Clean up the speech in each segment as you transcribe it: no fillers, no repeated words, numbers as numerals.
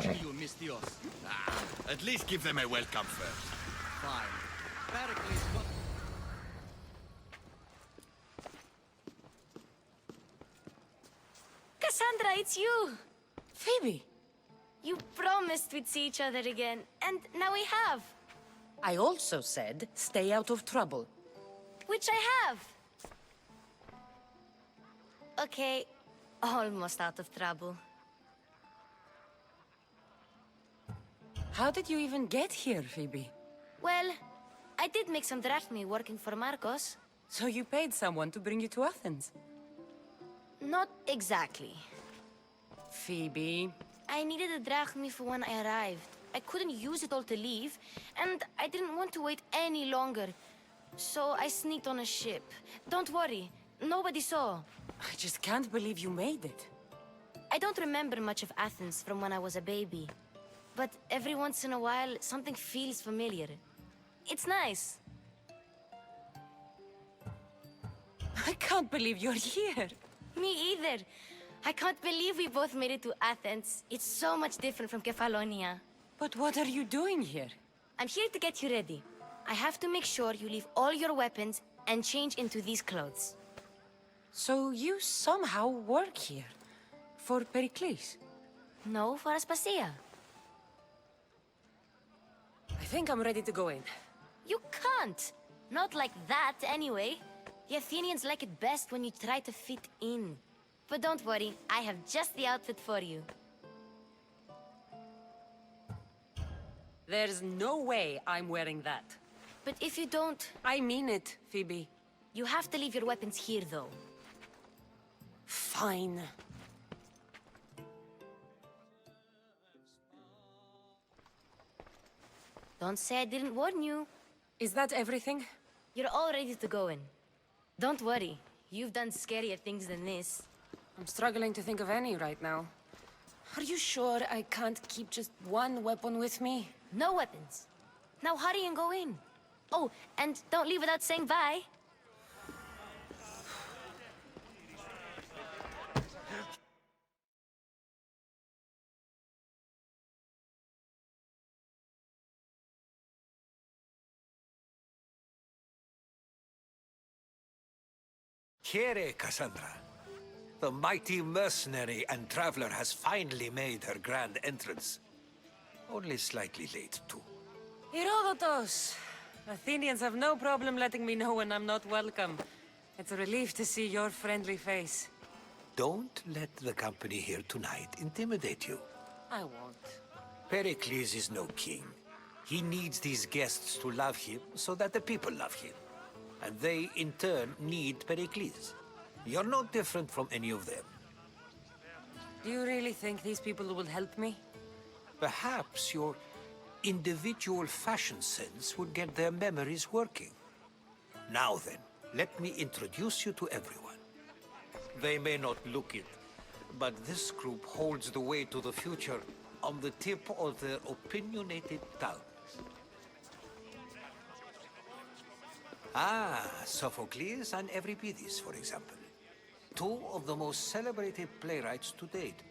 you, Mistios. At least give them a welcome first. Fine. Pericles, what? Cassandra, it's you! Phoebe, You promised we'd see each other again, and now we have. I also said stay out of trouble. Which I have. Okay, almost out of trouble. How did you even get here, Phoebe? Well, I did make some drachmi working for Marcos. So you paid someone to bring you to Athens? Not exactly. Phoebe... I needed a drachmi for when I arrived. I couldn't use it all to leave, and I didn't want to wait any longer. So I sneaked on a ship. Don't worry, nobody saw. I just can't believe you made it. I don't remember much of Athens from when I was a baby. But every once in a while, something feels familiar. It's nice. I can't believe you're here. Me either. I can't believe we both made it to Athens. It's so much different from Kefalonia. But what are you doing here? I'm here to get you ready. I have to make sure you leave all your weapons and change into these clothes. So you somehow work here? For Pericles? No, for Aspasia. I think I'm ready to go in. You can't! Not like that, anyway. The Athenians like it best when you try to fit in. But don't worry, I have just the outfit for you. There's no way I'm wearing that. But if you don't, I mean it, Phoebe. you have to leave your weapons here, though. Fine. Don't say I didn't warn you. Is that everything? You're all ready to go in. Don't worry, you've done scarier things than this. I'm struggling to think of any right now. Are you sure I can't keep just one weapon with me? No weapons. Now hurry and go in. Oh, and don't leave without saying bye. Here, Cassandra. The mighty mercenary and traveler has finally made her grand entrance. Only slightly late, too. Herodotus! Athenians have no problem letting me know when I'm not welcome. It's a relief to see your friendly face. Don't let the company here tonight intimidate you. I won't. Pericles is no king. He needs these guests to love him so that the people love him. And they, in turn, need Pericles. You're no different from any of them. Do you really think these people will help me? Perhaps your individual fashion sense would get their memories working. Now then, let me introduce you to everyone. They may not look it, but this group holds the way to the future on the tip of their opinionated tongues. Ah, Sophocles and Euripides, for example. Two of the most celebrated playwrights to date.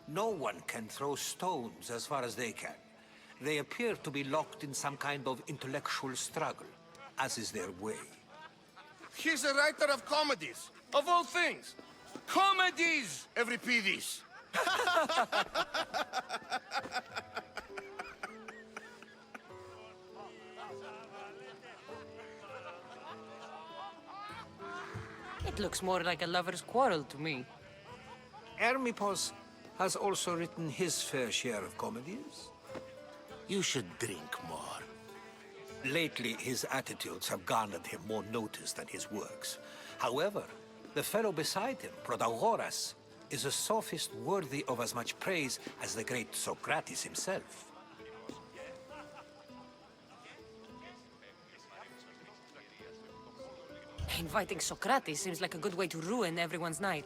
No one can throw stones as far as they can. They appear to be locked in some kind of intellectual struggle, as is their way. He's a writer of comedies, of all things. Comedies, Euripides. It looks more like a lover's quarrel to me. Hermippos has also written his fair share of comedies. You should drink more. Lately, his attitudes have garnered him more notice than his works. However, the fellow beside him, Protagoras, is a sophist worthy of as much praise as the great Socrates himself. Inviting Socrates seems like a good way to ruin everyone's night.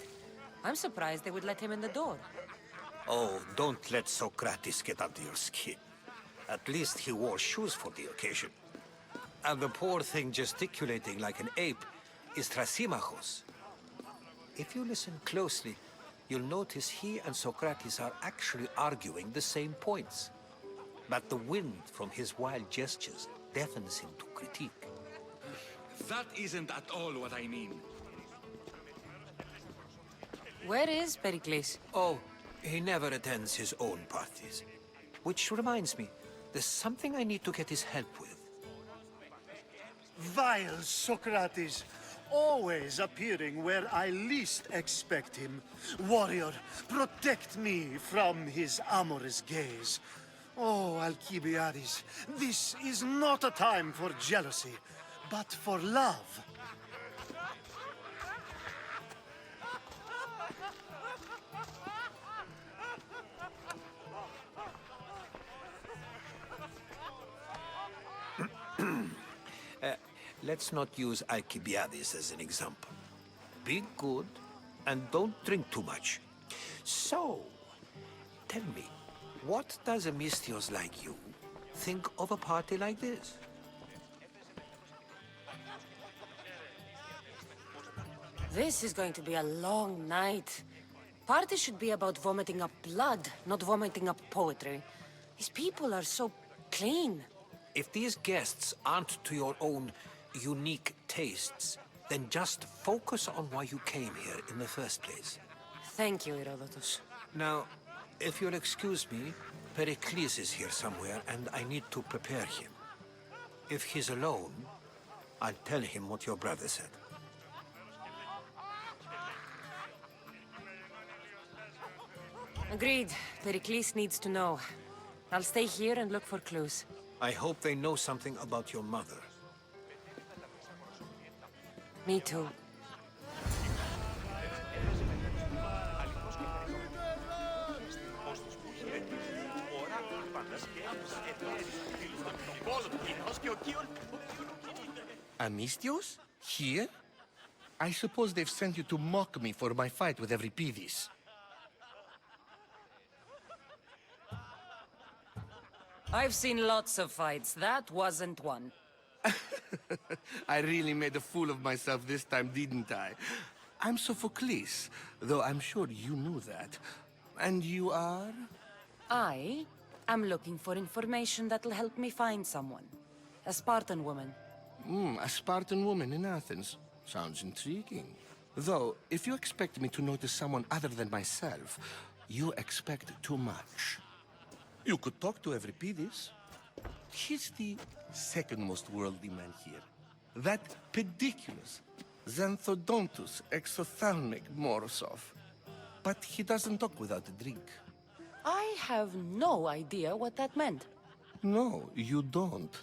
I'm surprised they would let him in the door. Oh, don't let Socrates get under your skin. At least he wore shoes for the occasion. And the poor thing gesticulating like an ape is Thrasymachos. If you listen closely, you'll notice he and Socrates are actually arguing the same points. But the wind from his wild gestures deafens him to critique. That isn't at all what I mean. Where is Pericles? Oh, he never attends his own parties. Which reminds me, there's something I need to get his help with. Vile Socrates, always appearing where I least expect him. Warrior, protect me from his amorous gaze. Oh, Alcibiades, this is not a time for jealousy, but for love. Let's not use Alcibiades as an example. Be good, and don't drink too much. So, tell me, what does a Misthios like you think of a party like this? This is going to be a long night. Party should be about vomiting up blood, not vomiting up poetry. These people are so clean. If these guests aren't to your own unique tastes, then just focus on why you came here in the first place. Thank you, Herodotus. Now, if you'll excuse me, Pericles is here somewhere, and I need to prepare him. If he's alone, I'll tell him what your brother said. Agreed. Pericles needs to know. I'll stay here and look for clues. I hope they know something about your mother. Me too. Amistios? Here? I suppose they've sent you to mock me for my fight with Euripides. I've seen lots of fights. That wasn't one. I really made a fool of myself this time, didn't I? I'm Sophocles, though I'm sure you knew that. And you are? I am looking for information that'll help me find someone. A Spartan woman. A Spartan woman in Athens. Sounds intriguing. Though, if you expect me to notice someone other than myself, you expect too much. You could talk to Euripides. He's the second most worldly man here. That pediculous Xanthodontus exophthalmic Morosov. But he doesn't talk without a drink. I have no idea what that meant. No, you don't.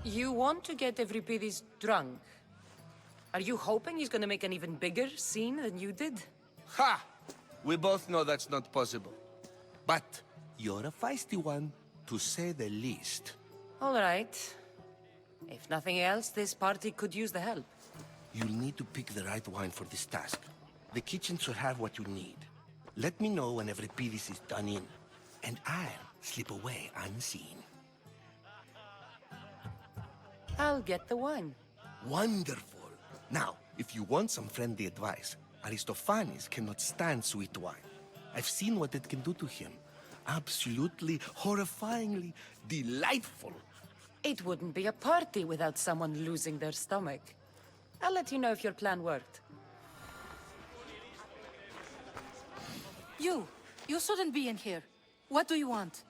You want to get Euripides drunk? Are you hoping he's gonna make an even bigger scene than you did? Ha! We both know that's not possible. But you're a feisty one, to say the least. All right. If nothing else, this party could use the help. You'll need to pick the right wine for this task. The kitchen should have what you need. Let me know when Euripides is done in, and I'll slip away unseen. I'll get the wine. Wonderful. Now, if you want some friendly advice, Aristophanes cannot stand sweet wine. I've seen what it can do to him. Absolutely, horrifyingly delightful. It wouldn't be a party without someone losing their stomach. I'll let you know if your plan worked. You shouldn't be in here. What do you want?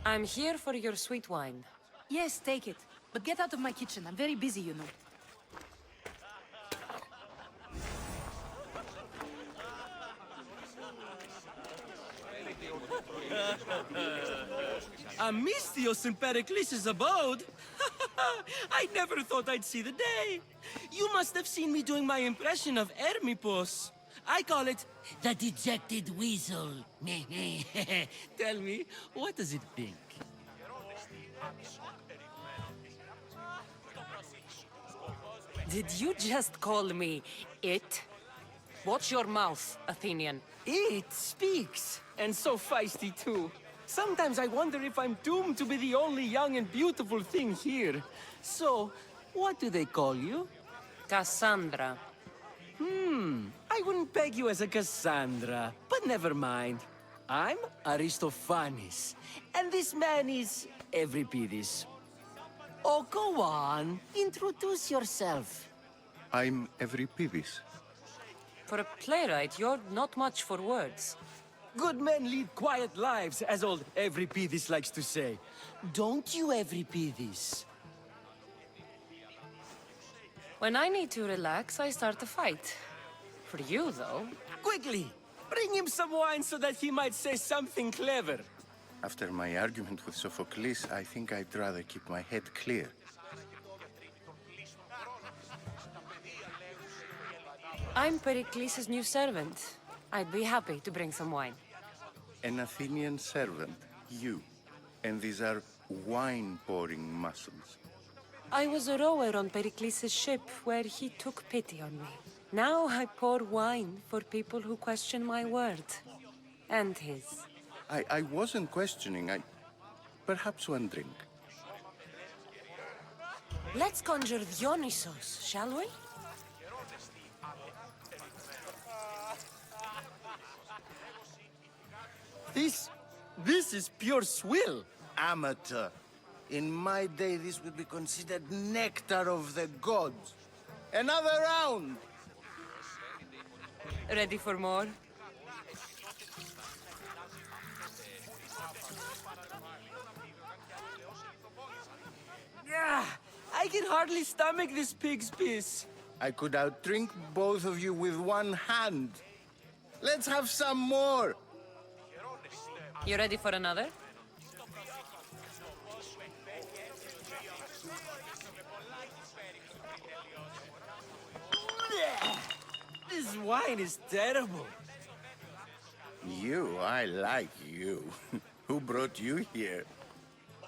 I'm here for your sweet wine. Yes, take it. But get out of my kitchen. I'm very busy, you know. Amistios in Pericles' abode? I never thought I'd see the day. You must have seen me doing my impression of Hermippus. I call it the dejected weasel. Tell me, what does it think? Did you just call me it? Watch your mouth, Athenian. It speaks, and so feisty too. Sometimes I wonder if I'm doomed to be the only young and beautiful thing here. So, what do they call you? Cassandra. I wouldn't peg you as a Cassandra, but never mind. I'm Aristophanes, and this man is Euripides. Oh, go on. Introduce yourself. I'm Euripides. For a playwright, you're not much for words. Good men lead quiet lives, as old Euripides likes to say. Don't you, Euripides? When I need to relax, I start a fight. For you, though. Quickly! Bring him some wine so that he might say something clever. After my argument with Sophocles, I think I'd rather keep my head clear. I'm Pericles' new servant. I'd be happy to bring some wine. An Athenian servant, you. And these are wine-pouring muscles. I was a rower on Pericles' ship where he took pity on me. Now I pour wine for people who question my word. And his. I wasn't questioning. Perhaps one drink. Let's conjure Dionysos, shall we? This is pure swill. Amateur. In my day, this would be considered nectar of the gods. Another round! Ready for more? I can hardly stomach this pig's piss. I could outdrink both of you with one hand. Let's have some more! You ready for another? This wine is terrible. You, I like you. Who brought you here?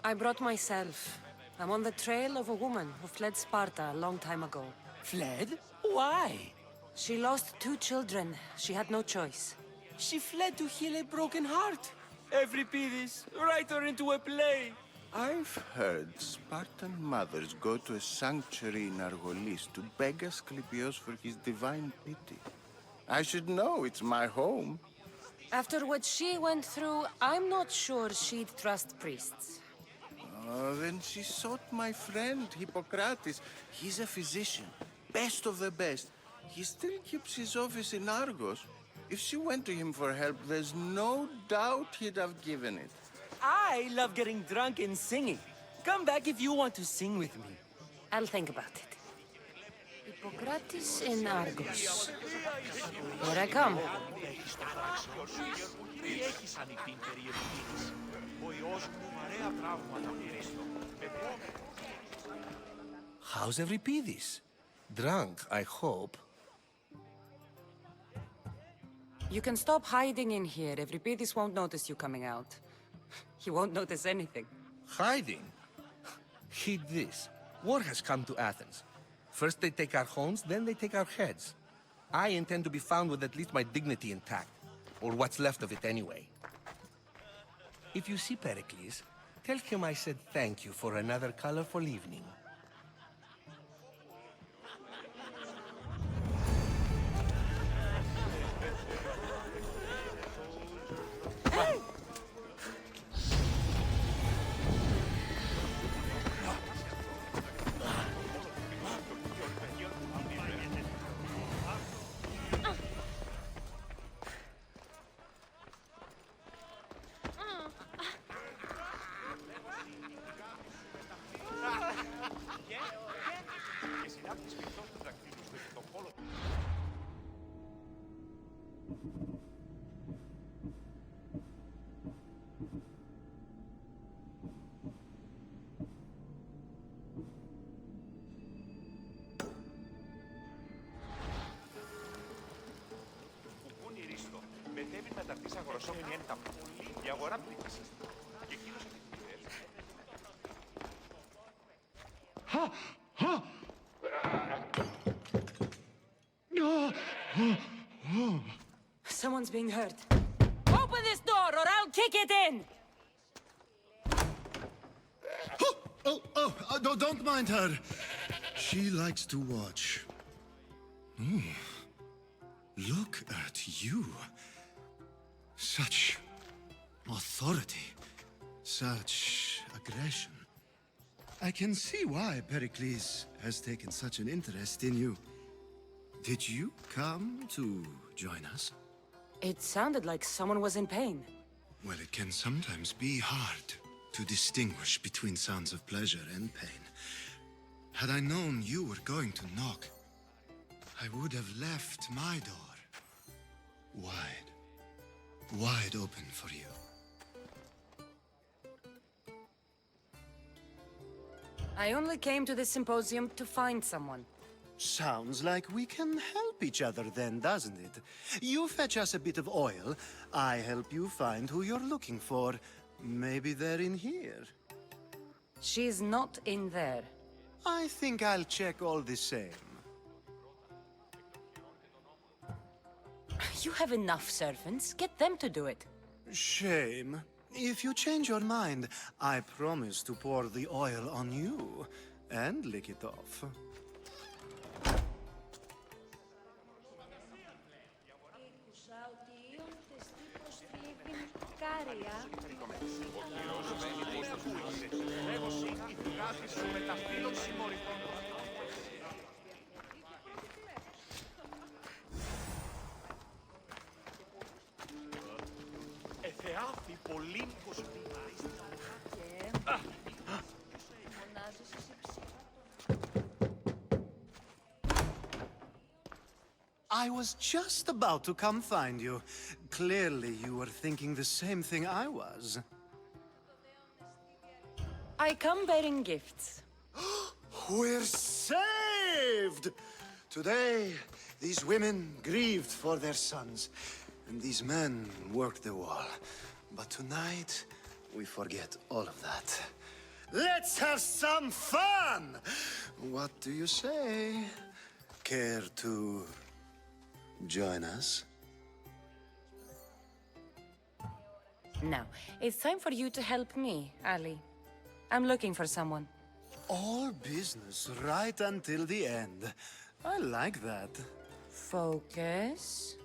I brought myself. I'm on the trail of a woman who fled Sparta a long time ago. Fled? Why? She lost 2 children. She had no choice. She fled to heal a broken heart. Euripides, write her into a play. I've heard Spartan mothers go to a sanctuary in Argolis to beg Asclepios for his divine pity. I should know, it's my home. After what she went through, I'm not sure she'd trust priests. Oh, then she sought my friend, Hippocrates. He's a physician, best of the best. He still keeps his office in Argos. If she went to him for help, there's no doubt he'd have given it. I love getting drunk and singing. Come back if you want to sing with me. I'll think about it. Hippocrates in Argos. Here I come. How's Euripides? Drunk, I hope. You can stop hiding in here. Euripides won't notice you coming out. He won't notice anything. Hiding? Heed this. War has come to Athens. First they take our homes, then they take our heads. I intend to be found with at least my dignity intact. Or what's left of it anyway. If you see Pericles, tell him I said thank you for another colorful evening. Someone's being hurt. Open this door or I'll kick it in! Don't mind her. She likes to watch. Oh, look at you. Such authority. Such aggression. I can see why Pericles has taken such an interest in you. Did you come to join us? It sounded like someone was in pain. Well, it can sometimes be hard to distinguish between sounds of pleasure and pain. Had I known you were going to knock, I would have left my door wide open for you. I only came to this symposium to find someone. Sounds like we can help each other then, doesn't it? You fetch us a bit of oil, I help you find who you're looking for. Maybe they're in here. She's not in there. I think I'll check all the same. You have enough servants. Get them to do it. Shame. If you change your mind, I promise to pour the oil on you and lick it off. I was just about to come find you. Clearly, you were thinking the same thing I was. I come bearing gifts. We're saved! Today, these women grieved for their sons, and these men worked the wall. But tonight, we forget all of that. Let's have some fun! What do you say? Care to join us? Now, it's time for you to help me, Ali. I'm looking for someone. All business right until the end. I like that. Focus.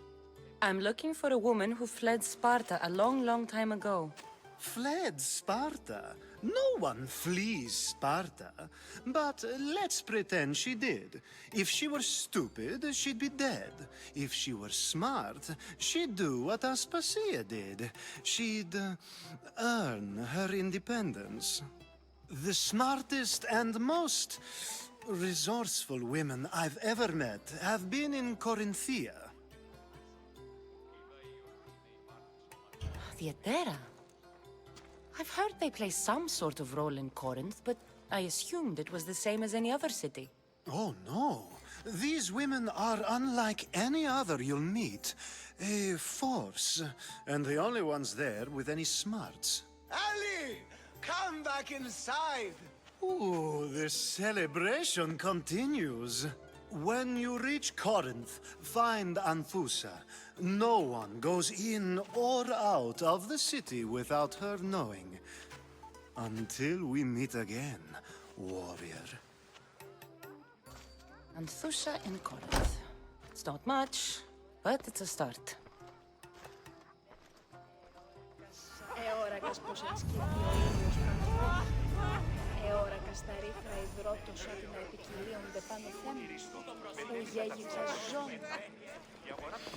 I'm looking for a woman who fled Sparta a long, long time ago. Fled Sparta? No one flees Sparta. But let's pretend she did. If she were stupid, she'd be dead. If she were smart, she'd do what Aspasia did. She'd earn her independence. The smartest and most resourceful women I've ever met have been in Corinthia. Theatera? I've heard they play some sort of role in Corinth, but I assumed it was the same as any other city. Oh, no. These women are unlike any other you'll meet. A force, and the only ones there with any smarts. Ali! Come back inside! Ooh, the celebration continues. When you reach Corinth, find Anthusa. No one goes in or out of the city without her knowing. Until we meet again, warrior. Anthusa in Corinth. It's not much, but it's a start. Εώρακας πως ενσκύβει ο ήλιος πάνω. Εώρακας τα ρίχρα υδρότος άτινα επικυλίονται πάνω θέμ. Ου γέγιξα ζών. Η αγορά του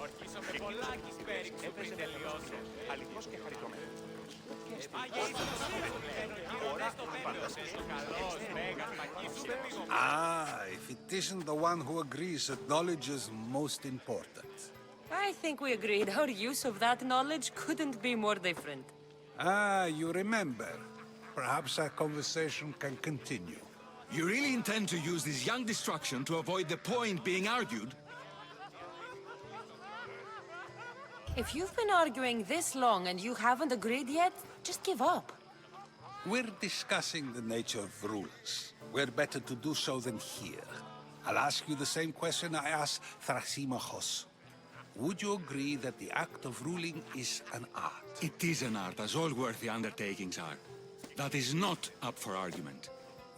άρχισα με πολλάκις πέριξε πριν τελειώσω. Αληθώς και χαριτωμένο. Ah, if it isn't the one who agrees that knowledge is most important. I think we agreed our use of that knowledge couldn't be more different. Ah, you remember. Perhaps our conversation can continue. You really intend to use this young destruction to avoid the point being argued? If you've been arguing this long and you haven't agreed yet, just give up. We're discussing the nature of rules. We're better to do so than here. I'll ask you the same question I asked Thrasymachos. Would you agree that the act of ruling is an art? It is an art, as all worthy undertakings are. That is not up for argument.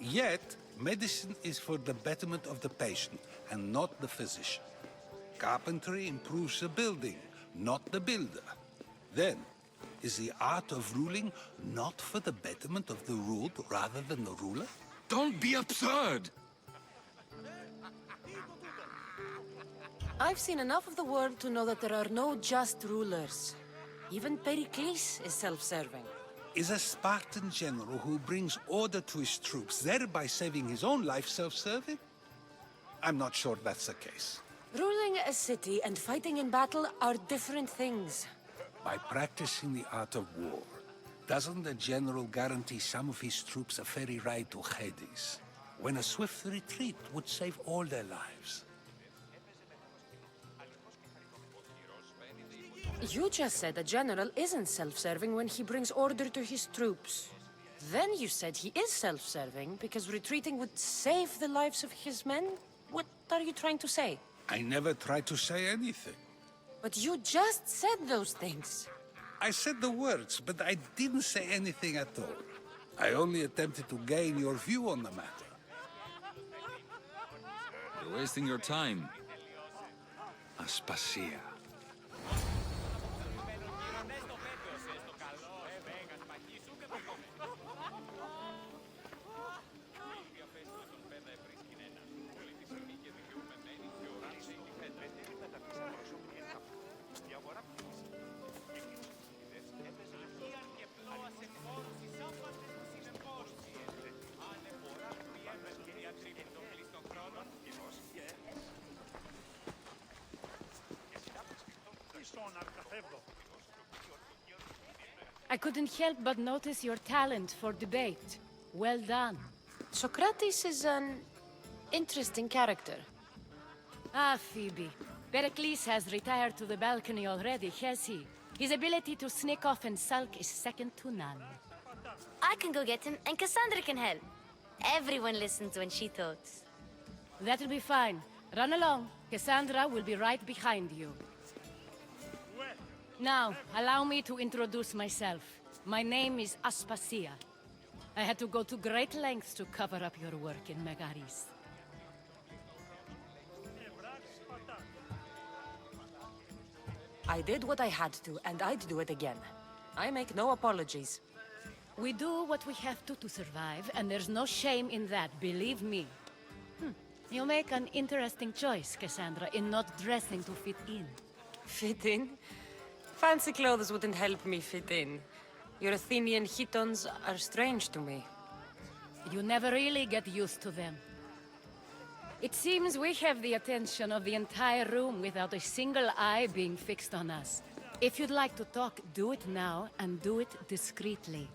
Yet, medicine is for the betterment of the patient and not the physician. Carpentry improves the building, not the builder. Then, is the art of ruling not for the betterment of the ruled rather than the ruler? Don't be absurd! I've seen enough of the world to know that there are no just rulers. Even Pericles is self-serving. Is a Spartan general who brings order to his troops, thereby saving his own life, self-serving? I'm not sure that's the case. Ruling a city and fighting in battle are different things. By practicing the art of war, doesn't the general guarantee some of his troops a ferry ride to Hades, when a swift retreat would save all their lives? You just said a general isn't self-serving when he brings order to his troops. Then you said he is self-serving because retreating would save the lives of his men? What are you trying to say? I never tried to say anything. But you just said those things. I said the words, but I didn't say anything at all. I only attempted to gain your view on the matter. You're wasting your time. Aspasia. I couldn't help but notice your talent for debate. Well done. Socrates is an interesting character. Ah, Phoebe. Pericles has retired to the balcony already, has he? His ability to sneak off and sulk is second to none. I can go get him, and Cassandra can help. Everyone listens when she talks. That'll be fine. Run along. Cassandra will be right behind you. Now, allow me to introduce myself. My name is Aspasia. I had to go to great lengths to cover up your work in Megaris. I did what I had to, and I'd do it again. I make no apologies. We do what we have to survive, and there's no shame in that, believe me. You make an interesting choice, Cassandra, in not dressing to fit in. Fit in? Fancy clothes wouldn't help me fit in. Your Athenian chitons are strange to me. You never really get used to them. It seems we have the attention of the entire room without a single eye being fixed on us. If you'd like to talk, do it now, and do it discreetly.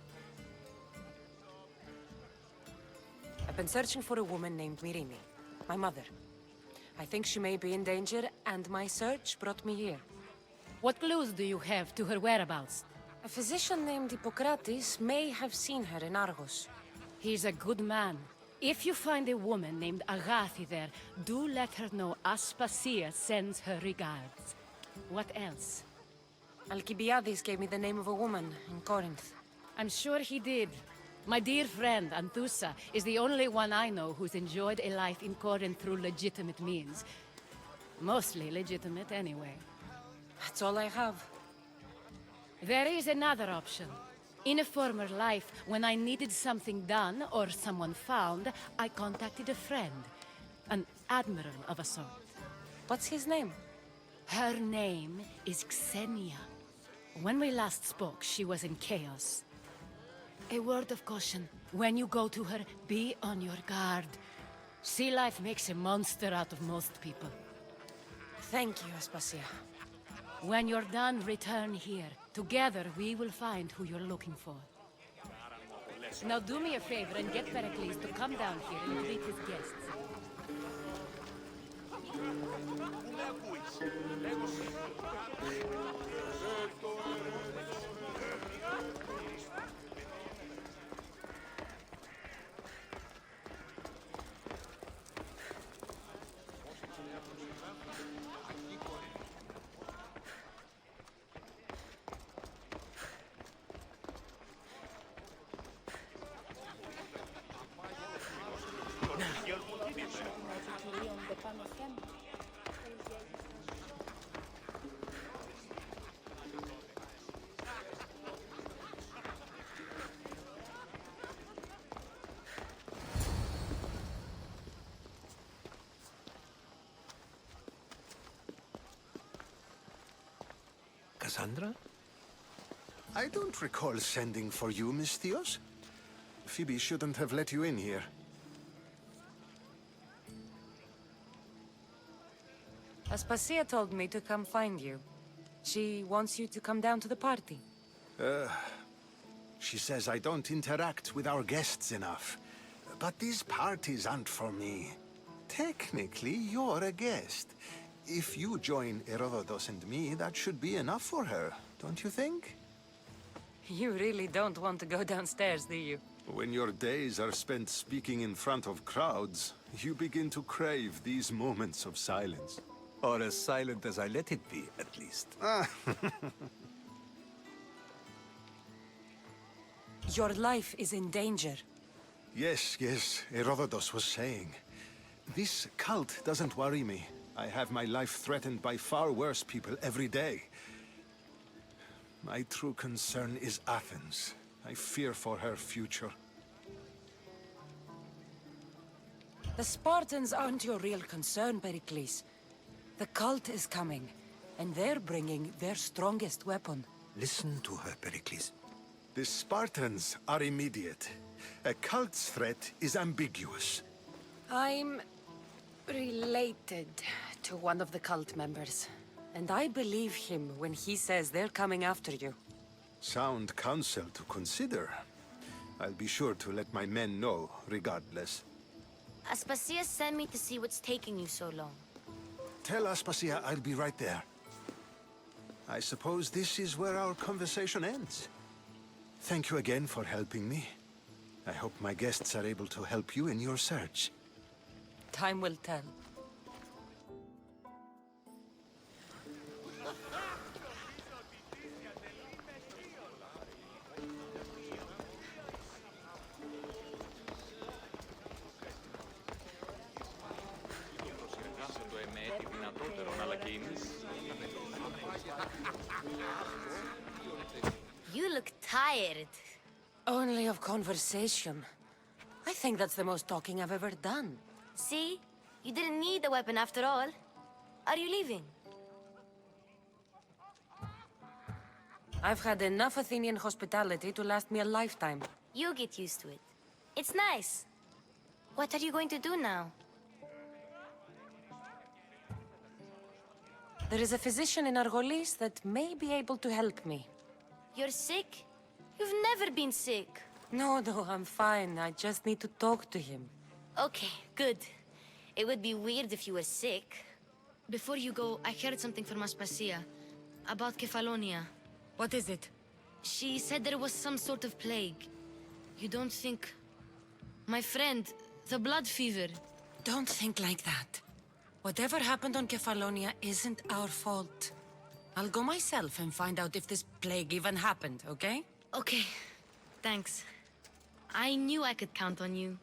I've been searching for a woman named Myrine, my mother. I think she may be in danger, and my search brought me here. What clues do you have to her whereabouts? A physician named Hippocrates may have seen her in Argos. He's a good man. If you find a woman named Agathi there, do let her know Aspasia sends her regards. What else? Alcibiades gave me the name of a woman in Corinth. I'm sure he did. My dear friend, Anthusa, is the only one I know who's enjoyed a life in Corinth through legitimate means. Mostly legitimate, anyway. That's all I have. There is another option. In a former life, when I needed something done or someone found, I contacted a friend. An admiral of a sort. What's his name? Her name is Xenia. When we last spoke, she was in chaos. A word of caution. When you go to her, be on your guard. Sea life makes a monster out of most people. Thank you, Aspasia. When you're done, return here. Together, we will find who you're looking for. Now do me a favor and get Pericles to come down here and greet his guests. ότι να επικοινωνούνται πάνω θέματα. Cassandra? I don't recall sending for you, Miss Theos. Phoebe shouldn't have let you in here. Aspasia told me to come find you. She wants you to come down to the party. She says I don't interact with our guests enough. But these parties aren't for me. Technically, you're a guest. If you join Herodotus and me, that should be enough for her, don't you think? You really don't want to go downstairs, do you? When your days are spent speaking in front of crowds, you begin to crave these moments of silence. Or as silent as I let it be, at least. Your life is in danger. Yes, Herodotus was saying. This cult doesn't worry me. I have my life threatened by far worse people every day. My true concern is Athens. I fear for her future. The Spartans aren't your real concern, Pericles. The cult is coming, and they're bringing their strongest weapon. Listen to her, Pericles. The Spartans are immediate. A cult's threat is ambiguous. I'm related to one of the cult members, and I believe him when he says they're coming after you. Sound counsel to consider. I'll be sure to let my men know, regardless. Aspasia sent me to see what's taking you so long. Tell Aspasia I'll be right there. I suppose this is where our conversation ends. Thank you again for helping me. I hope my guests are able to help you in your search. Time will tell. You look tired. Only of conversation. I think that's the most talking I've ever done. See? You didn't need the weapon after all. Are you leaving? I've had enough Athenian hospitality to last me a lifetime. You get used to it. It's nice. What are you going to do now? There is a physician in Argolis that may be able to help me. You're sick? You've never been sick. No, I'm fine. I just need to talk to him. Okay, good. It would be weird if you were sick. Before you go, I heard something from Aspasia about Kefalonia. What is it? She said there was some sort of plague. You don't think... My friend, the blood fever. Don't think like that. Whatever happened on Kefalonia isn't our fault. I'll go myself and find out if this plague even happened, okay? Okay, thanks. I knew I could count on you.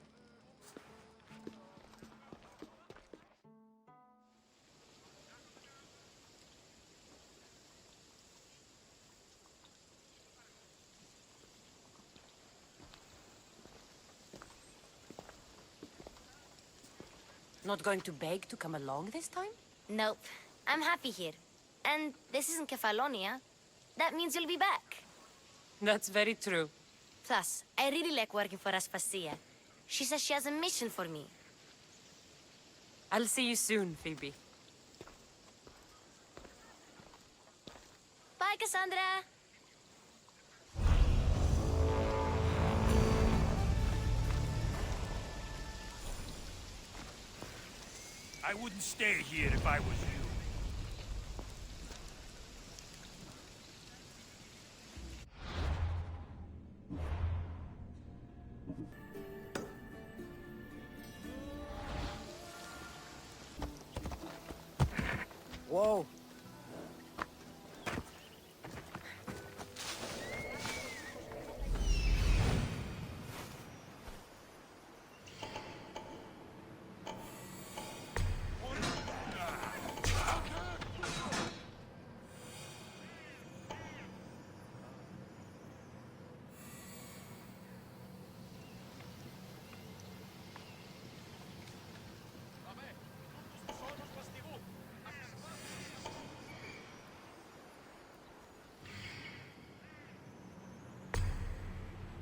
Not going to beg to come along this time? Nope. I'm happy here. And this isn't Kefalonia. That means you'll be back. That's very true. Plus, I really like working for Aspasia. She says she has a mission for me. I'll see you soon, Phoebe. Bye, Cassandra! I wouldn't stay here if I was you. Whoa.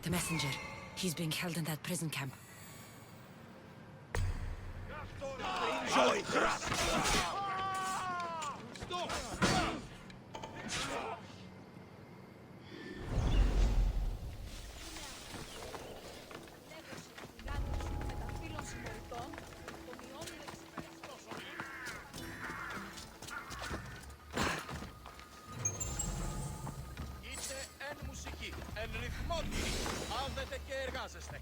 The messenger. He's being held in that prison camp. Εν ρυθμότη, άνδετε και εργάζεστε.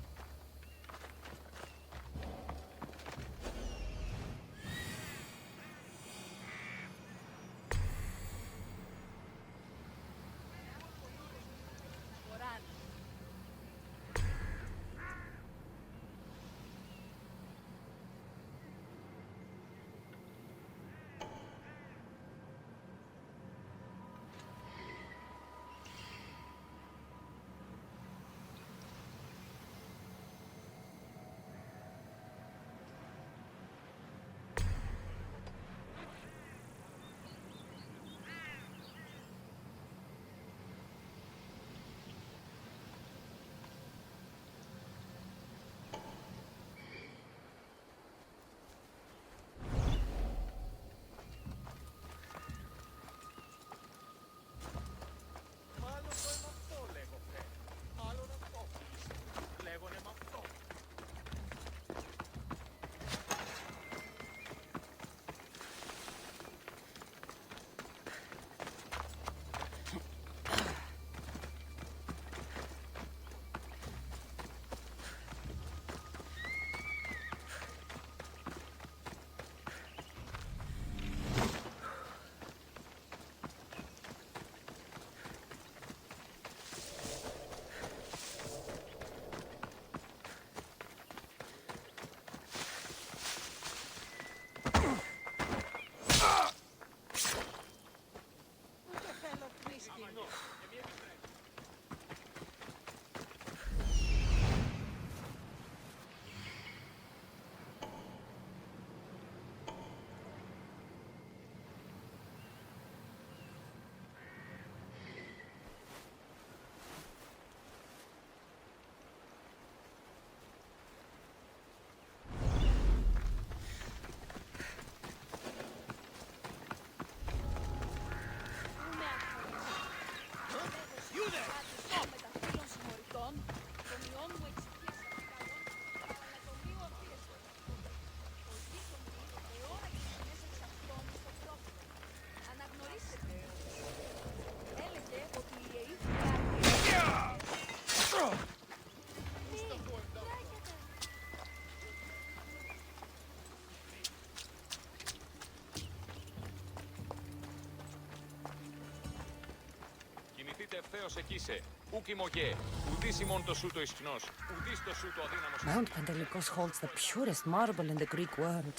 Ευθέως εκείσε. Ουκ ημωγέ. Ουδείς ημών το σούτο ισχνός. Ουδείς το σούτο αδύναμος. Mount Pentelicus holds the purest marble in the Greek world.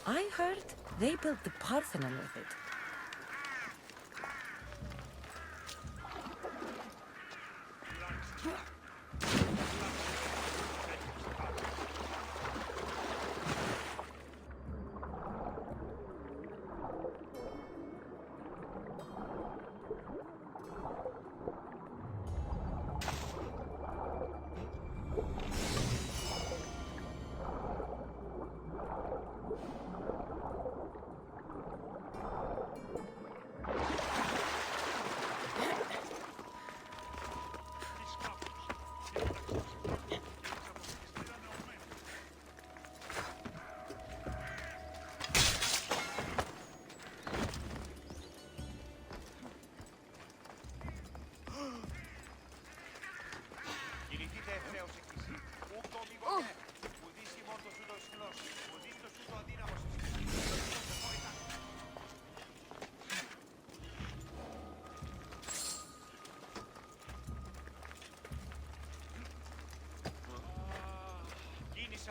I heard they built the Parthenon with it.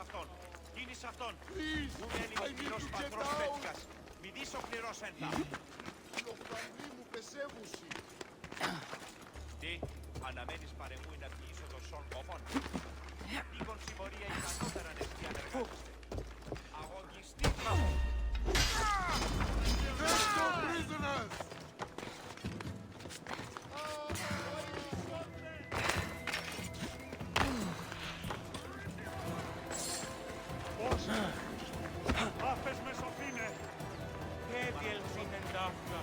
αυτόν. Κίνησε αυτόν. Μου μένει σκληρός πατρός πέτυχας. Μη δεις ο φληρός έντα. Λοφανή μου πεσέβουσι. Τι, αναμένεις παρεμού να βγεις ο δοσών κόμων. Λίγον συμμορία ικανότερα νευτή ανεργάζεστε. Αγωνιστή. Let's go, prisoners! Άφες με σωθήνε. Και διελθήνε ταύτα.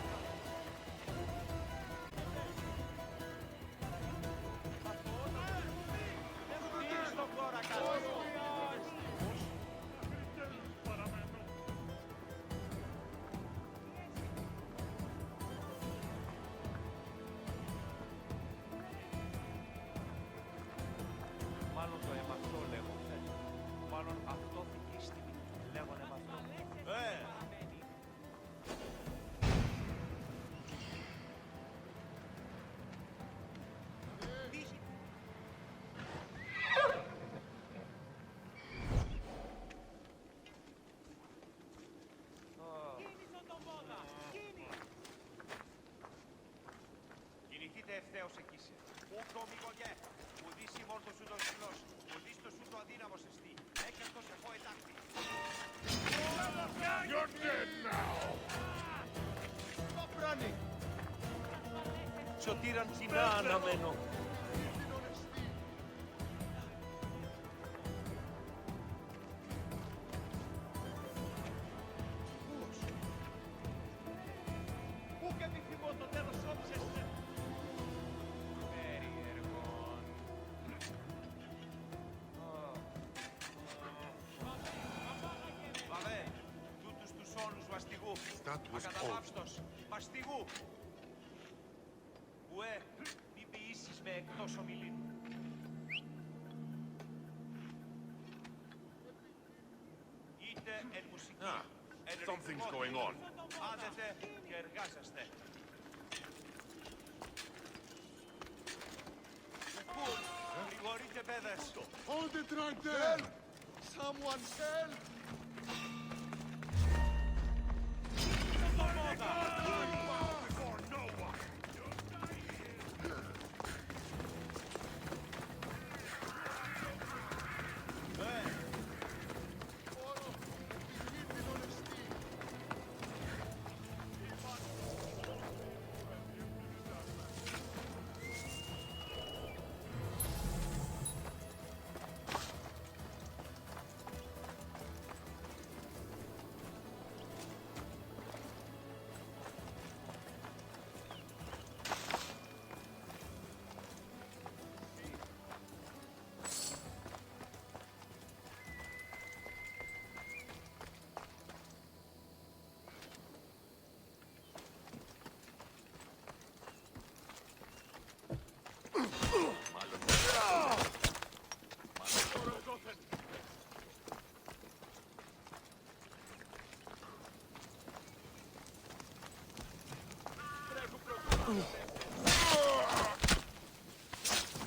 Μάλλον το εμαυτό λέγονται. Μάλλον αυτό φυγίστηκε. Λέγονται εμαυτό. Κινηθείτε ευθέως εκείσαι. Ούκο μηγωνιέ. Ουδείς η μόρτο σου το σκλός. Ουδείς το σου το αδύναμος εστί. Έκαστο σε φω ετάκτη. You're dead now! Το πράνι. Σωτήραν κοινά αναμένω. Πού και επιθυμώ το τέλος όψεστε. Περίεργον. Βαβέ, τούτους τους όνους μαστιγού. Ακαταλάψτος, μαστιγού. Ουέ, μη ποιήσεις με εκτός ομιλήν. Είτε εν μουσική, εν ρυθμό, άδετε και εργάζεστε. Πού, γρηγορείτε παιδες. Hold it right there! Someone help!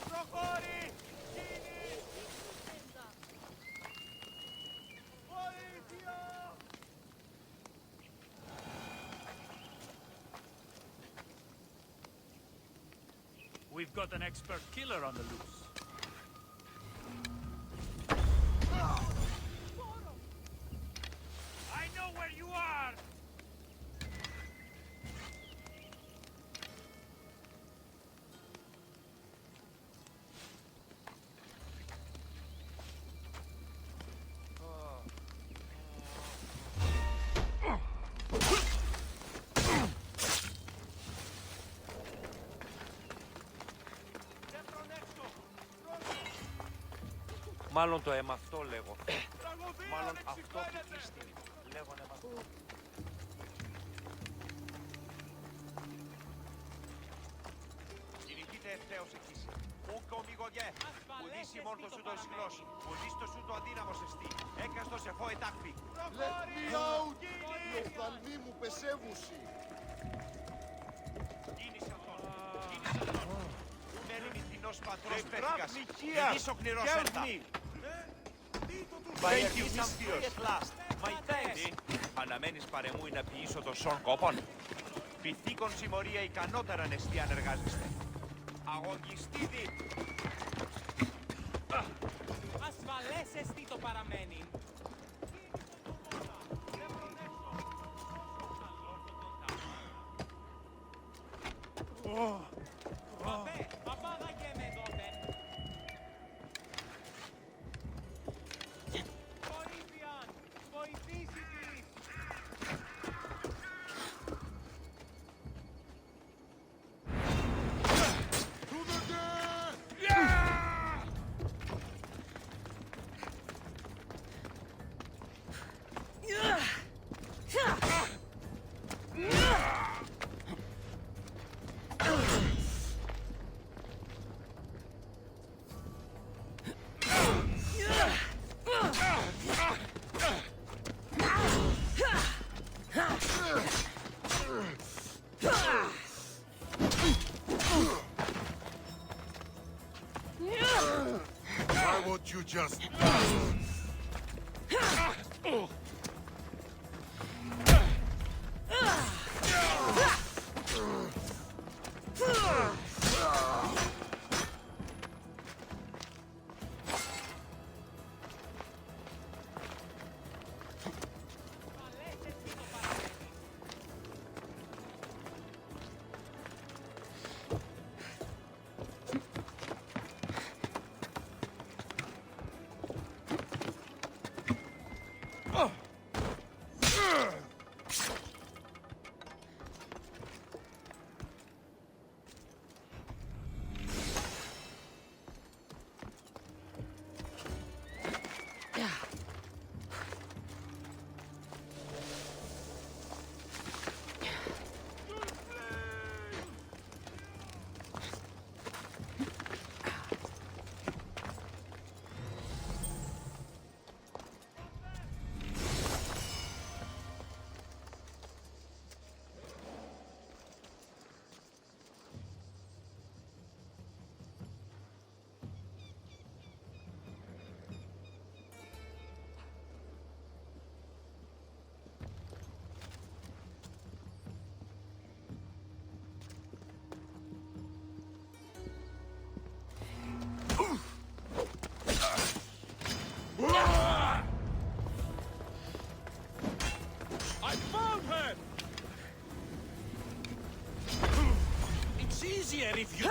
Προχώρη! Κίνη! Βοήθεια! We've got an expert killer on the loose. I know where you are! Μάλλον το αίμα αυτό λέγω. Μάλλον αυτό φυγίστη. Λέγον αίμα αυτό. Κυνηγείτε ευθέως εκείς. Ούκο μηγωνιέ. Ουδείς η μόρτο σου το ισχυρός. Ουδείς το σου το αδύναμος εστί. Έκαστο σε φω ετάκπη. Let me out! Οι οφθαλμοί μου πεσεύουσι! Κίνησε αυτόν. Κίνησε αυτόν. Μένει μυθινός πατρός πέφυγας. Μηδείς ο κνηρός έρτα. Thank you, Misthios. At last. My thanks. Αναμένεις παρεμούι να ποιήσω των σον κόπων. Πυθίκον συμμορία ικανότερα νεστή αν εργάζεστε. Αγωγιστήδη. Ασφαλές εστί το παραμένει. Παπέ, παπάδα γέμε δόθεν. Βοήθειαν. what you just... I found her! It's easier if you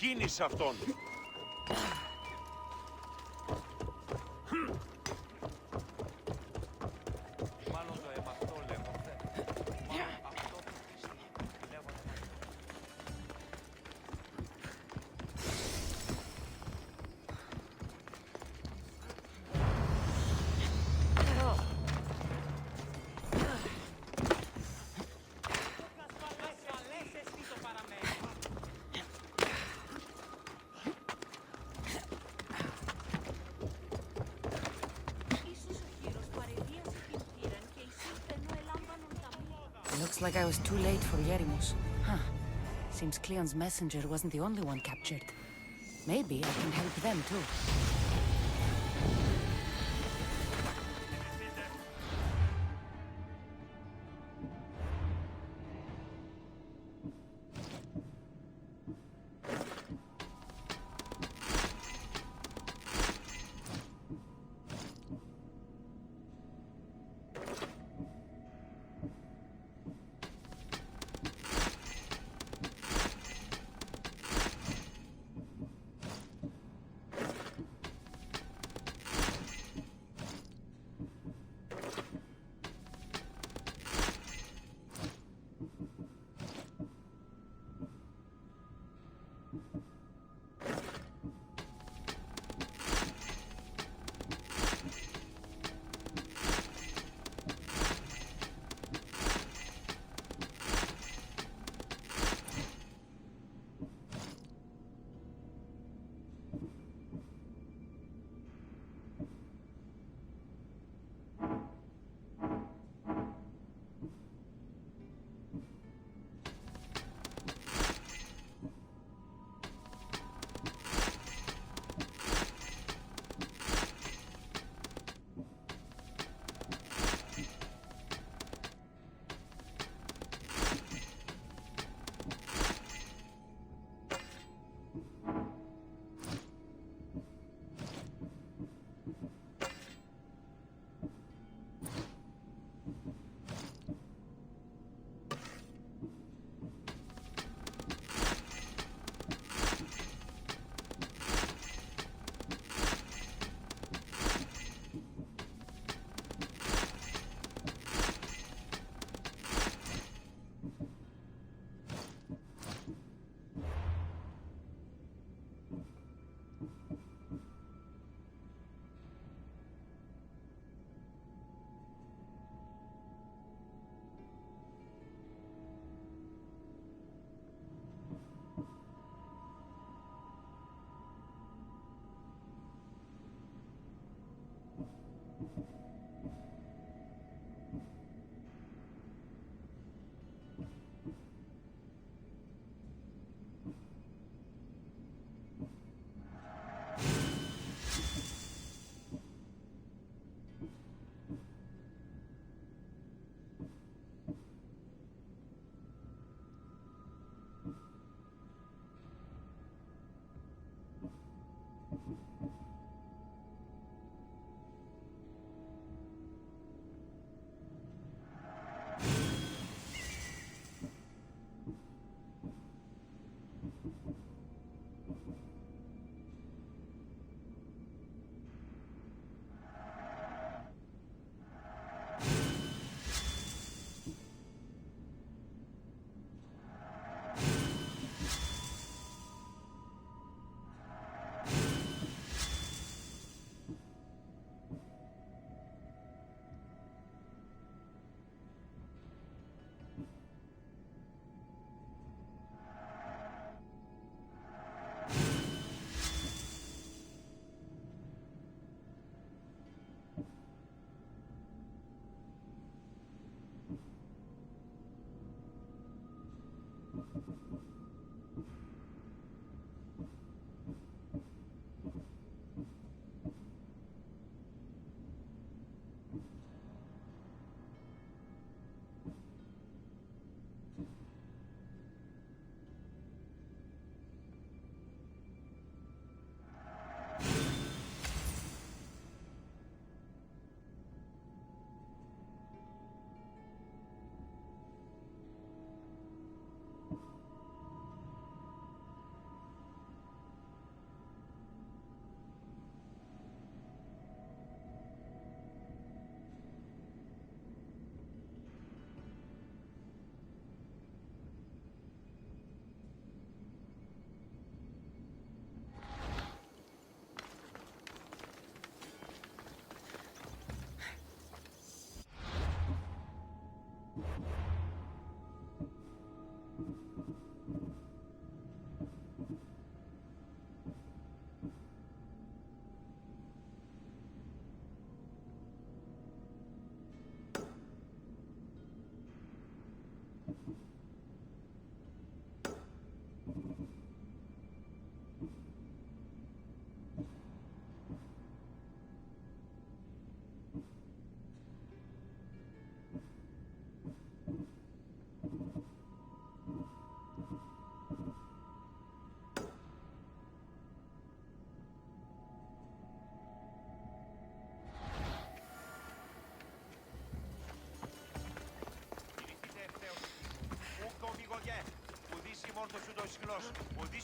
Κίνησε αυτόν! Μάλλον το αίμα αυτό λέγονται. Μάλλον αυτό που λέγονται. Looks like I was too late for Yerimos. Huh. Seems Cleon's messenger wasn't the only one captured. Maybe I can help them too.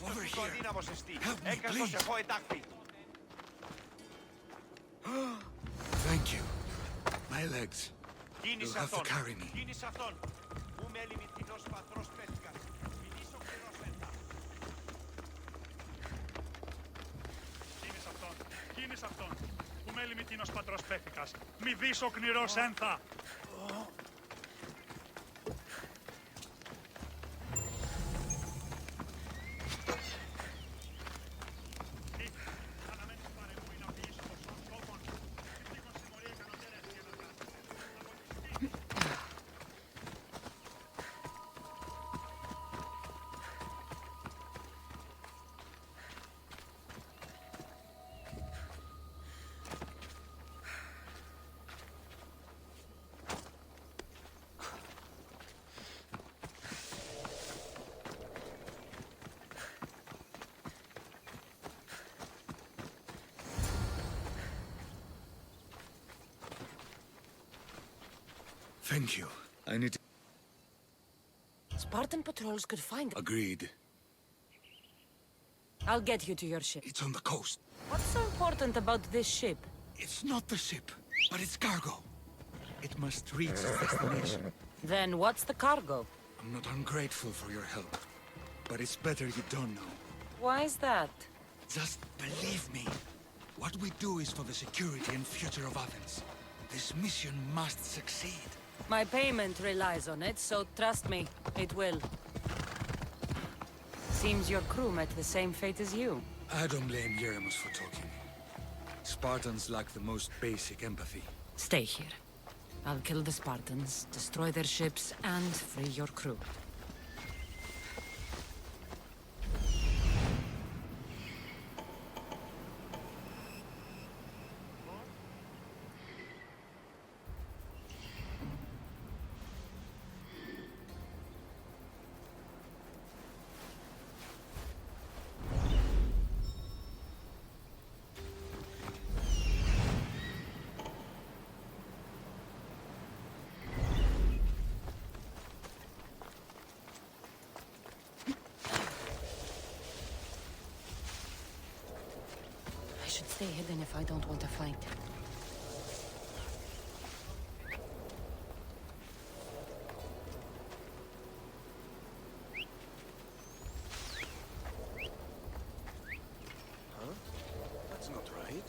Over here. Help me, please. Thank you. My legs. You'll have to carry me. Κίνης αυτόν. Που μέλη μη τίνος πατρός πέθηκας. Μη δεις ο κνηρός ένθα. Thank you. I need to... Spartan patrols could find... Agreed. I'll get you to your ship. It's on the coast. What's so important about this ship? It's not the ship, but it's cargo. It must reach its destination. Then what's the cargo? I'm not ungrateful for your help, but it's better you don't know. Why is that? Just believe me. What we do is for the security and future of Athens. This mission must succeed. My payment relies on it, so trust me, it will. Seems your crew met the same fate as you. I don't blame Yeremos for talking. Spartans lack the most basic empathy. Stay here. I'll kill the Spartans, destroy their ships, and free your crew. I should stay hidden if I don't want a fight. Huh? That's not right.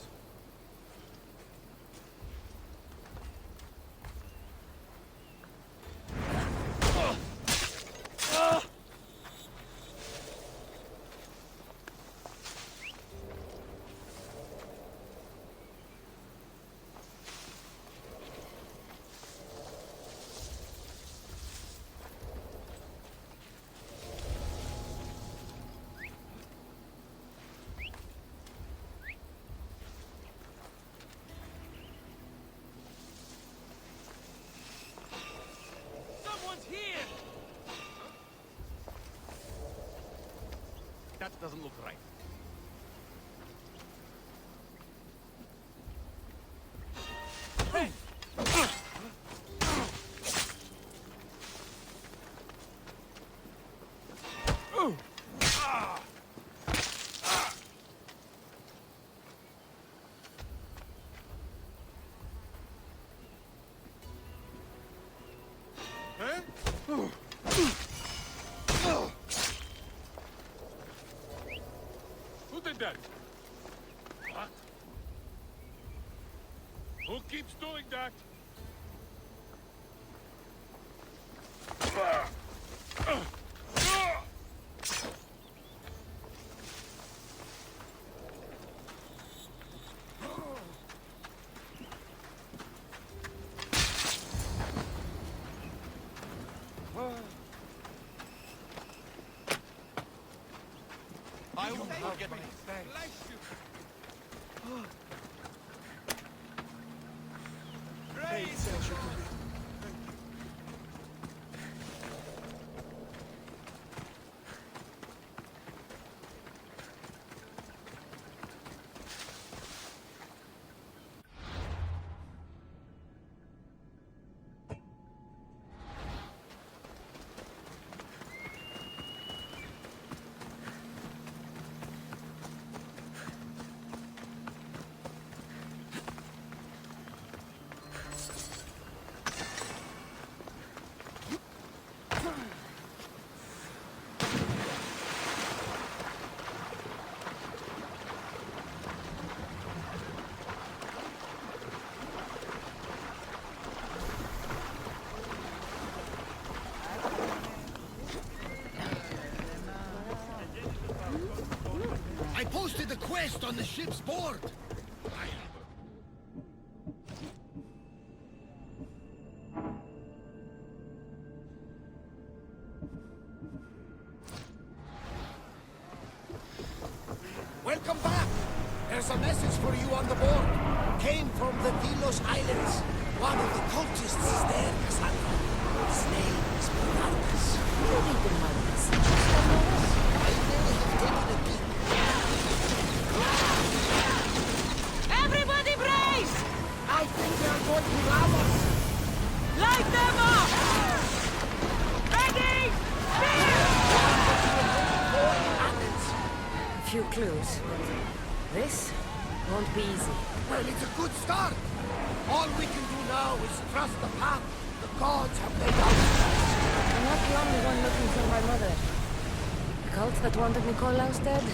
That doesn't look right. Who did that? What? Who keeps doing that? I will get my I posted the quest on the ship's board. Welcome back. There's a message for you on the board. Came from the Delos Islands. One of the cultists is there, Cassandra. His name is Bernardus. You read in my message. I may have taken a peek. Everybody brace! I think they are going to rob us. Light them up! Ready! A few clues, but this won't be easy. Well, it's a good start. All we can do now is trust the path the gods have laid out. I'm not the only one looking for my mother. The cult that wanted Nikolaus dead,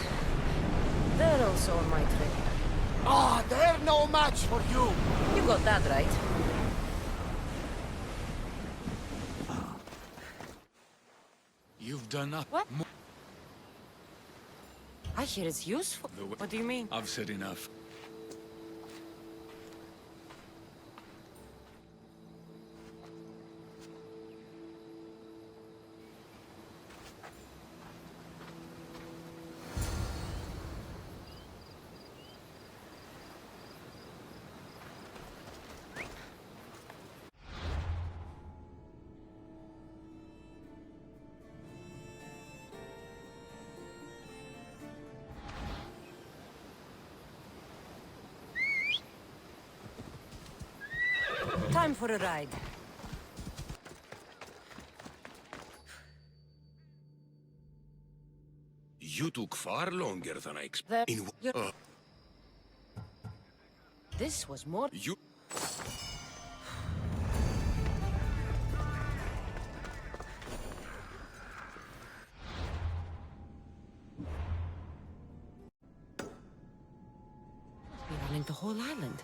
they're also on my trail. Ah, they're no match for you. You got that right. You've done up. What? I hear it's useful. What do you mean? I've said enough. Time for a ride. You took far longer than I expected. This was more... You... Be running the whole island.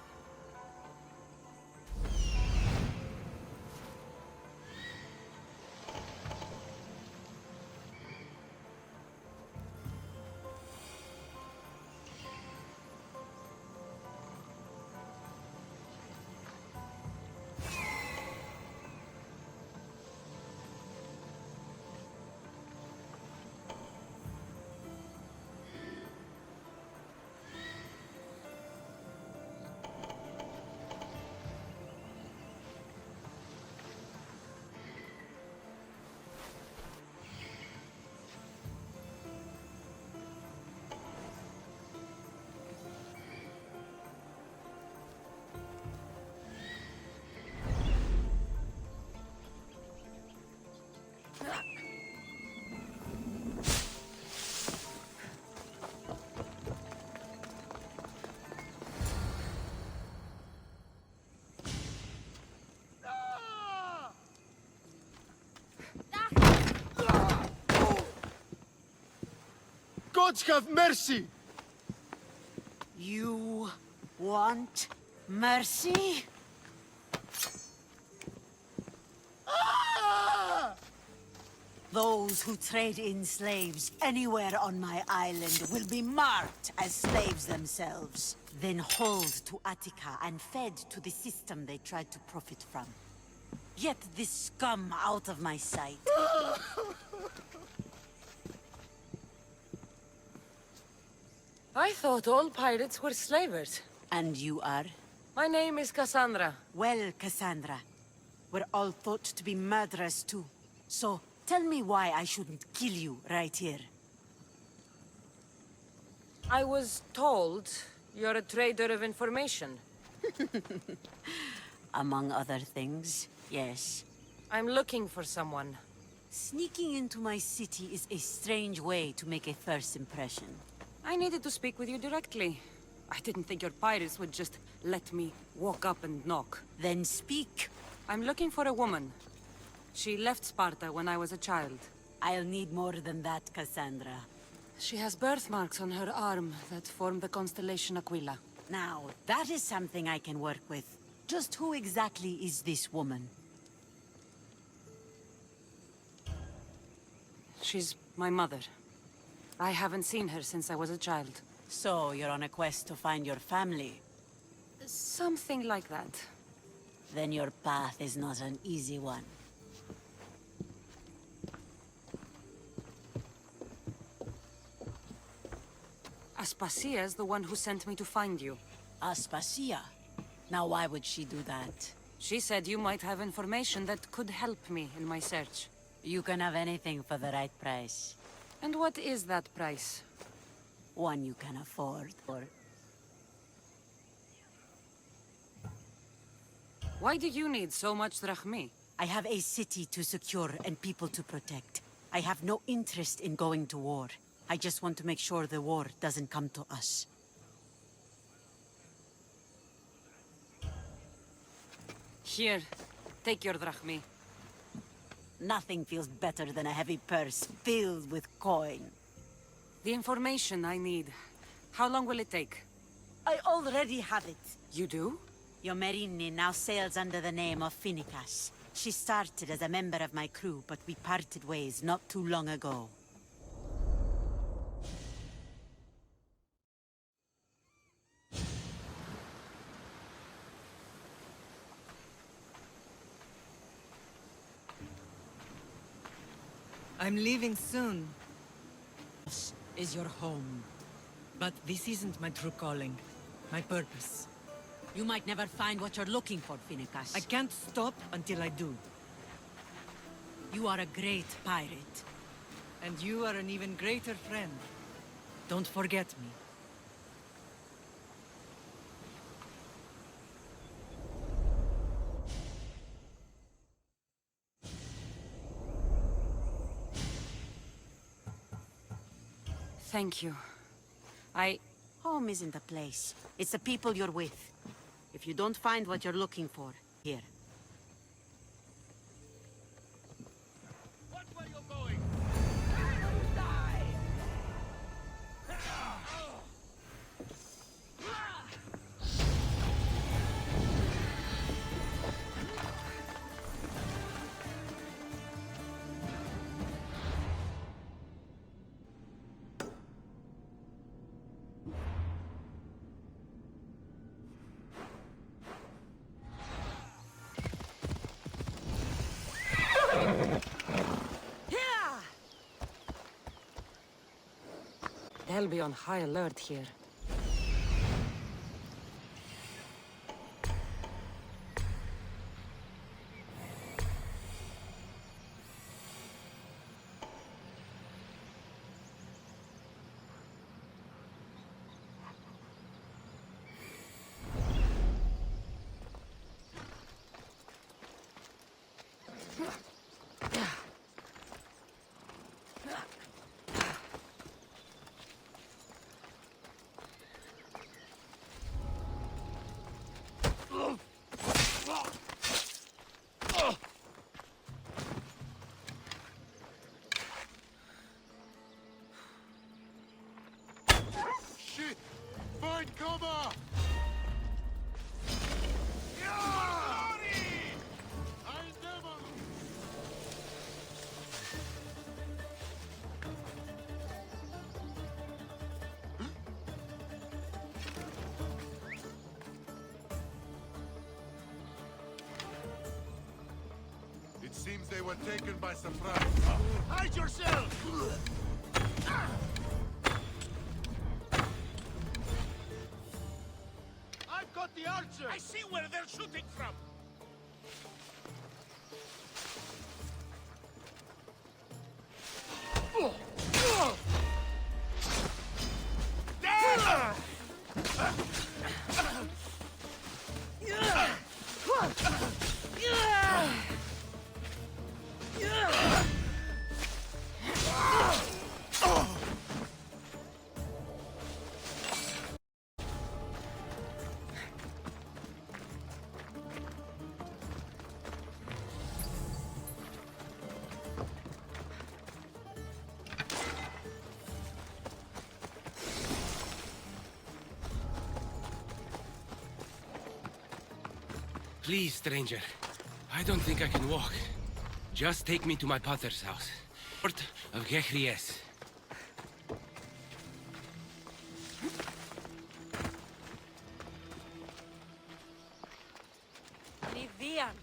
Gods have mercy! You want mercy? Those who trade in slaves anywhere on my island will be marked as slaves themselves, then hauled to Attica and fed to the system they tried to profit from. Get this scum out of my sight. I thought all pirates were slavers. And you are? My name is Cassandra. Well, Cassandra, we're all thought to be murderers too. So, tell me why I shouldn't kill you right here. I was told you're a trader of information. Among other things, yes. I'm looking for someone. Sneaking into my city is a strange way to make a first impression. I needed to speak with you directly. I didn't think your pirates would just let me walk up and knock. Then speak. I'm looking for a woman. She left Sparta when I was a child. I'll need more than that, Cassandra. She has birthmarks on her arm that form the constellation Aquila. Now, that is something I can work with. Just who exactly is this woman? She's my mother. I haven't seen her since I was a child. So, you're on a quest to find your family? Something like that. Then your path is not an easy one. Aspasia's the one who sent me to find you. Aspasia? Now why would she do that? She said you might have information that could help me in my search. You can have anything for the right price. And what is that price? One you can afford, or... Why do you need so much drachmi? I have a city to secure and people to protect. I have no interest in going to war. I just want to make sure the war doesn't come to us. Here, take your drachmi. Nothing feels better than a heavy purse filled with coin. The information I need. How long will it take? I already have it. You do? Yomerini now sails under the name of Finicas. She started as a member of my crew, but we parted ways not too long ago. I'm leaving soon. This is your home. But this isn't my true calling. My purpose. You might never find what you're looking for, Finicas. I can't stop until I do. You are a great pirate. And you are an even greater friend. Don't forget me. Thank you. Home isn't a place. It's the people you're with. If you don't find what you're looking for, here. Watch where you're going! They'll be on high alert here. cover! It seems they were taken by surprise. Hide yourself! I've got the archer! I see where they're shooting from! Please, stranger. I don't think I can walk. Just take me to my potter's house. Port of Gehries. Vivian!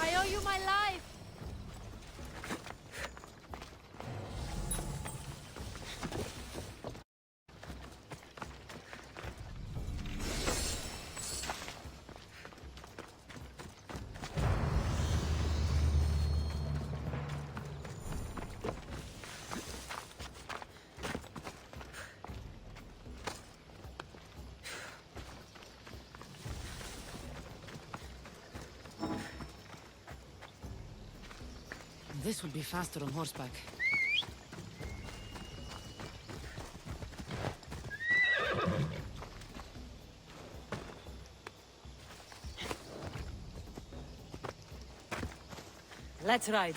I owe you my life! This will be faster on horseback. Let's ride.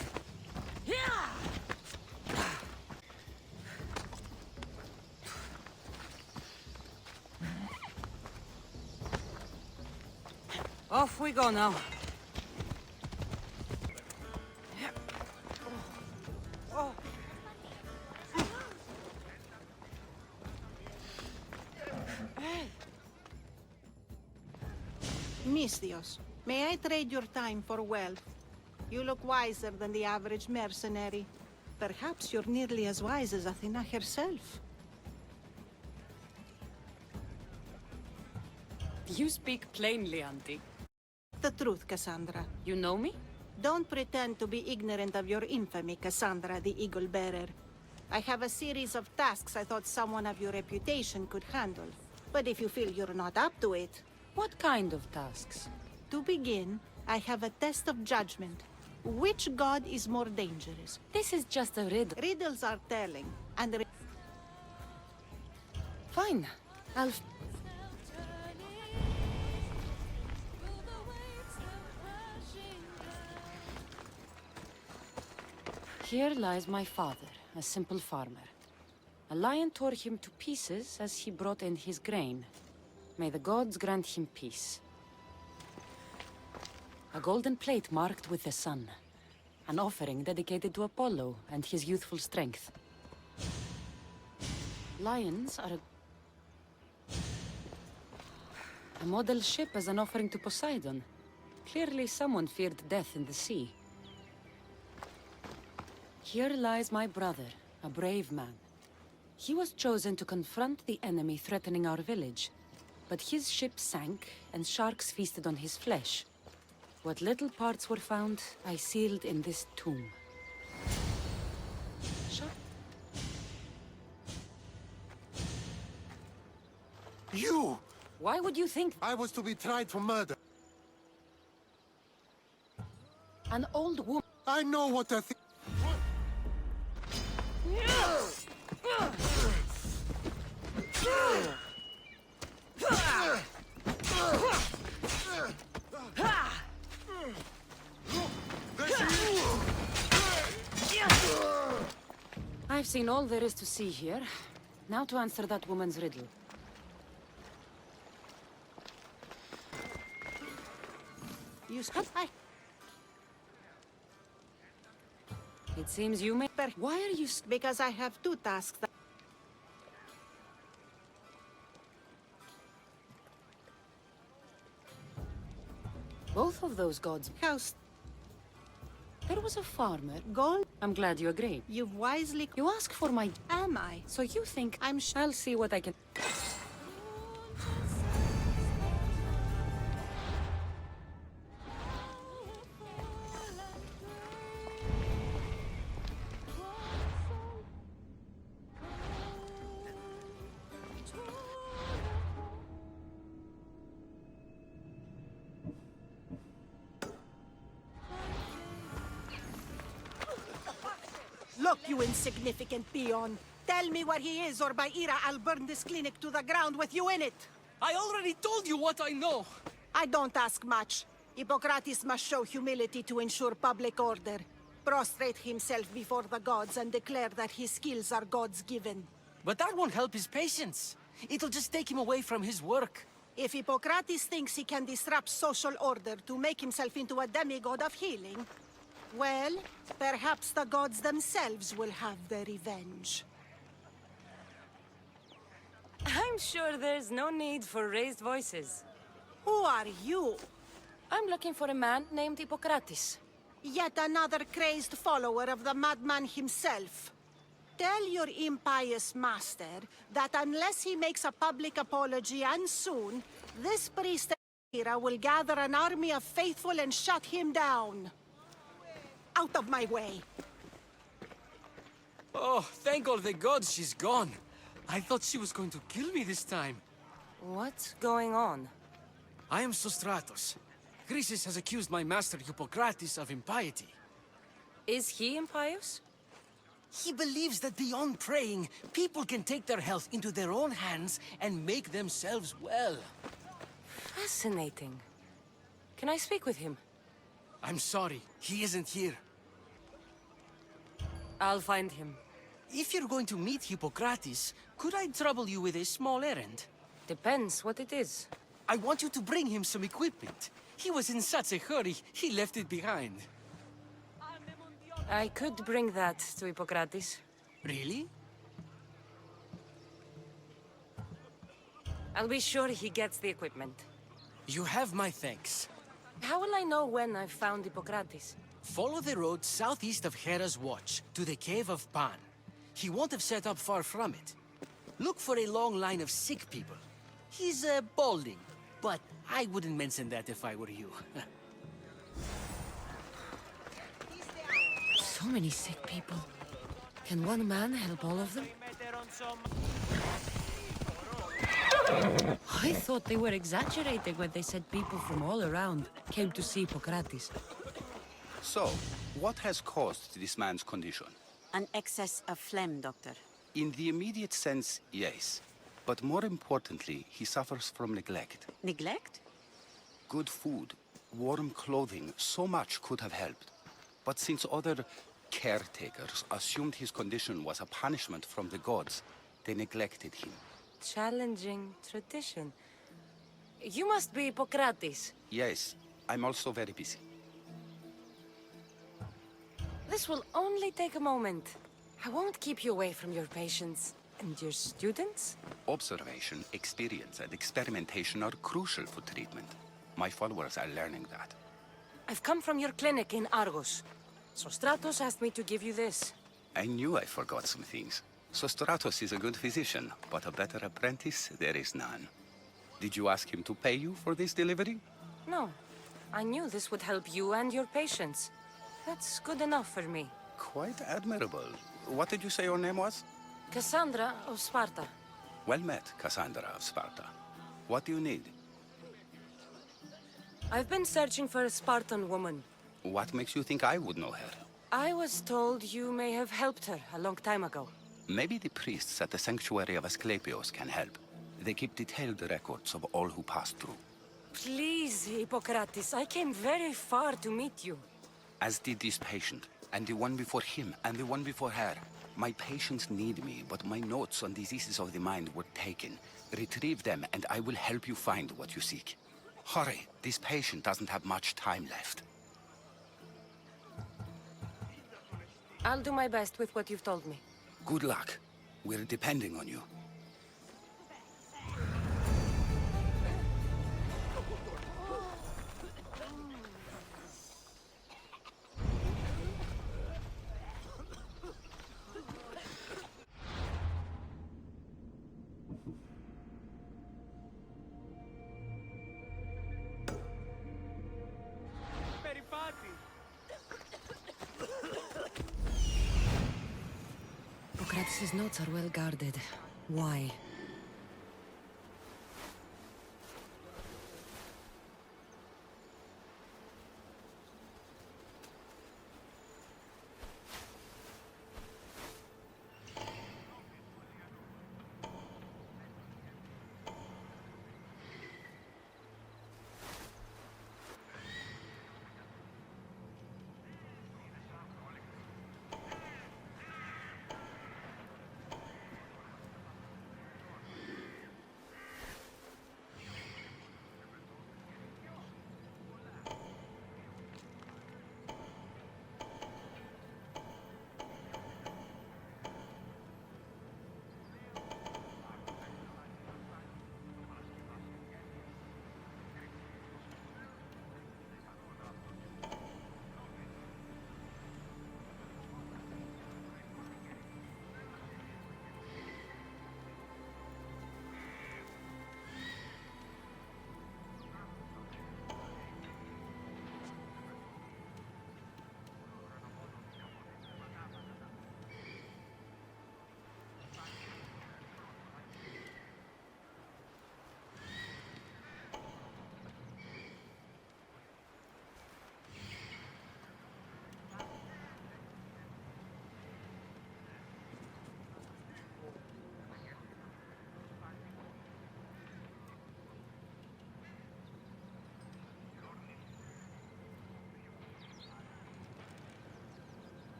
Off we go now. Mistios, may I trade your time for wealth? You look wiser than the average mercenary. Perhaps you're nearly as wise as Athena herself. You speak plainly, Auntie. The truth, Cassandra. You know me? Don't pretend to be ignorant of your infamy, Cassandra the Eagle Bearer. I have a series of tasks I thought someone of your reputation could handle. But if you feel you're not up to it... What kind of tasks? To begin, I have a test of judgment. Which god is more dangerous? This is just a riddle. Riddles are telling, and... Fine. I'll... Here lies my father, a simple farmer. A lion tore him to pieces as he brought in his grain. May the gods grant him peace. A golden plate marked with the sun. An offering dedicated to Apollo and his youthful strength. Lions are a model ship as an offering to Poseidon. Clearly someone feared death in the sea. Here lies my brother, a brave man. He was chosen to confront the enemy threatening our village. But his ship sank, and sharks feasted on his flesh. What little parts were found, I sealed in this tomb. You! Why would you think... I was to be tried for murder. An old woman... I know what I think. I've seen all there is to see here. Now to answer that woman's riddle. You stop. It seems you may... Why are you... Because I have two tasks that... Both of those gods... House. There was a farmer. Gold? I'm glad you agree. You've wisely... You ask for my... Am I? So you think... I'm I'll see what I can... Look, you insignificant peon. Tell me where he is, or by Ira, I'll burn this clinic to the ground with you in it. I already told you what I know. I don't ask much. Hippocrates must show humility to ensure public order. Prostrate himself before the gods and declare that his skills are God's given. But that won't help his patients. It'll just take him away from his work. If Hippocrates thinks he can disrupt social order to make himself into a demigod of healing, well, perhaps the gods themselves will have their revenge. I'm sure there's no need for raised voices. Who are you? I'm looking for a man named Hippocrates. Yet another crazed follower of the madman himself. Tell your impious master that unless he makes a public apology, and soon, this priest will gather an army of faithful and shut him down. Out of my way! Oh, thank all the gods she's gone. I thought she was going to kill me this time. What's going on? I am Sostratos. Chrysis has accused my master Hippocrates of impiety. Is he impious? He believes that beyond praying, people can take their health into their own hands and make themselves well. Fascinating. Can I speak with him? I'm sorry, he isn't here. I'll find him. If you're going to meet Hippocrates, could I trouble you with a small errand? Depends what it is. I want you to bring him some equipment. He was in such a hurry, he left it behind. I could bring that to Hippocrates. Really? I'll be sure he gets the equipment. You have my thanks. How will I know when I've found Hippocrates? Follow the road southeast of Hera's Watch to the Cave of Pan. He won't have set up far from it. Look for a long line of sick people. He's balding, but I wouldn't mention that if I were you. So many sick people. Can one man help all of them? I thought they were exaggerating when they said people from all around came to see Hippocrates. So, what has caused this man's condition? An excess of phlegm, Doctor. In the immediate sense, yes. But more importantly, he suffers from neglect. Neglect? Good food, warm clothing, so much could have helped. But since other caretakers assumed his condition was a punishment from the gods, they neglected him. Challenging tradition. You must be Hippocrates. Yes, I'm also very busy. This will only take a moment. I won't keep you away from your patients. And your students? Observation, experience, and experimentation are crucial for treatment. My followers are learning that. I've come from your clinic in Argos. Sostratos asked me to give you this. I knew I forgot some things. Sostratos is a good physician, but a better apprentice there is none. Did you ask him to pay you for this delivery? No. I knew this would help you and your patients. That's good enough for me. Quite admirable. What did you say your name was? Cassandra of Sparta. Well met, Cassandra of Sparta. What do you need? I've been searching for a Spartan woman. What makes you think I would know her? I was told you may have helped her a long time ago. Maybe the priests at the sanctuary of Asclepios can help. They keep detailed records of all who passed through. Please, Hippocrates, I came very far to meet you. As did this patient, and the one before him, and the one before her. My patients need me, but my notes on diseases of the mind were taken. Retrieve them, and I will help you find what you seek. Hurry, this patient doesn't have much time left. I'll do my best with what you've told me. Good luck. We're depending on you. Hippocrates' notes are well guarded. Why?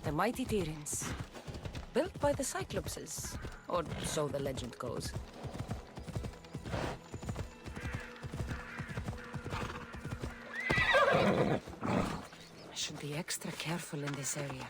The mighty Tyrants. Built by the Cyclopses. Or so the legend goes. I should be extra careful in this area.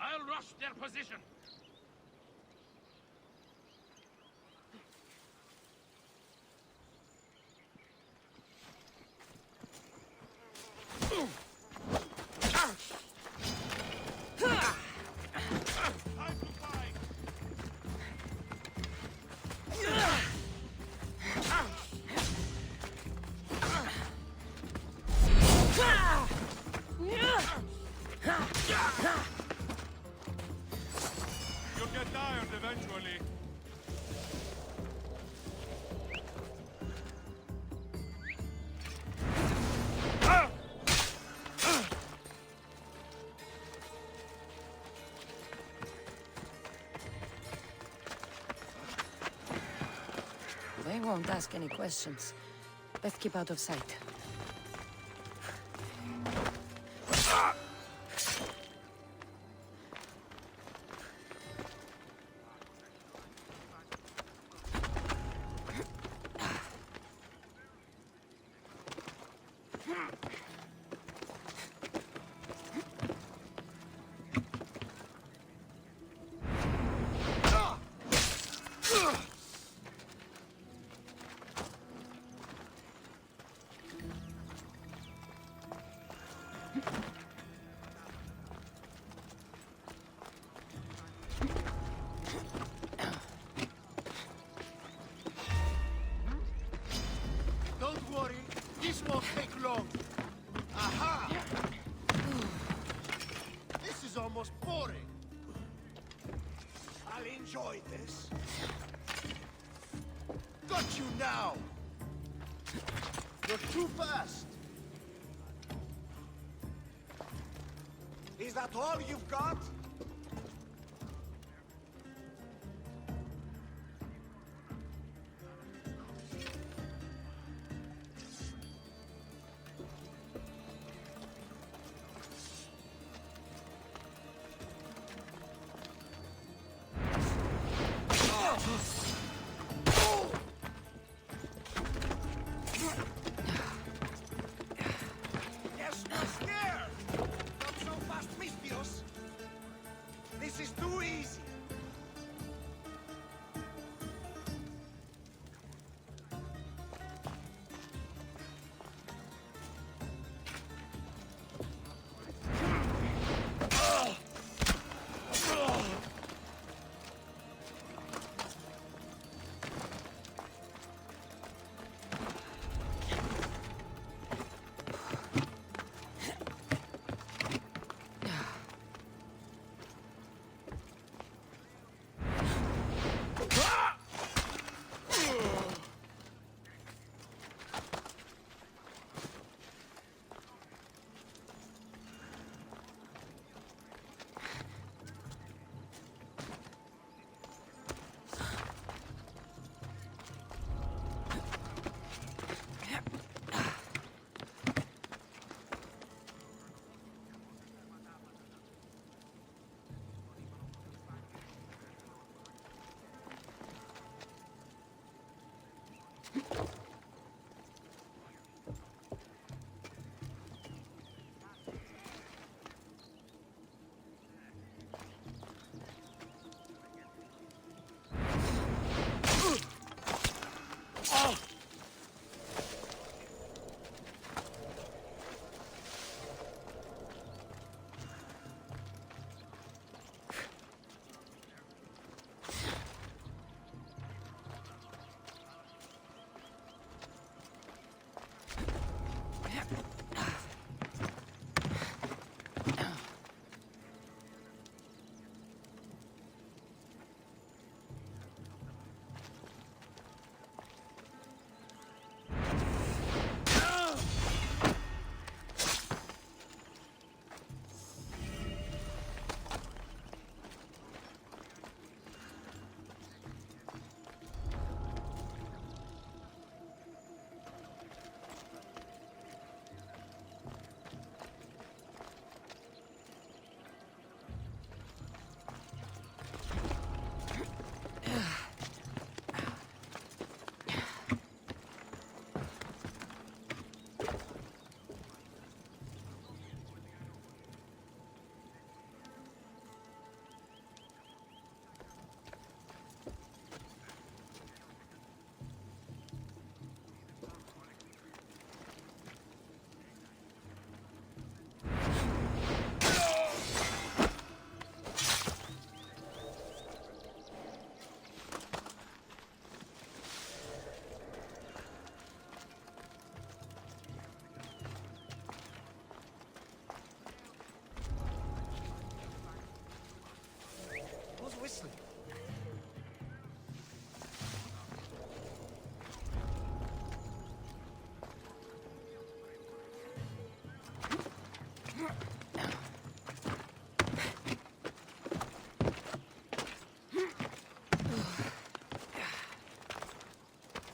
I'll rush their position. Yeah! won't ask any questions. Best keep out of sight. Don't worry, this won't take long. Aha! This is almost boring. I'll enjoy this. Got you now! You're too fast. Is that all you've got? Yes, we're scared! Not so fast, Mistios! This is too easy!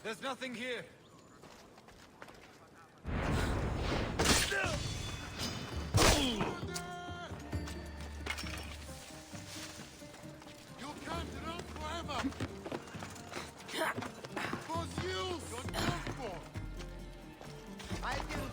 There's nothing here. You can't run forever! For you! You're done for! I will...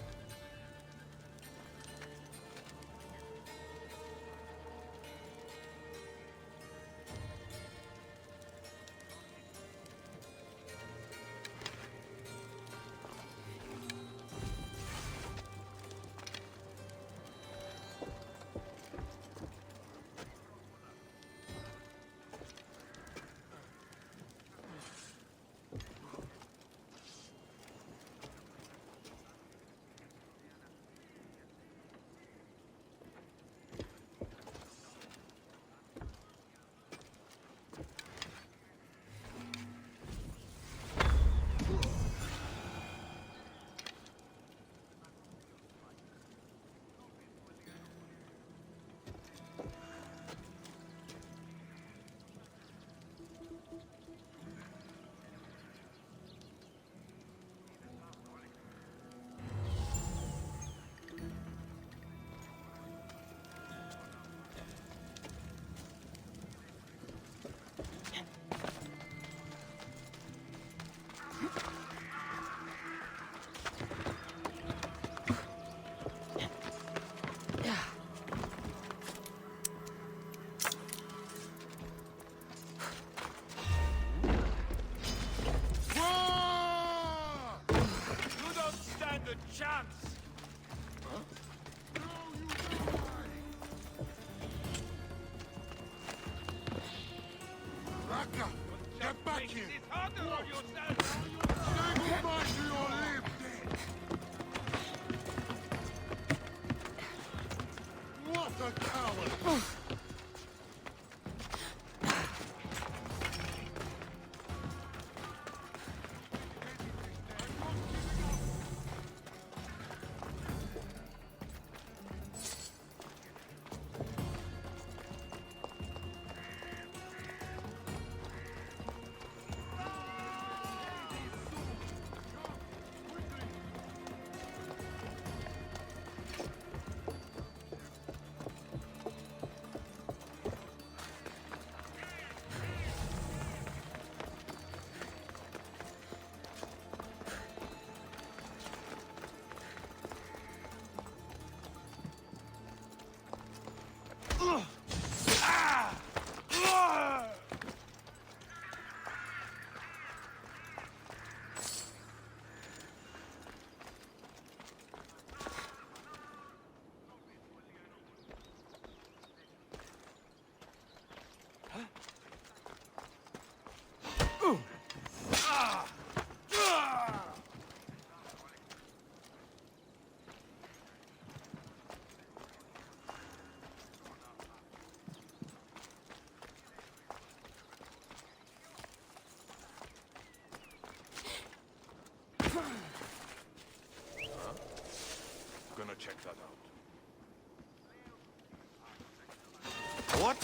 Chance! Raka, get back here! Say goodbye to your live dead! What a coward! Gonna check that out. What?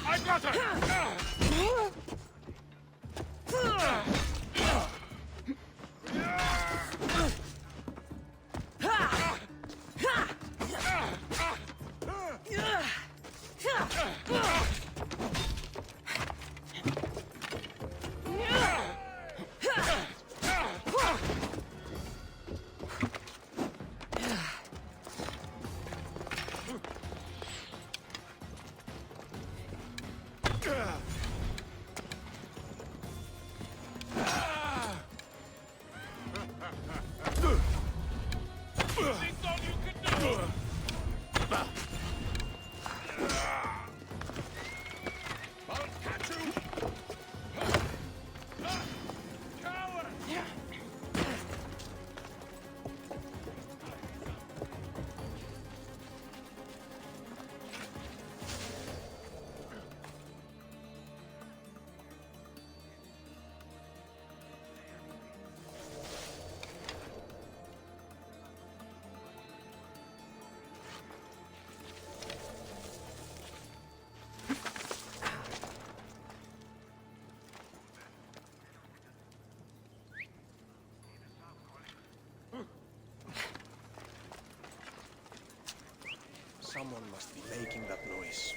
I got her! Someone must be making that noise.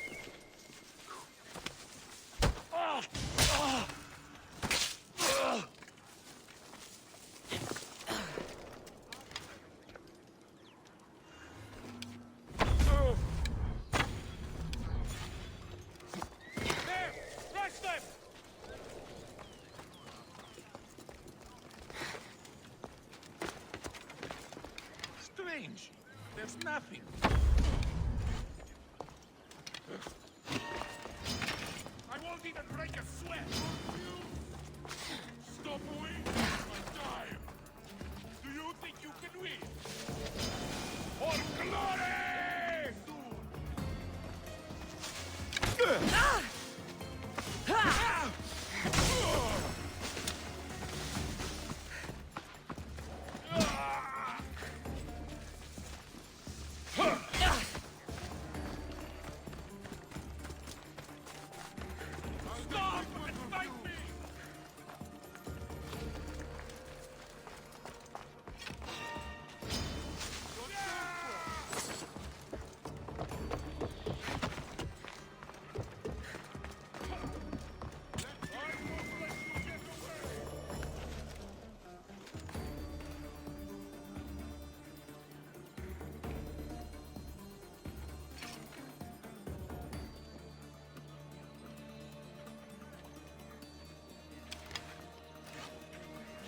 Strange. There's nothing. I won't even break a sweat. Stop wasting my time. Do you think you can win? For glory! Stop and fight me!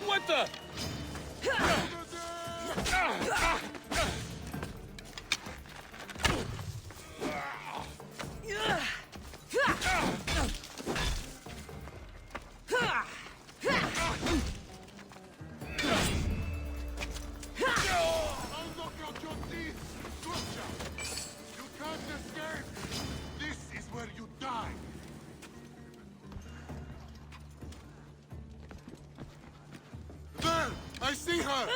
What the? I'll knock out your teeth! Gotcha! You can't escape! This is where you die! There! I see her!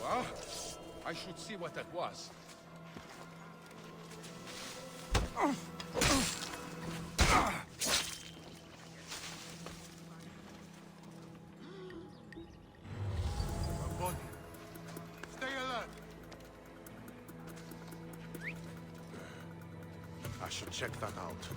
Well, I should see what that was. A body. Stay alert! I should check that out.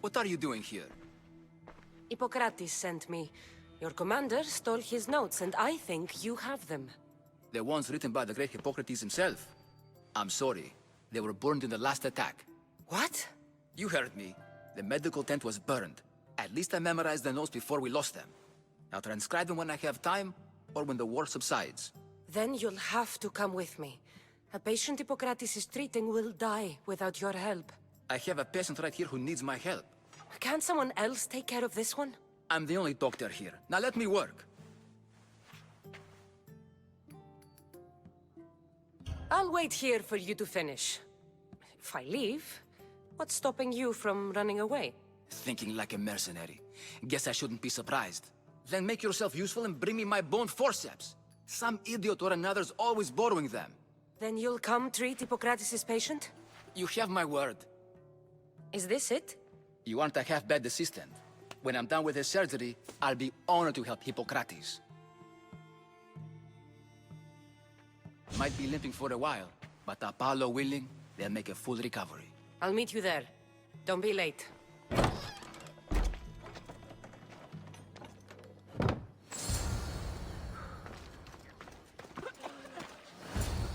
What are you doing here? Hippocrates sent me. Your commander stole his notes, and I think you have them. The ones written by the great Hippocrates himself. I'm sorry. They were burned in the last attack. What? You heard me. The medical tent was burned. At least I memorized the notes before we lost them. I'll transcribe them when I have time, or when the war subsides. Then you'll have to come with me. A patient Hippocrates is treating will die without your help. I have a patient right here who needs my help. Can't someone else take care of this one? I'm the only doctor here. Now let me work. I'll wait here for you to finish. If I leave, what's stopping you from running away? Thinking like a mercenary. Guess I shouldn't be surprised. Then make yourself useful and bring me my bone forceps. Some idiot or another's always borrowing them. Then you'll come treat Hippocrates' patient? You have my word. Is this it? You aren't a half-bad assistant. When I'm done with his surgery, I'll be honored to help Hippocrates. Might be limping for a while, but Apollo willing, they'll make a full recovery. I'll meet you there. Don't be late.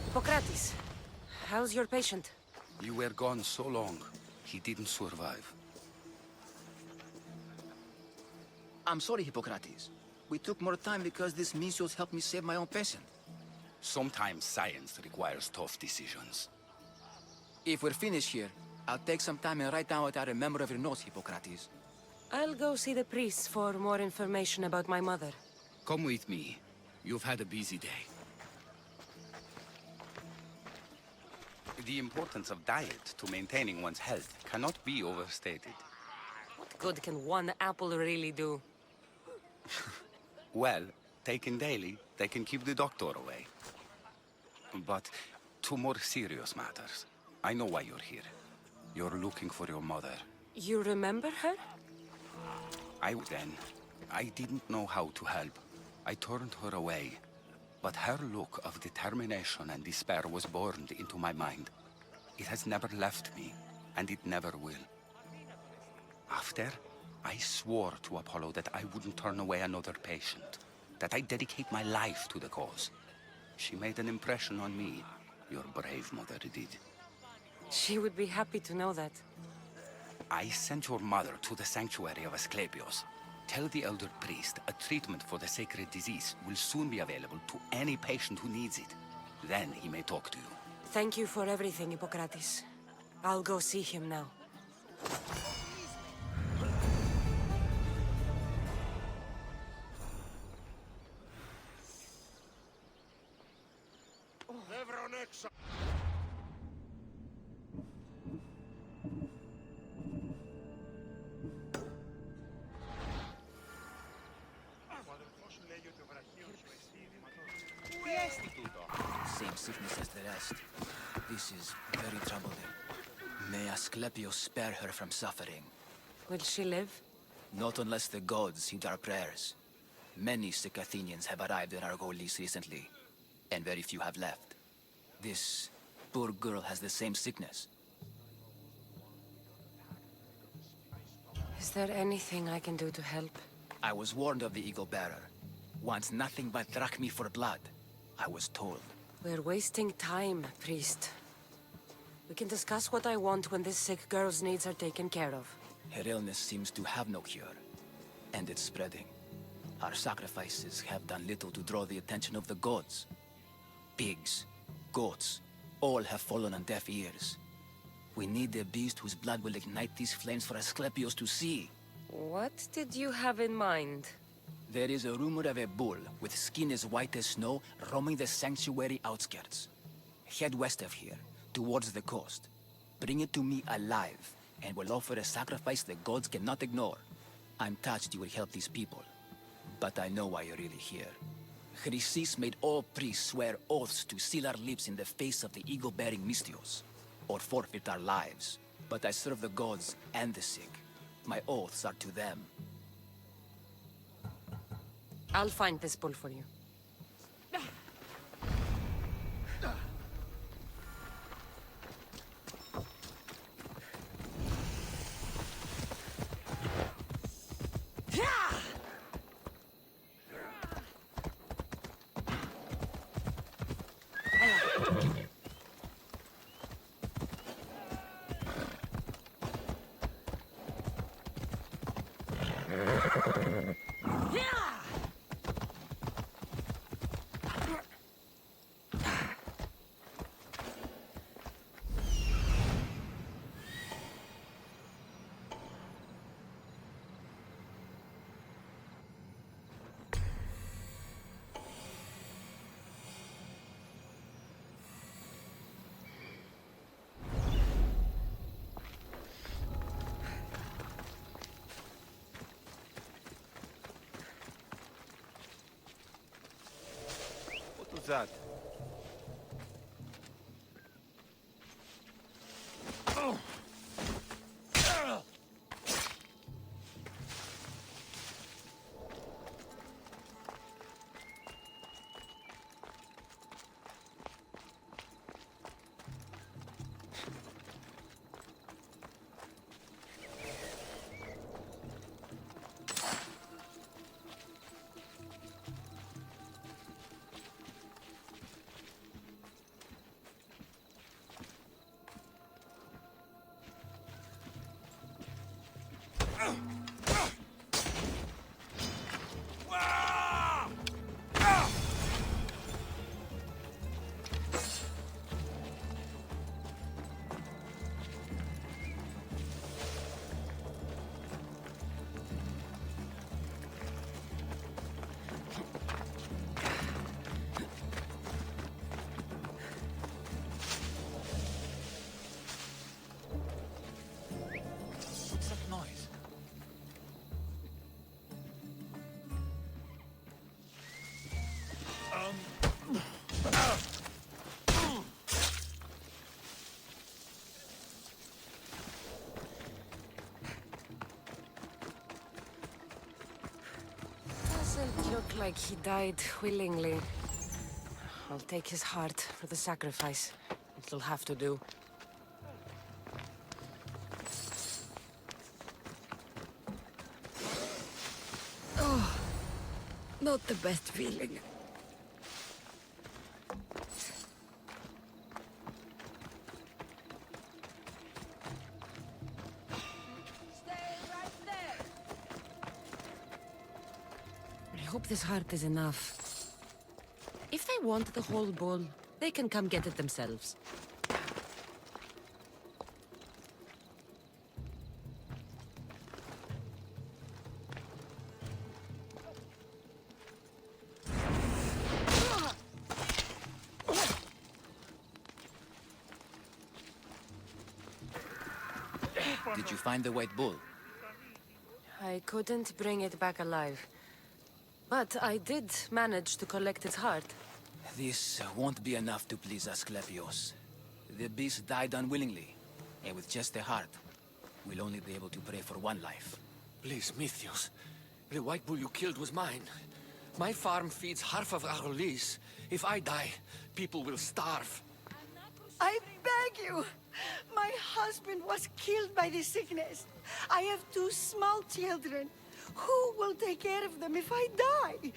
Hippocrates, how's your patient? You were gone so long, he didn't survive. I'm sorry, Hippocrates. We took more time because this Misios helped me save my own patient. Sometimes science requires tough decisions. If we're finished here, I'll take some time and write down what I remember of your notes, Hippocrates. I'll go see the priest for more information about my mother. Come with me. You've had a busy day. The importance of diet to maintaining one's health cannot be overstated. What good can one apple really do? Well, taken daily, they can keep the doctor away. But to more serious matters, I know why you're here. You're looking for your mother. You remember her? I didn't know how to help. I turned her away. But her look of determination and despair was burned into my mind. It has never left me, and it never will. After, I swore to Apollo that I wouldn't turn away another patient, that I'd dedicate my life to the cause. She made an impression on me. Your brave mother did. She would be happy to know that. I sent your mother to the sanctuary of Asclepios. Tell the elder priest a treatment for the sacred disease will soon be available to any patient who needs it. Then he may talk to you. Thank you for everything, Hippocrates. I'll go see him now. Same sickness as the rest. This is very troubling. May Asclepios spare her from suffering. Will she live? Not unless the gods heed our prayers. Many sick Athenians have arrived in Argolis recently, and very few have left. This poor girl has the same sickness. Is there anything I can do to help? I was warned of the Eagle Bearer. Wants nothing but drachmi for blood. I was told. We're wasting time, priest. We can discuss what I want when this sick girl's needs are taken care of. Her illness seems to have no cure, and it's spreading. Our sacrifices have done little to draw the attention of the gods. Pigs, goats, all have fallen on deaf ears. We need a beast whose blood will ignite these flames for Asclepios to see. What did you have in mind? There is a rumor of a bull with skin as white as snow roaming the sanctuary outskirts. Head west of here, towards the coast. Bring it to me alive, and we'll offer a sacrifice the gods cannot ignore. I'm touched you will help these people, but I know why you're really here. Chrysis made all priests swear oaths to seal our lips in the face of the eagle-bearing Mystios, or forfeit our lives. But I serve the gods and the sick. My oaths are to them. I'll find this bull for you. that? What's that noise? Doesn't look like he died willingly. I'll take his heart for the sacrifice. It'll have to do. Oh, not the best feeling. I hope this heart is enough. If they want the whole bull, they can come get it themselves. Did you find the white bull? I couldn't bring it back alive. But I did manage to collect its heart. This won't be enough to please Asclepios. The beast died unwillingly, and with just the heart, we'll only be able to pray for one life. Please, Mythios. The white bull you killed was mine. My farm feeds half of our lease. If I die, people will starve. I beg you! My husband was killed by the sickness. I have 2 small children. Who will take care of them if I die?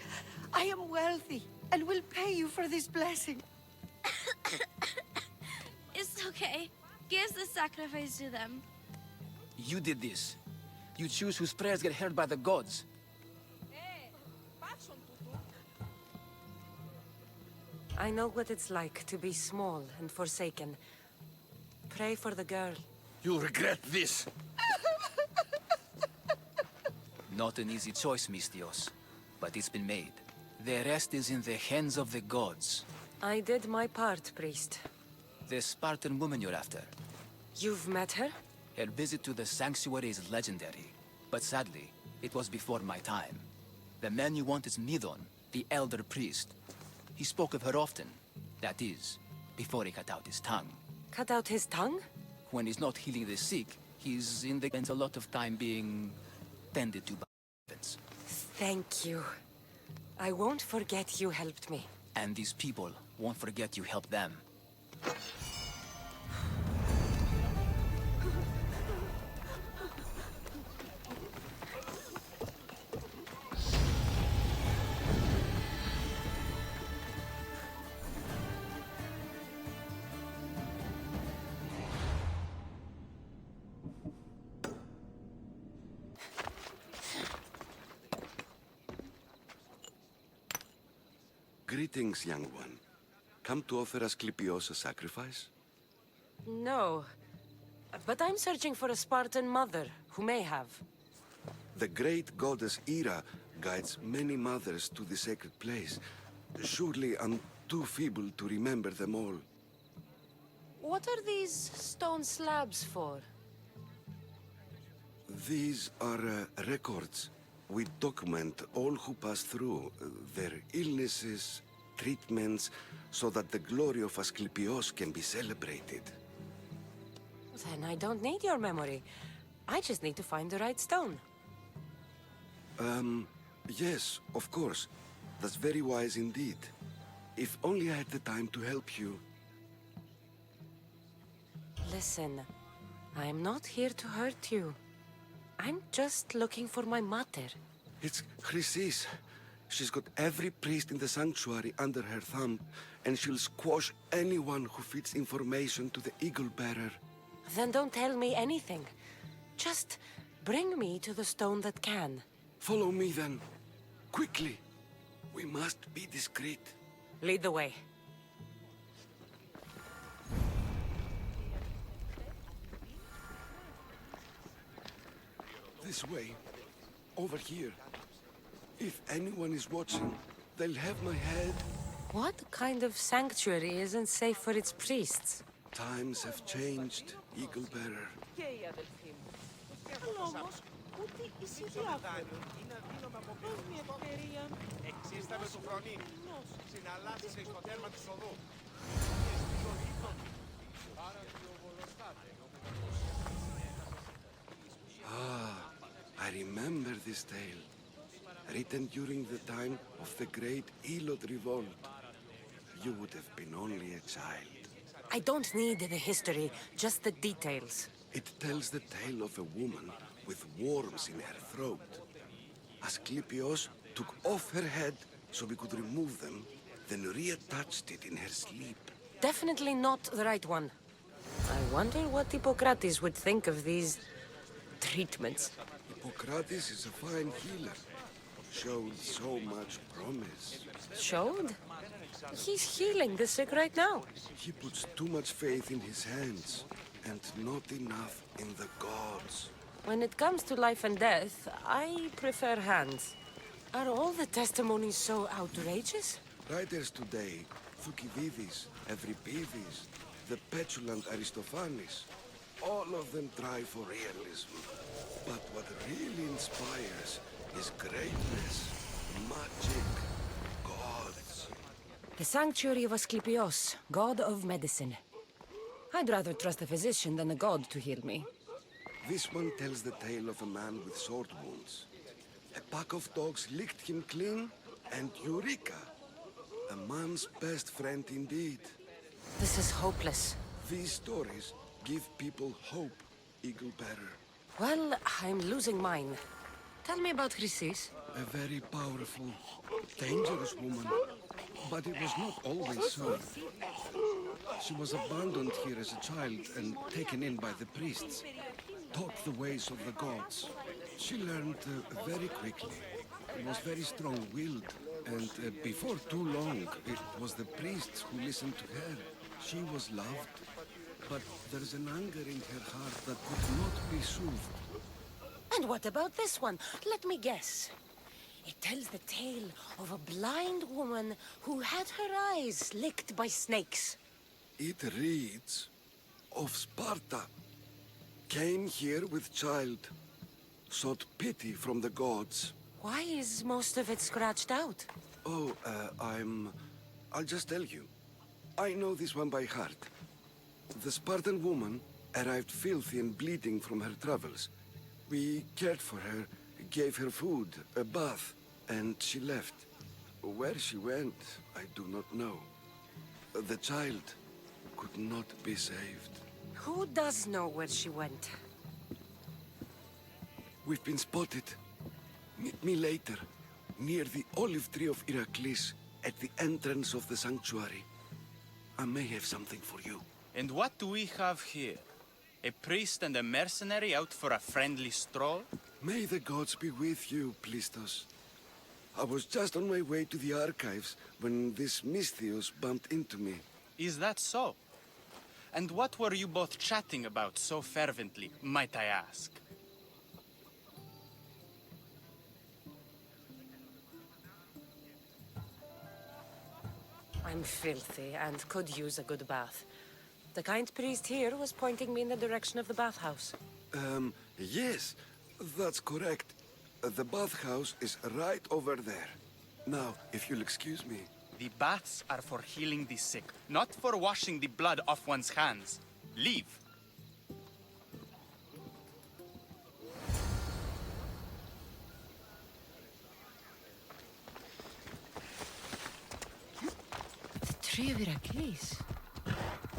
I am wealthy and will pay you for this blessing. It's okay. Give the sacrifice to them. You did this. You choose whose prayers get heard by the gods. I know what it's like to be small and forsaken. Pray for the girl. You'll regret this. Not an easy choice, Mystios, but it's been made. The rest is in the hands of the gods. I did my part, priest. The Spartan woman you're after. You've met her? Her visit to the sanctuary is legendary, but sadly, it was before my time. The man you want is Midon, the elder priest. He spoke of her often. That is, before he cut out his tongue. Cut out his tongue? When he's not healing the sick, he's spends a lot of time being tended to by servants. Thank you. I won't forget you helped me. And these people won't forget you helped them. Greetings, young one. Come to offer Asclepios a sacrifice? No. But I'm searching for a Spartan mother who may have. The great goddess Ira guides many mothers to the sacred place. Surely I'm too feeble to remember them all. What are these stone slabs for? These are records. We document all who pass through, their illnesses, treatments, so that the glory of Asclepios can be celebrated. Then I don't need your memory. I just need to find the right stone. Yes, of course. That's very wise indeed. If only I had the time to help you. Listen, I'm not here to hurt you. I'm just looking for my mother. It's Chrysis. She's got every priest in the sanctuary under her thumb, and she'll squash anyone who feeds information to the Eagle Bearer. Then don't tell me anything. Just bring me to the stone that can. Follow me then. Quickly. We must be discreet. Lead the way. This way. Over here. If anyone is watching, they'll have my head. What kind of sanctuary isn't safe for its priests? Times have changed, Eagle Bearer. Εξίσταμε του χρονί. Συναλλάσσεσαι στο τέρμα της οδού. Ah, I remember this tale. Written during the time of the great Elot revolt. You would have been only a child. I don't need the history, just the details. It tells the tale of a woman with worms in her throat. Asclepios took off her head so we could remove them, then reattached it in her sleep. Definitely not the right one. I wonder what Hippocrates would think of these treatments. Hippocrates is a fine healer. Showed so much promise. Showed? He's healing the sick right now. He puts too much faith in his hands, and not enough in the gods. When it comes to life and death, I prefer hands. Are all the testimonies so outrageous? Writers today, Thucydides, Euripides, the petulant Aristophanes, all of them try for realism. But what really inspires is greatness, magic, gods. The sanctuary of Asclepios, god of medicine. I'd rather trust a physician than a god to heal me. This one tells the tale of a man with sword wounds. A pack of dogs licked him clean, and Eureka! A man's best friend indeed. This is hopeless. These stories give people hope, Eagle Bearer. Well, I'm losing mine. Tell me about Chrysis. A very powerful, dangerous woman. But it was not always so. She was abandoned here as a child and taken in by the priests. Taught the ways of the gods. She learned very quickly. Was very strong-willed. And before too long, it was the priests who listened to her. She was loved. But there's an anger in her heart that could not be soothed. And what about this one? Let me guess. It tells the tale of a blind woman who had her eyes licked by snakes. It reads of Sparta. Came here with child. Sought pity from the gods. Why is most of it scratched out? Oh, I'll just tell you. I know this one by heart. The Spartan woman arrived filthy and bleeding from her travels. We cared for her, gave her food, a bath, and she left. Where she went, I do not know. The child could not be saved. Who does know where she went? We've been spotted. Meet me later, near the olive tree of Iraklis, at the entrance of the sanctuary. I may have something for you. And what do we have here? A priest and a mercenary out for a friendly stroll? May the gods be with you, Plistos. I was just on my way to the archives when this Misthios bumped into me. Is that so? And what were you both chatting about so fervently, might I ask? I'm filthy and could use a good bath. The kind priest here was pointing me in the direction of the bathhouse. Yes, that's correct. The bathhouse is right over there. Now, if you'll excuse me. The baths are for healing the sick, not for washing the blood off one's hands. Leave. The Tree of Heracles.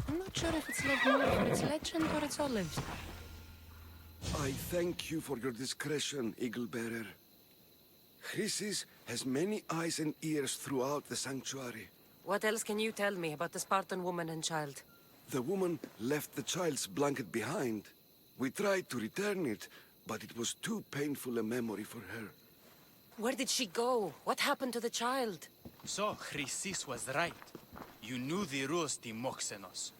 I'm not sure if it's lived more for its legend or its olives. I thank you for your discretion, Eagle Bearer. Chrysis has many eyes and ears throughout the sanctuary. What else can you tell me about the Spartan woman and child? The woman left the child's blanket behind. We tried to return it, but it was too painful a memory for her. Where did she go? What happened to the child? So, Chrysis was right. You knew the rules, Timoxenos.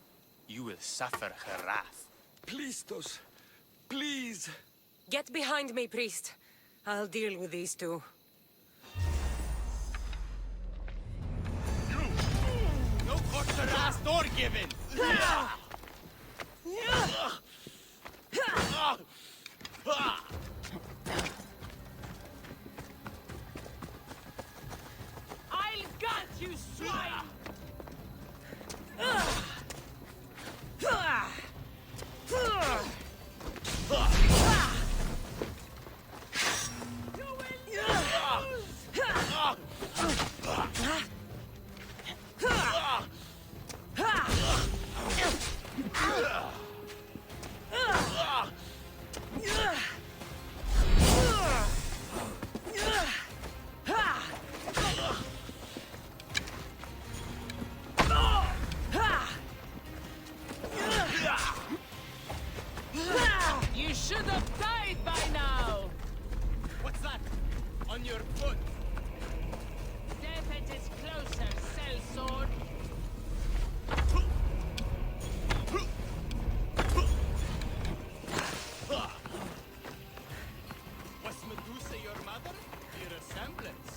You will suffer her wrath. Plistos, please. Get behind me, priest. I'll deal with these two. No quarter asked or given! I'll gut you, swine! You should have died by now! What's that? On your foot? Death edges closer, sellsword. Was Medusa your mother? Your resemblance.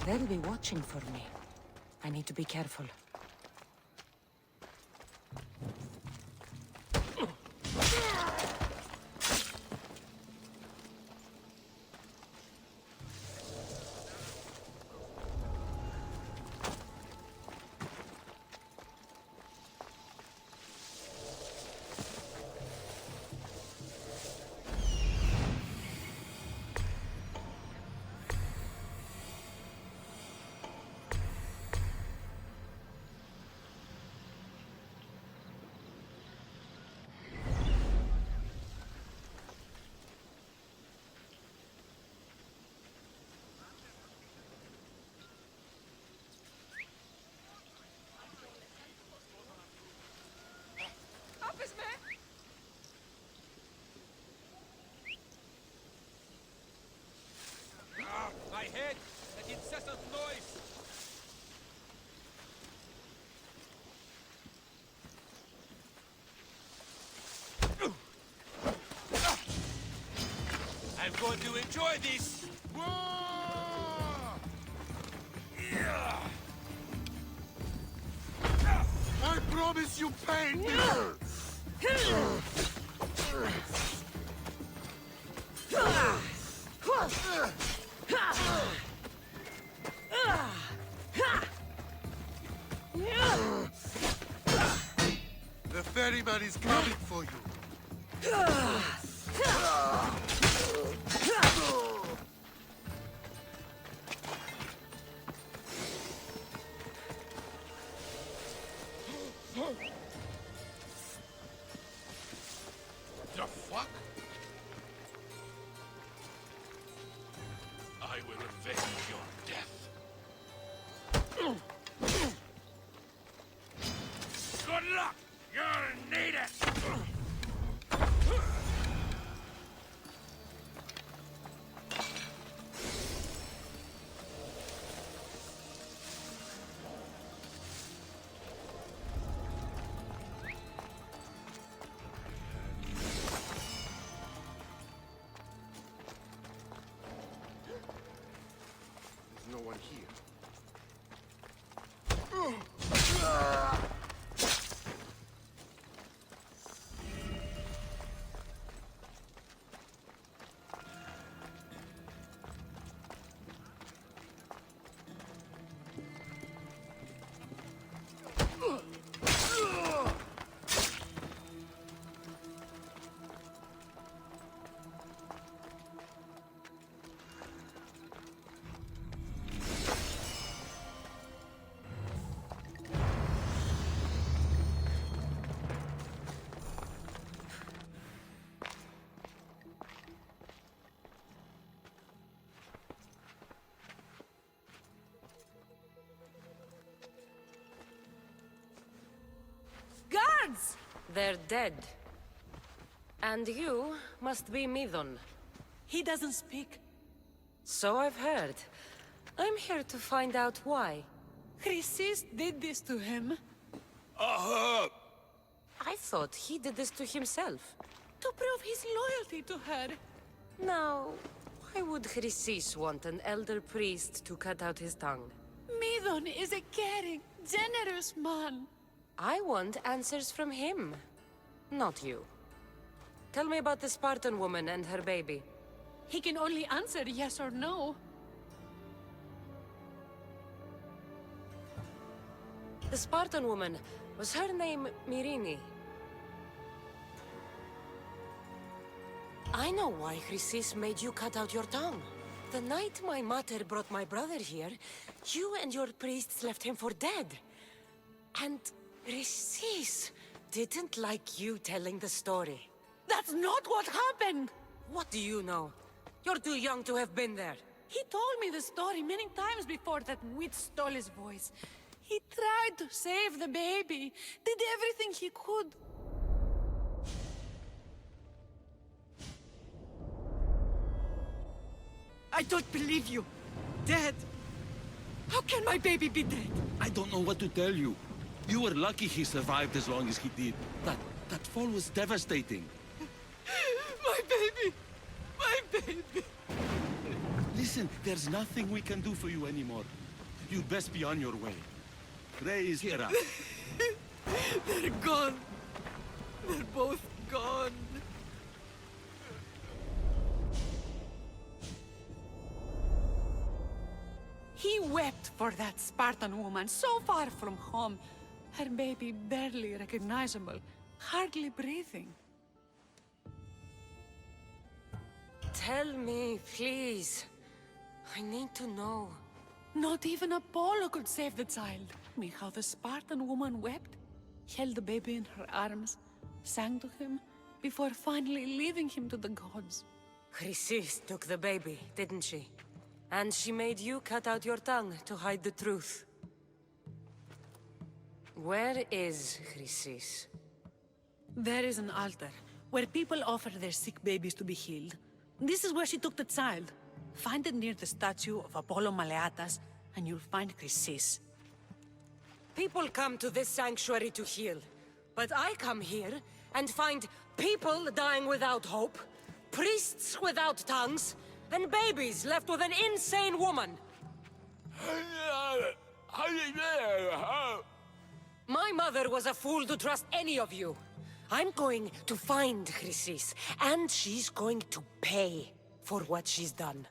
They'll be watching for me. I need to be careful. I'm going to enjoy this! I promise you pain! The ferryman is coming for you. The fuck? I will avenge your death. Good luck! You'll need it! There's no one here. Guards! They're dead. And you must be Midon. He doesn't speak. So I've heard. I'm here to find out why. Chrysis did this to him. I thought he did this to himself. To prove his loyalty to her. Now, why would Chrysis want an elder priest to cut out his tongue? Midon is a caring, generous man. I want answers from him, not you. Tell me about the Spartan woman and her baby. He can only answer yes or no. The Spartan woman, was her name Myrini? I know why Chrysis made you cut out your tongue. The night my mater brought my brother here, you and your priests left him for dead. And Chrysis didn't like you telling the story. That's not what happened! What do you know? You're too young to have been there. He told me the story many times before that witch stole his voice. He tried to save the baby, did everything he could. I don't believe you. Dead. How can my baby be dead? I don't know what to tell you. You were lucky he survived as long as he did. That fall was devastating. My baby! My baby! Listen, there's nothing we can do for you anymore. You'd best be on your way. Praise Hera. They're gone. They're both gone. He wept for that Spartan woman so far from home. Her baby barely recognizable, hardly breathing. Tell me, please. I need to know. Not even Apollo could save the child. Me how the Spartan woman wept, held the baby in her arms, sang to him, before finally leaving him to the gods. Chrysis took the baby, didn't she? And she made you cut out your tongue to hide the truth. Where is Chrysis? There is an altar, where people offer their sick babies to be healed. This is where she took the child. Find it near the statue of Apollo Maleatas, and you'll find Chrysis. People come to this sanctuary to heal. But I come here and find people dying without hope. Priests without tongues, and babies left with an insane woman. My mother was a fool to trust any of you. I'm going to find Chrysis, and she's going to pay for what she's done.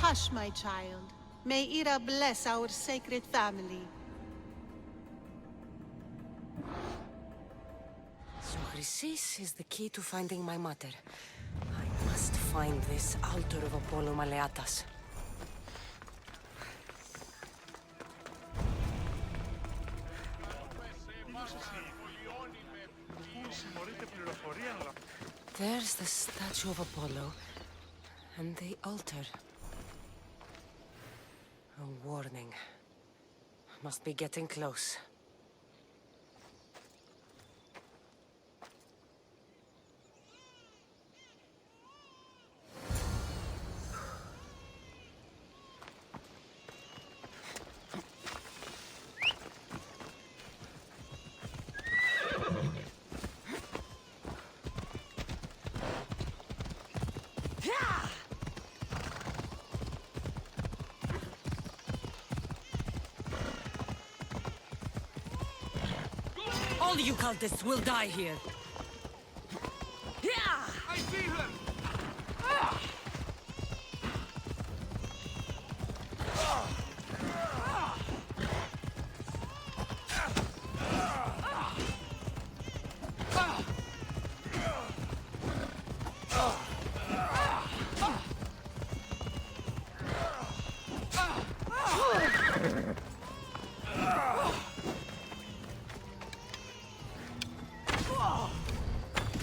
Hush, my child. May Ira bless our sacred family. So Chrysis is the key to finding my mother. I must find this altar of Apollo Maleatas. There's the statue of Apollo, and the altar. A warning. Must be getting close. All you cultists will die here. I see her!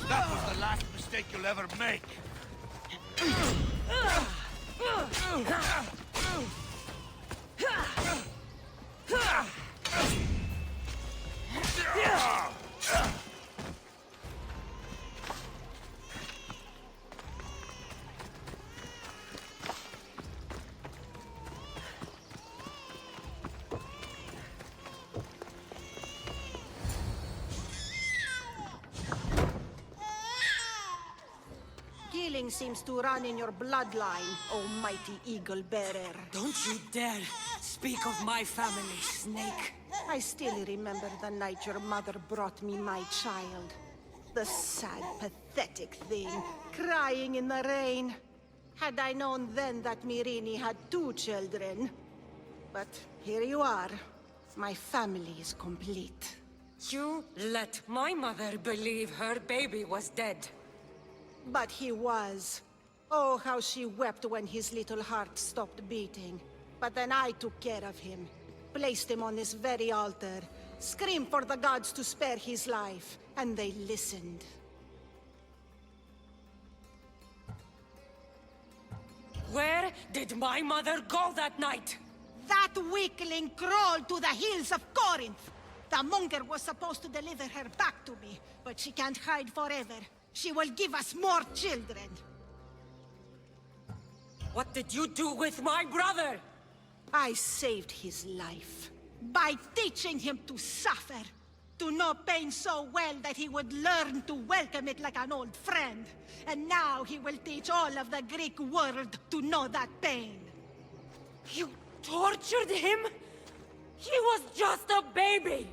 That was the last mistake you'll ever make. Killing seems to run in your bloodline, almighty eagle bearer. Don't you dare speak of my family, Snake. I still remember the night your mother brought me my child. The sad, pathetic thing, crying in the rain. Had I known then that Mirini had 2 children. But here you are. My family is complete. You let my mother believe her baby was dead. But he was. Oh, how she wept when his little heart stopped beating. But then I took care of him. Placed him on this very altar. Screamed for the gods to spare his life. And they listened. Where did my mother go that night? That weakling crawled to the hills of Corinth. The monger was supposed to deliver her back to me. But she can't hide forever. She will give us more children. What did you do with my brother? I saved his life. By teaching him to suffer. To know pain so well that he would learn to welcome it like an old friend. And now he will teach all of the Greek world to know that pain. You tortured him? He was just a baby!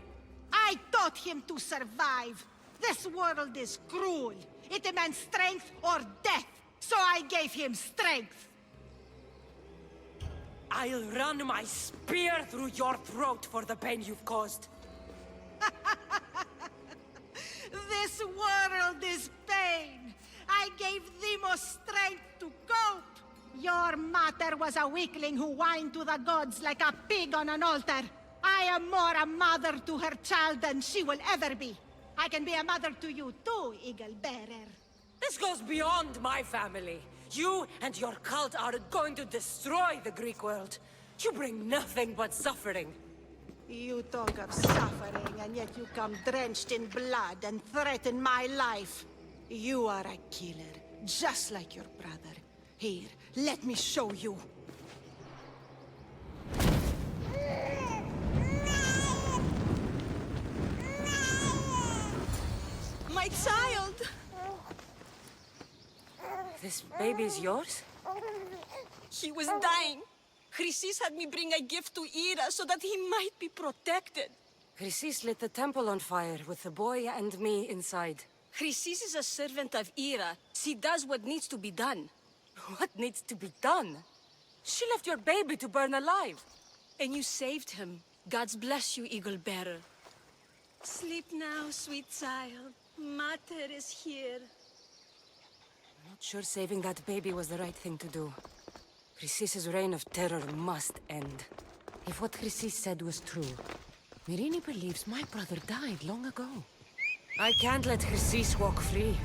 I taught him to survive. This world is cruel. It demands strength or death. So I gave him strength. I'll run my spear through your throat for the pain you've caused. This world is pain. I gave Demos strength to cope. Your mater was a weakling who whined to the gods like a pig on an altar. I am more a mother to her child than she will ever be. I can be a mother to you too, Eagle Bearer. This goes beyond my family. You and your cult are going to destroy the Greek world. You bring nothing but suffering. You talk of suffering, and yet you come drenched in blood and threaten my life. You are a killer, just like your brother. Here, let me show you. My child! This baby's yours? He was dying. Chrysis had me bring a gift to Ira so that he might be protected. Chrysis lit the temple on fire with the boy and me inside. Chrysis is a servant of Ira. She does what needs to be done. What needs to be done? She left your baby to burn alive. And you saved him. God's bless you, Eagle Bearer. Sleep now, sweet child. Mater is here. I'm not sure saving that baby was the right thing to do. Chrysis' reign of terror must end. If what Chrysis said was true, Myrrine believes my brother died long ago. I can't let Chrysis walk free.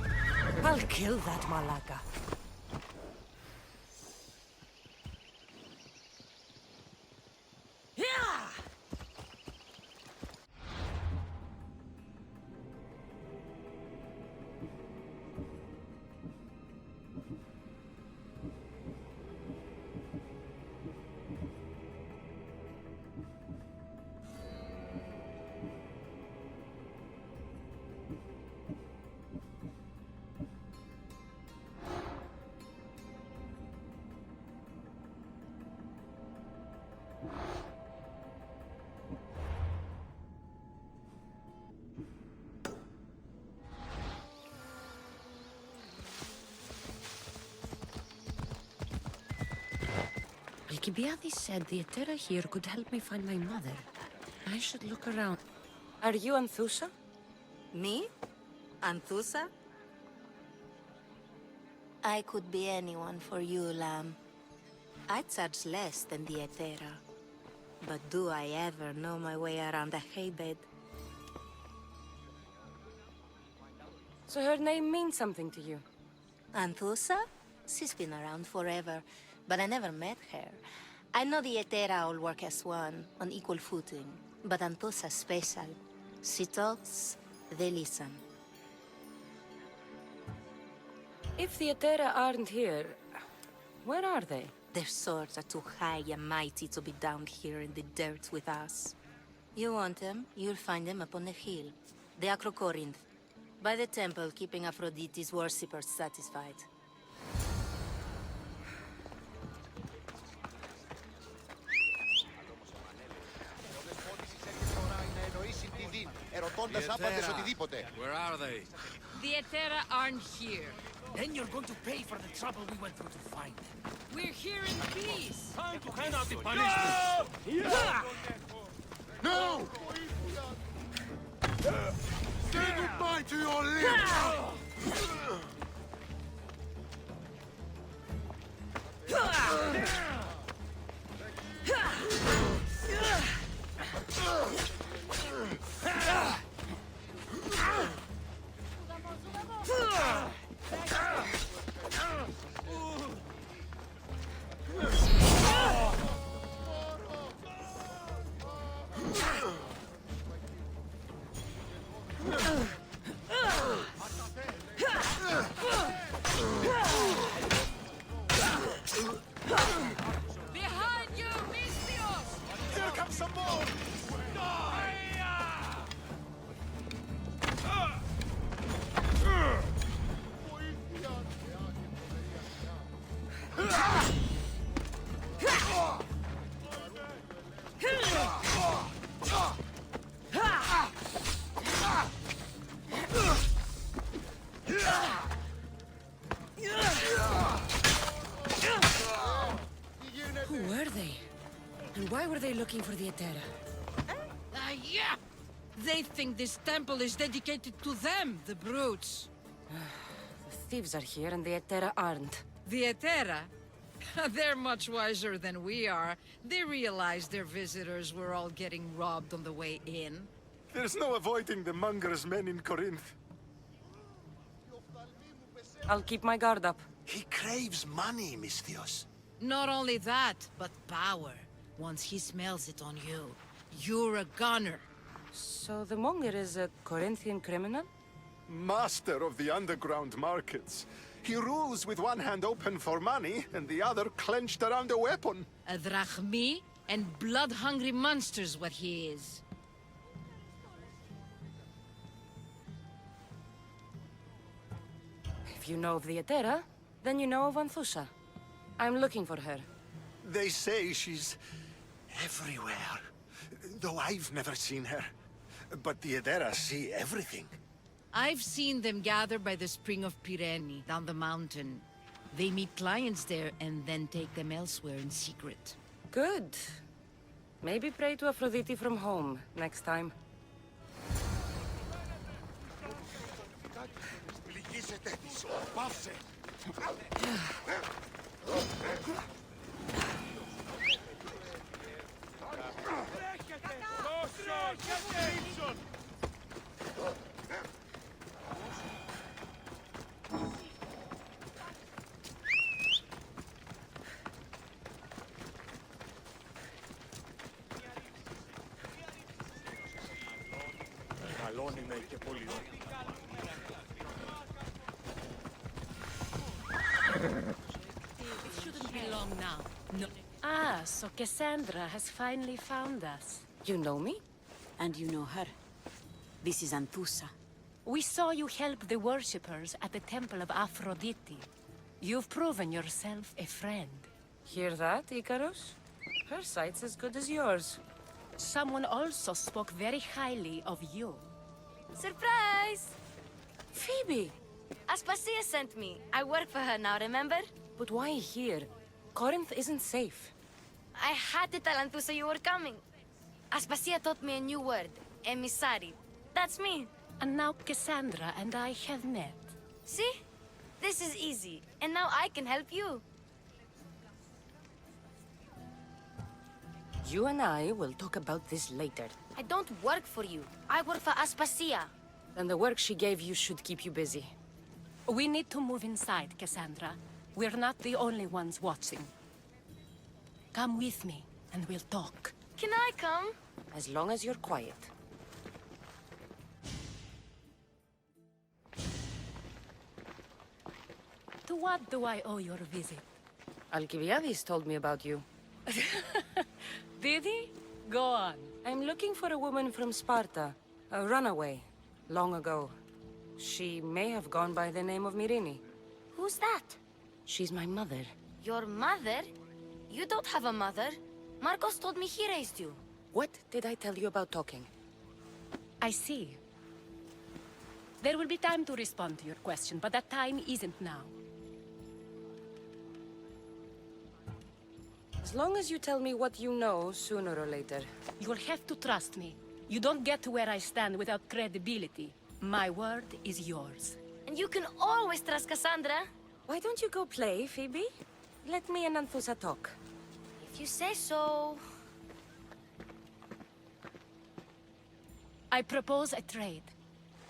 I'll kill that Malaka. Alcibiades said the Etera here could help me find my mother. I should look around. Are you Anthusa? Me? Anthusa? I could be anyone for you, Lamb. I charge less than the Etera. But do I ever know my way around a haybed? So her name means something to you? Anthusa? She's been around forever, but I never met her. I know the Etera all work as one, on equal footing. But Anthusa's special. She talks, they listen. If the Etera aren't here, where are they? Their swords are too high and mighty to be down here in the dirt with us. You want them, you'll find them up on the hill. The Acrocorinth. By the temple, keeping Aphrodite's worshippers satisfied. Where are they? The Etera aren't here. Then you're going to pay for the trouble we went through to find them. We're here in peace. Time to hand out the punishment. No! Say goodbye to your limbs! Behind you, Mystios! Here comes some more! Who were they? And why were they looking for the Etera? Yeah! They think this temple is dedicated to them, the brutes. The thieves are here and the Etera aren't. The Etera? They're much wiser than we are. They realized their visitors were all getting robbed on the way in. There's no avoiding the Munger's men in Corinth. I'll keep my guard up. He craves money, Mystios. Not only that, but power. Once he smells it on you, you're a gunner. So the Monger is a Corinthian criminal? Master of the underground markets. He rules with one hand open for money and the other clenched around a weapon. A drachmi and blood-hungry monster's what he is. If you know of the Etera, then you know of Anthusa. I'm looking for her. They say she's everywhere, though I've never seen her. But the Edera see everything. I've seen them gather by the Spring of Pireni, down the mountain. They meet clients there and then take them elsewhere in secret. Good. Maybe pray to Aphrodite from home next time. It shouldn't be long now. No. Ah, so Cassandra has finally found us. You know me? And you know her. This is Anthusa. We saw you help the worshippers at the Temple of Aphrodite. You've proven yourself a friend. Hear that, Icarus? Her sight's as good as yours. Someone also spoke very highly of you. Surprise! Phoebe! Aspasia sent me. I work for her now, remember? But why here? Corinth isn't safe. I had to tell Anthusa you were coming. Aspasia taught me a new word. Emissary. That's me. And now Cassandra and I have met. See? This is easy. And now I can help you. You and I will talk about this later. I don't work for you. I work for Aspasia. Then the work she gave you should keep you busy. We need to move inside, Cassandra. We're not the only ones watching. Come with me, and we'll talk. Can I come? As long as you're quiet. To what do I owe your visit? Alcibiades told me about you. Did he? Go on. I'm looking for a woman from Sparta. A runaway. Long ago. She may have gone by the name of Myrine. Who's that? She's my mother. Your mother? You don't have a mother. Marcos told me he raised you. What did I tell you about talking? I see. There will be time to respond to your question, but that time isn't now. As long as you tell me what you know, sooner or later. You'll have to trust me. You don't get to where I stand without credibility. My word is yours. And you can always trust Cassandra. Why don't you go play, Phoebe? Let me and Anthusa talk. If you say so... I propose a trade.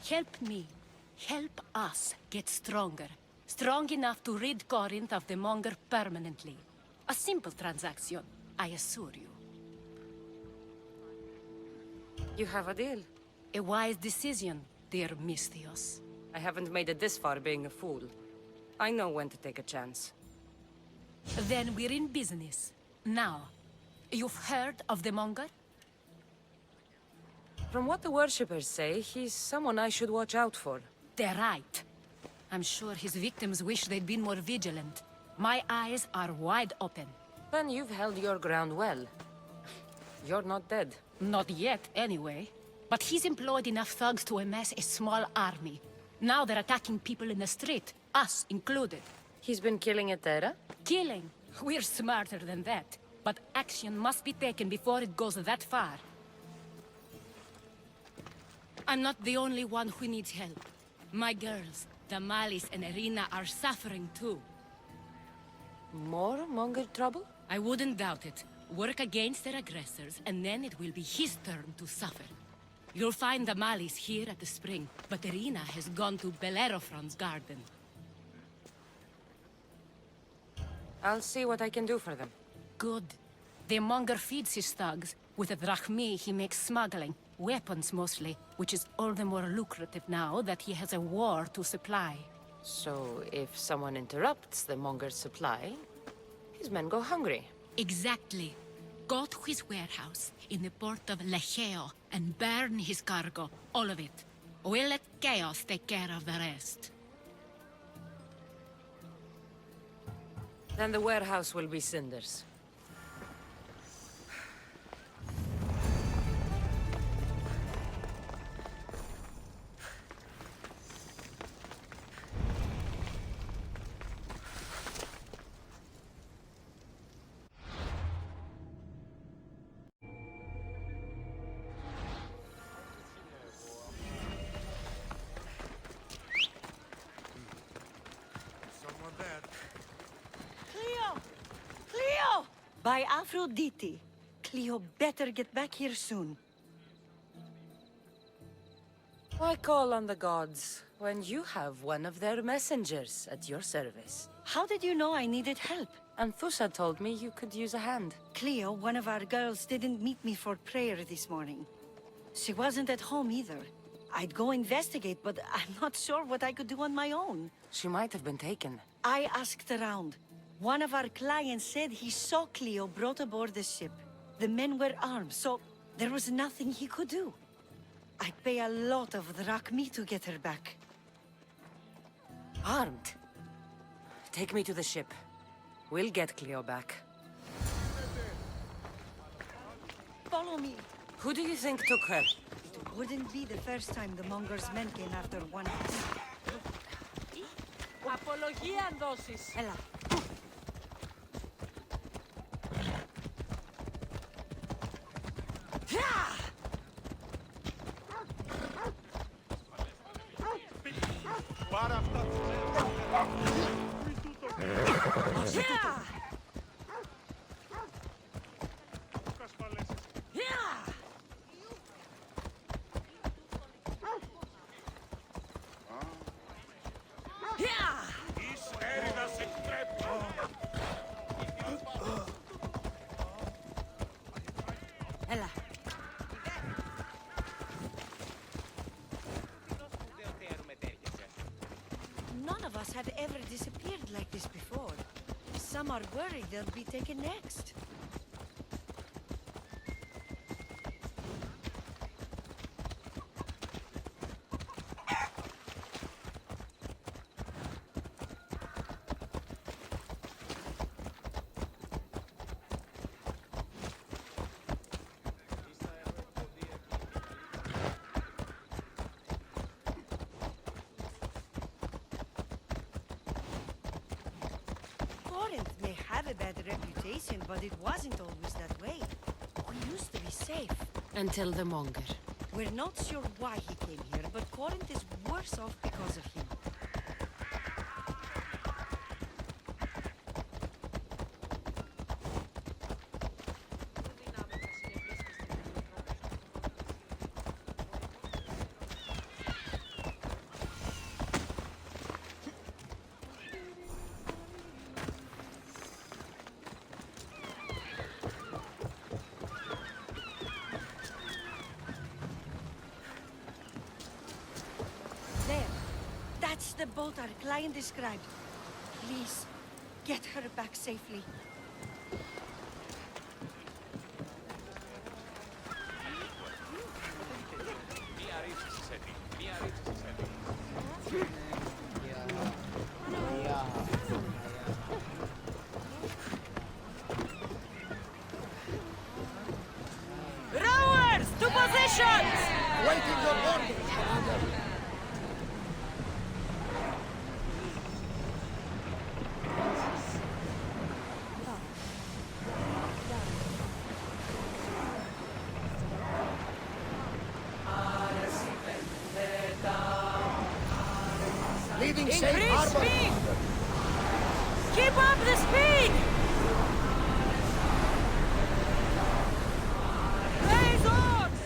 Help me. Help us get stronger. Strong enough to rid Corinth of the Monger permanently. A simple transaction, I assure you. You have a deal. A wise decision, dear Misthios. I haven't made it this far being a fool. I know when to take a chance. Then we're in business. Now, you've heard of the Monger? From what the worshippers say, he's someone I should watch out for. They're right. I'm sure his victims wish they'd been more vigilant. My eyes are wide open. Then you've held your ground well. You're not dead. Not yet, anyway. But he's employed enough thugs to amass a small army. Now they're attacking people in the street, us included. He's been killing Etera? Killing? We're smarter than that. But action must be taken before it goes that far. I'm not the only one who needs help. My girls, Damalis and Irina, are suffering too. More Monger trouble? I wouldn't doubt it. Work against their aggressors, and then it will be his turn to suffer. You'll find Damalis here at the spring, but Irina has gone to Bellerophon's garden. I'll see what I can do for them. Good. The Monger feeds his thugs. With the drachmi, he makes smuggling. Weapons, mostly, which is all the more lucrative now that he has a war to supply. So, if someone interrupts the Monger's supply, his men go hungry. Exactly. Go to his warehouse in the port of Lecheo and burn his cargo, all of it. We'll let Chaos take care of the rest. Then the warehouse will be cinders. Someone there. Cleo! Cleo! By Aphrodite. Cleo better get back here soon. Why call on the gods when you have one of their messengers at your service? How did you know I needed help? Anthusa told me you could use a hand. Cleo, one of our girls, didn't meet me for prayer this morning. She wasn't at home either. I'd go investigate, but I'm not sure what I could do on my own. She might have been taken. I asked around. One of our clients said he saw Cleo brought aboard the ship. The men were armed, so there was nothing he could do. I'd pay a lot of drachmi to get her back. Armed? Take me to the ship. We'll get Cleo back. Follow me. Who do you think took her? It wouldn't be the first time the Monger's men came after one of us. Απολογία αν δώσεις. Έλα. Πάρε αυτά. Έλα. None of us had ever disappeared like this before. Some are worried they'll be taken next. Corinth may have a bad reputation, but it wasn't always that way. We used to be safe. Until the Monger. We're not sure why he came here, but Corinth is worse off because of him. There. That's the boat our client described. Please, get her back safely. Rowers, to positions! Waiting your orders, Commander. Leaving safe Increase harbor. speed! Keep up the speed! Raise oars!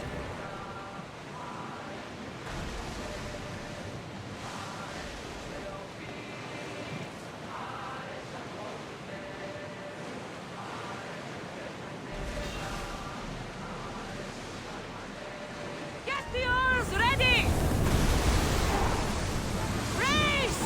Get the oars ready! Raise!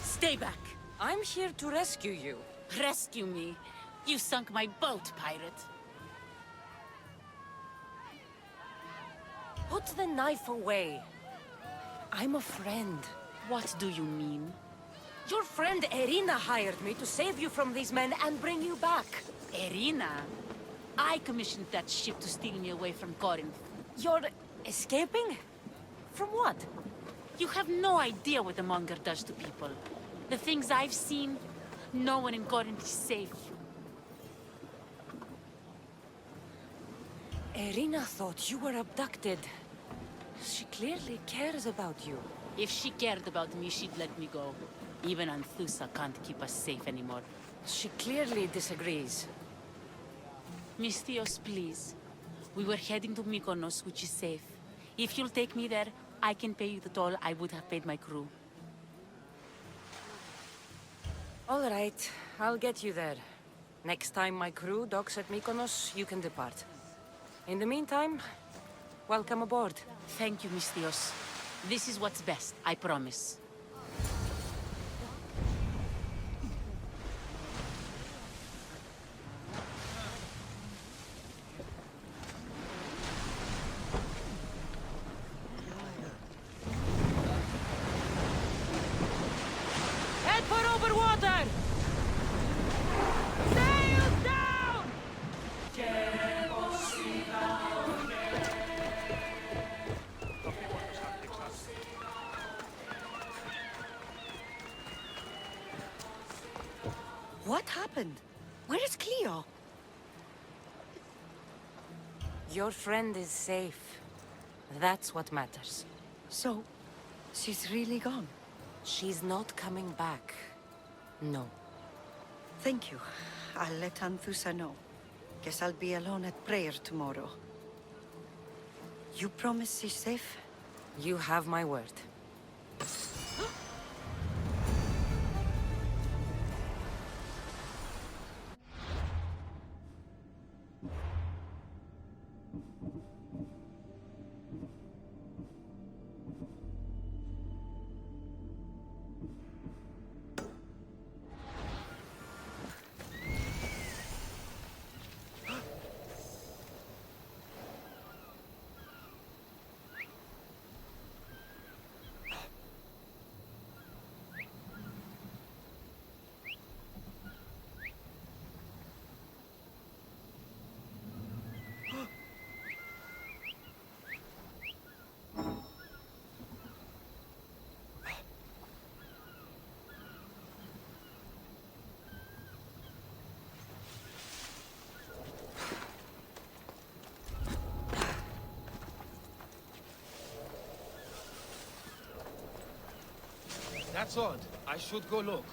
Stay back. I'm here to rescue you. Rescue me. You sunk my boat, pirate. Put the knife away. I'm a friend. What do you mean? Your friend Irina hired me to save you from these men and bring you back. Irina? I commissioned that ship to steal me away from Corinth. You're escaping? From what? You have no idea what the monger does to people. The things I've seen, no one in Corinth is safe. Irina thought you were abducted. She clearly cares about you. If she cared about me, she'd let me go. Even Anthusa can't keep us safe anymore. She clearly disagrees. Misthios, please. We were heading to Mykonos, which is safe. If you'll take me there, I can pay you the toll I would have paid my crew. All right, I'll get you there. Next time my crew docks at Mykonos, you can depart. In the meantime, welcome aboard. Thank you, Misthios. This is what's best, I promise. Head for over water! Sails down! What happened? Where is Cleo? Your friend is safe. That's what matters. So, she's really gone? She's not coming back. No. Thank you. I'll let Anthusa know. Guess I'll be alone at prayer tomorrow. You promise she's safe? You have my word. That's odd. I should go look.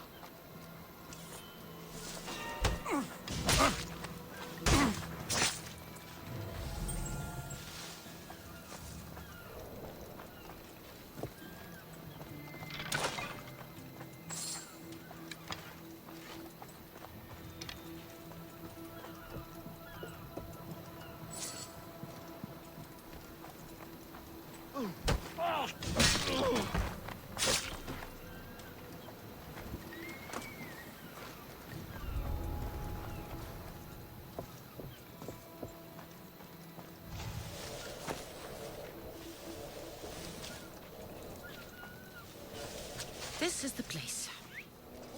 This is the place.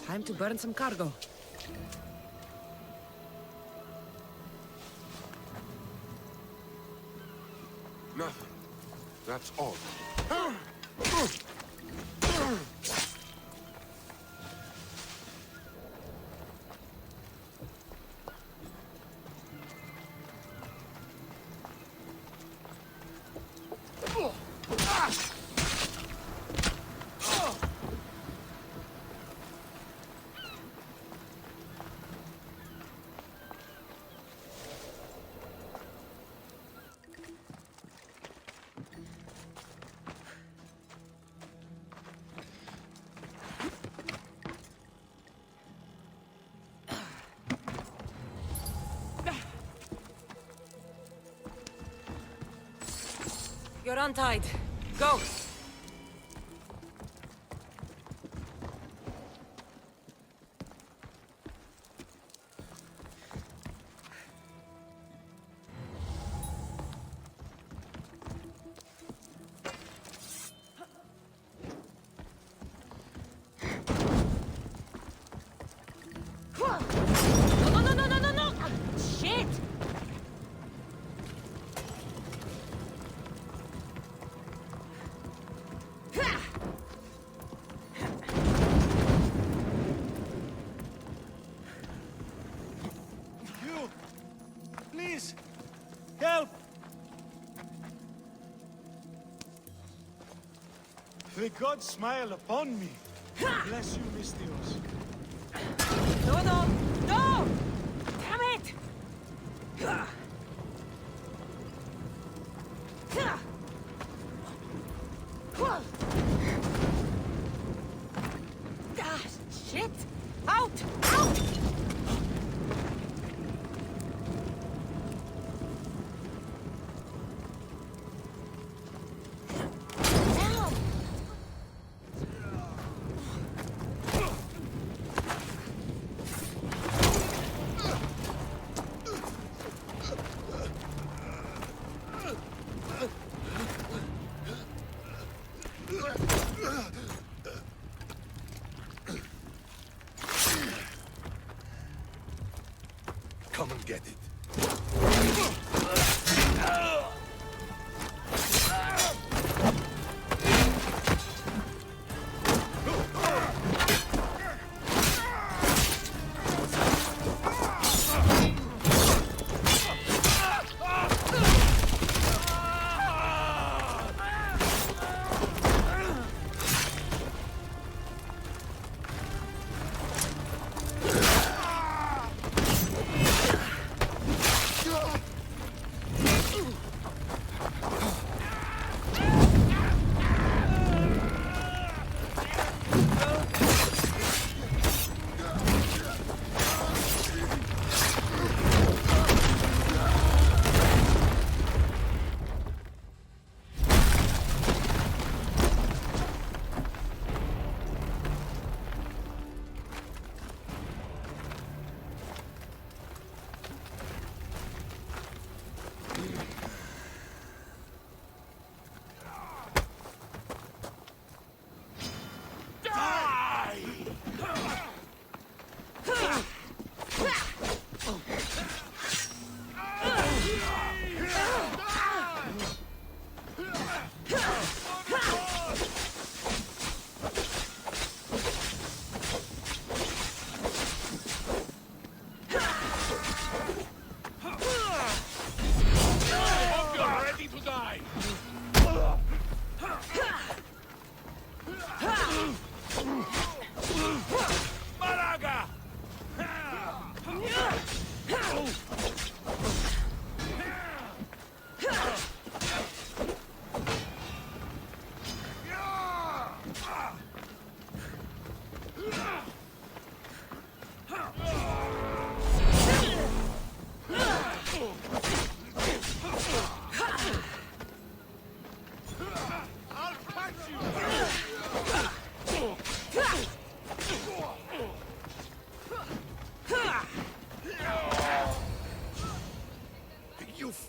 Time to burn some cargo. Nothing. That's all. You're untied. Go! No! Shit! You! Please! Help! The gods smile upon me. Bless you, Mystios. No! Damn it! Ah, shit! Out! Come and get it.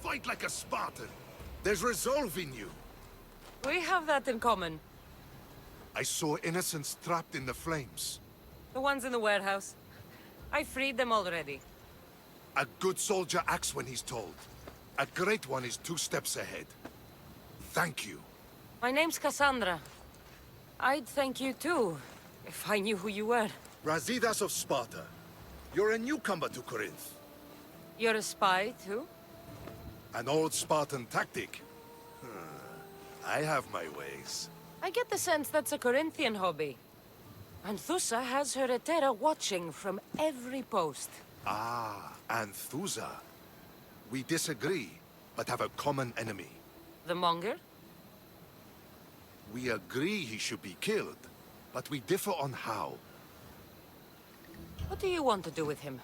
Fight like a Spartan. There's resolve in you. We have that in common. I saw innocents trapped in the flames. The ones in the warehouse. I freed them already. A good soldier acts when he's told. A great one is 2 steps ahead. Thank you. My name's Cassandra. I'd thank you too, if I knew who you were. Razidas of Sparta. You're a newcomer to Corinth. You're a spy too? An old Spartan tactic. I have my ways. I get the sense that's a Corinthian hobby. Anthusa has her Etera watching from every post. Ah, Anthusa. We disagree, but have a common enemy. The Monger? We agree he should be killed, but we differ on how. What do you want to do with him?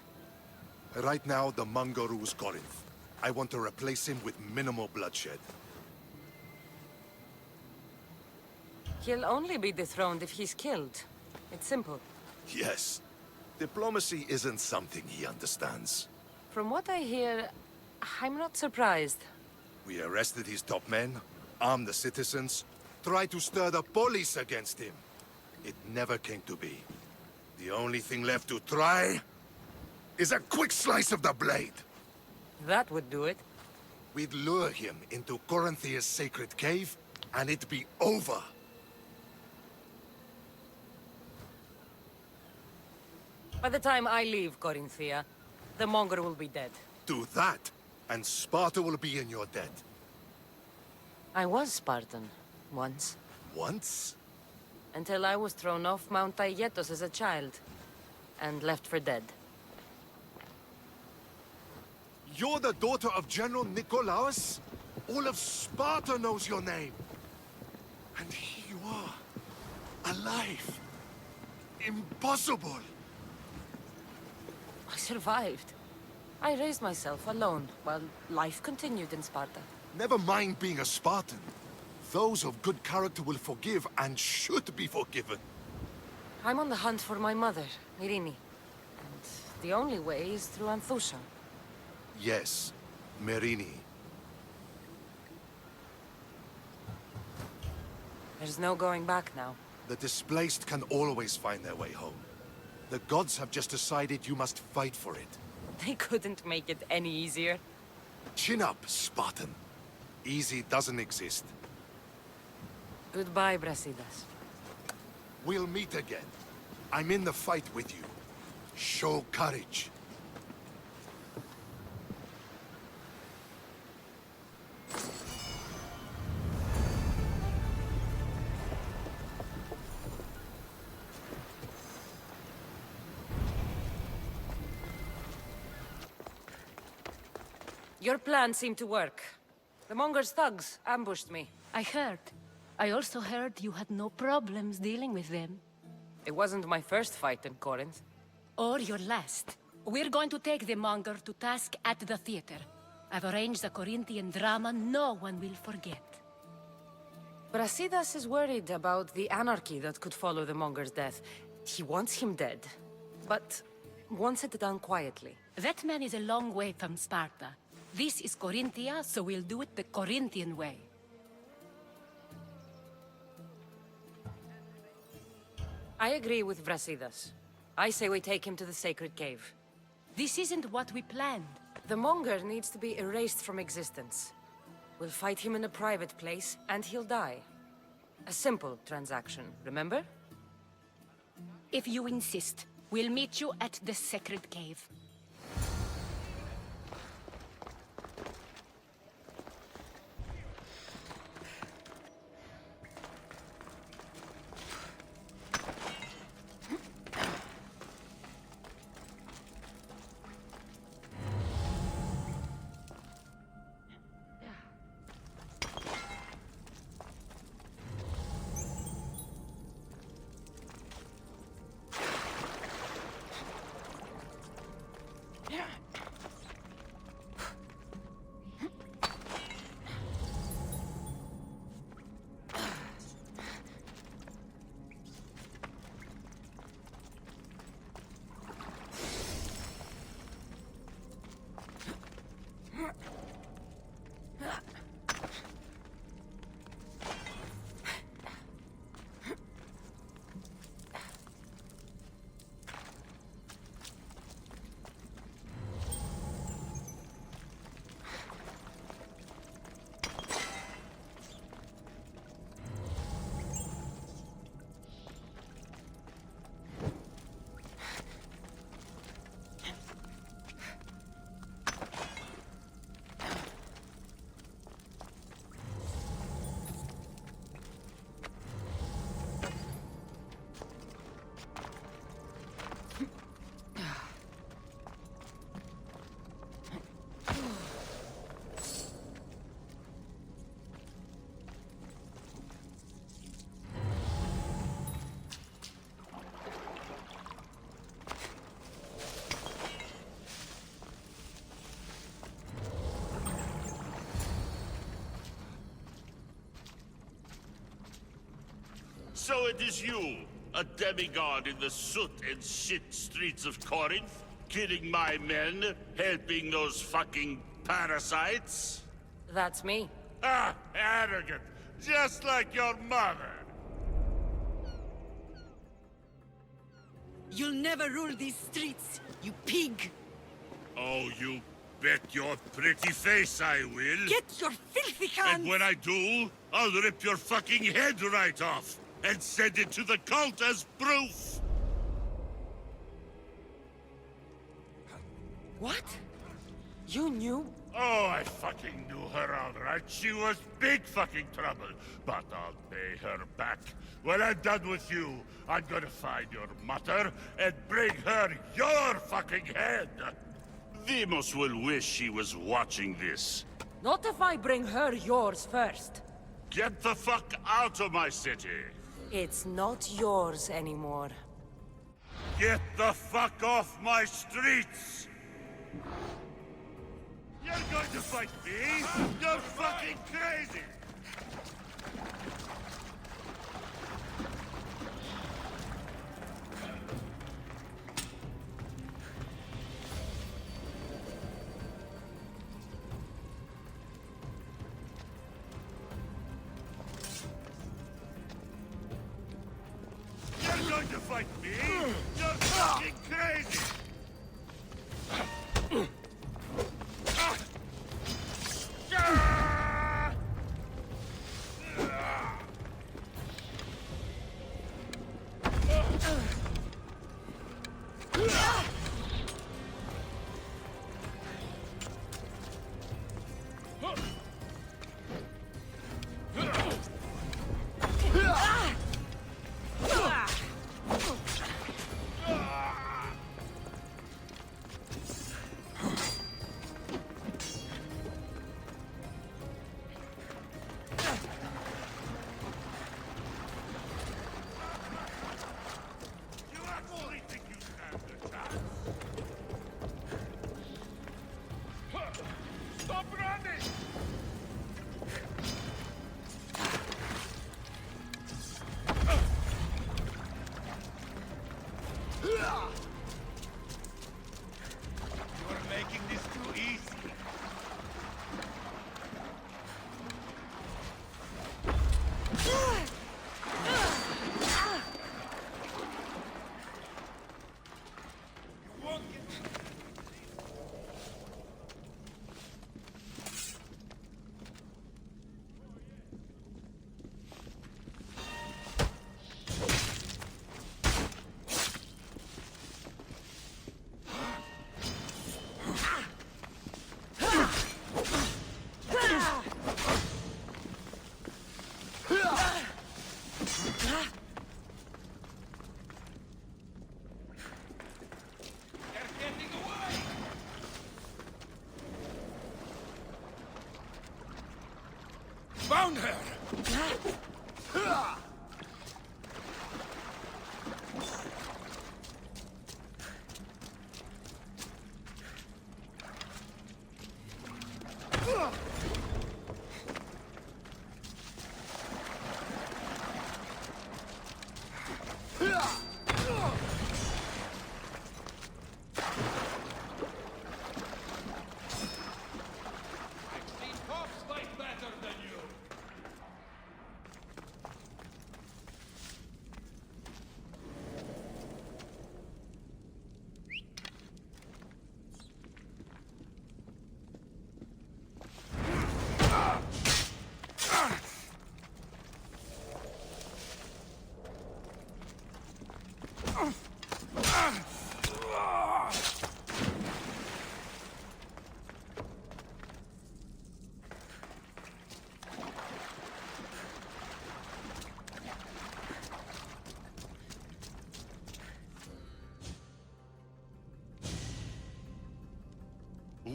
Right now, the Monger rules Corinth. I want to replace him with minimal bloodshed. He'll only be dethroned if he's killed. It's simple. Yes. Diplomacy isn't something he understands. From what I hear, I'm not surprised. We arrested his top men, armed the citizens, tried to stir the police against him. It never came to be. The only thing left to try is a quick slice of the blade. That would do it. We'd lure him into Corinthia's sacred cave, and it'd be over. By the time I leave Corinthia, the Monger will be dead. Do that, and Sparta will be in your debt. I was Spartan, once. Once? Until I was thrown off Mount Aietos as a child, and left for dead. You're the daughter of General Nikolaos? All of Sparta knows your name. And here you are, alive. Impossible. I survived. I raised myself alone, while life continued in Sparta. Never mind being a Spartan. Those of good character will forgive and should be forgiven. I'm on the hunt for my mother, Myrini. And the only way is through Anthusa. Yes, Merini. There's no going back now. The displaced can always find their way home. The gods have just decided you must fight for it. They couldn't make it any easier. Chin up, Spartan. Easy doesn't exist. Goodbye, Brasidas. We'll meet again. I'm in the fight with you. Show courage. Your plan seemed to work. The Monger's thugs ambushed me. I heard. I also heard you had no problems dealing with them. It wasn't my first fight in Corinth. Or your last. We're going to take the Monger to task at the theater. I've arranged a Corinthian drama no one will forget. Brasidas is worried about the anarchy that could follow the Monger's death. He wants him dead, but wants it done quietly. That man is a long way from Sparta. This is Corinthia, so we'll do it the Corinthian way. I agree with Brasidas. I say we take him to the sacred cave. This isn't what we planned. The Monger needs to be erased from existence. We'll fight him in a private place, and he'll die. A simple transaction, remember? If you insist, we'll meet you at the sacred cave. So it is you, a demigod in the soot and shit streets of Corinth, killing my men, helping those fucking parasites? That's me. Ah, arrogant, just like your mother. You'll never rule these streets, you pig! Oh, you bet your pretty face I will. Get your filthy hands! And when I do, I'll rip your fucking head right off and send it to the cult as proof. What? You knew? Oh, I fucking knew her all right. She was big fucking trouble. But I'll pay her back. When I'm done with you, I'm gonna find your mother and bring her your fucking head. Demos will wish she was watching this. Not if I bring her yours first. Get the fuck out of my city. It's not yours anymore. Get the fuck off my streets! You're going to fight me? You're fucking crazy! You're going to fight me? You're fucking crazy! Stop running! You're making this too easy. Found her!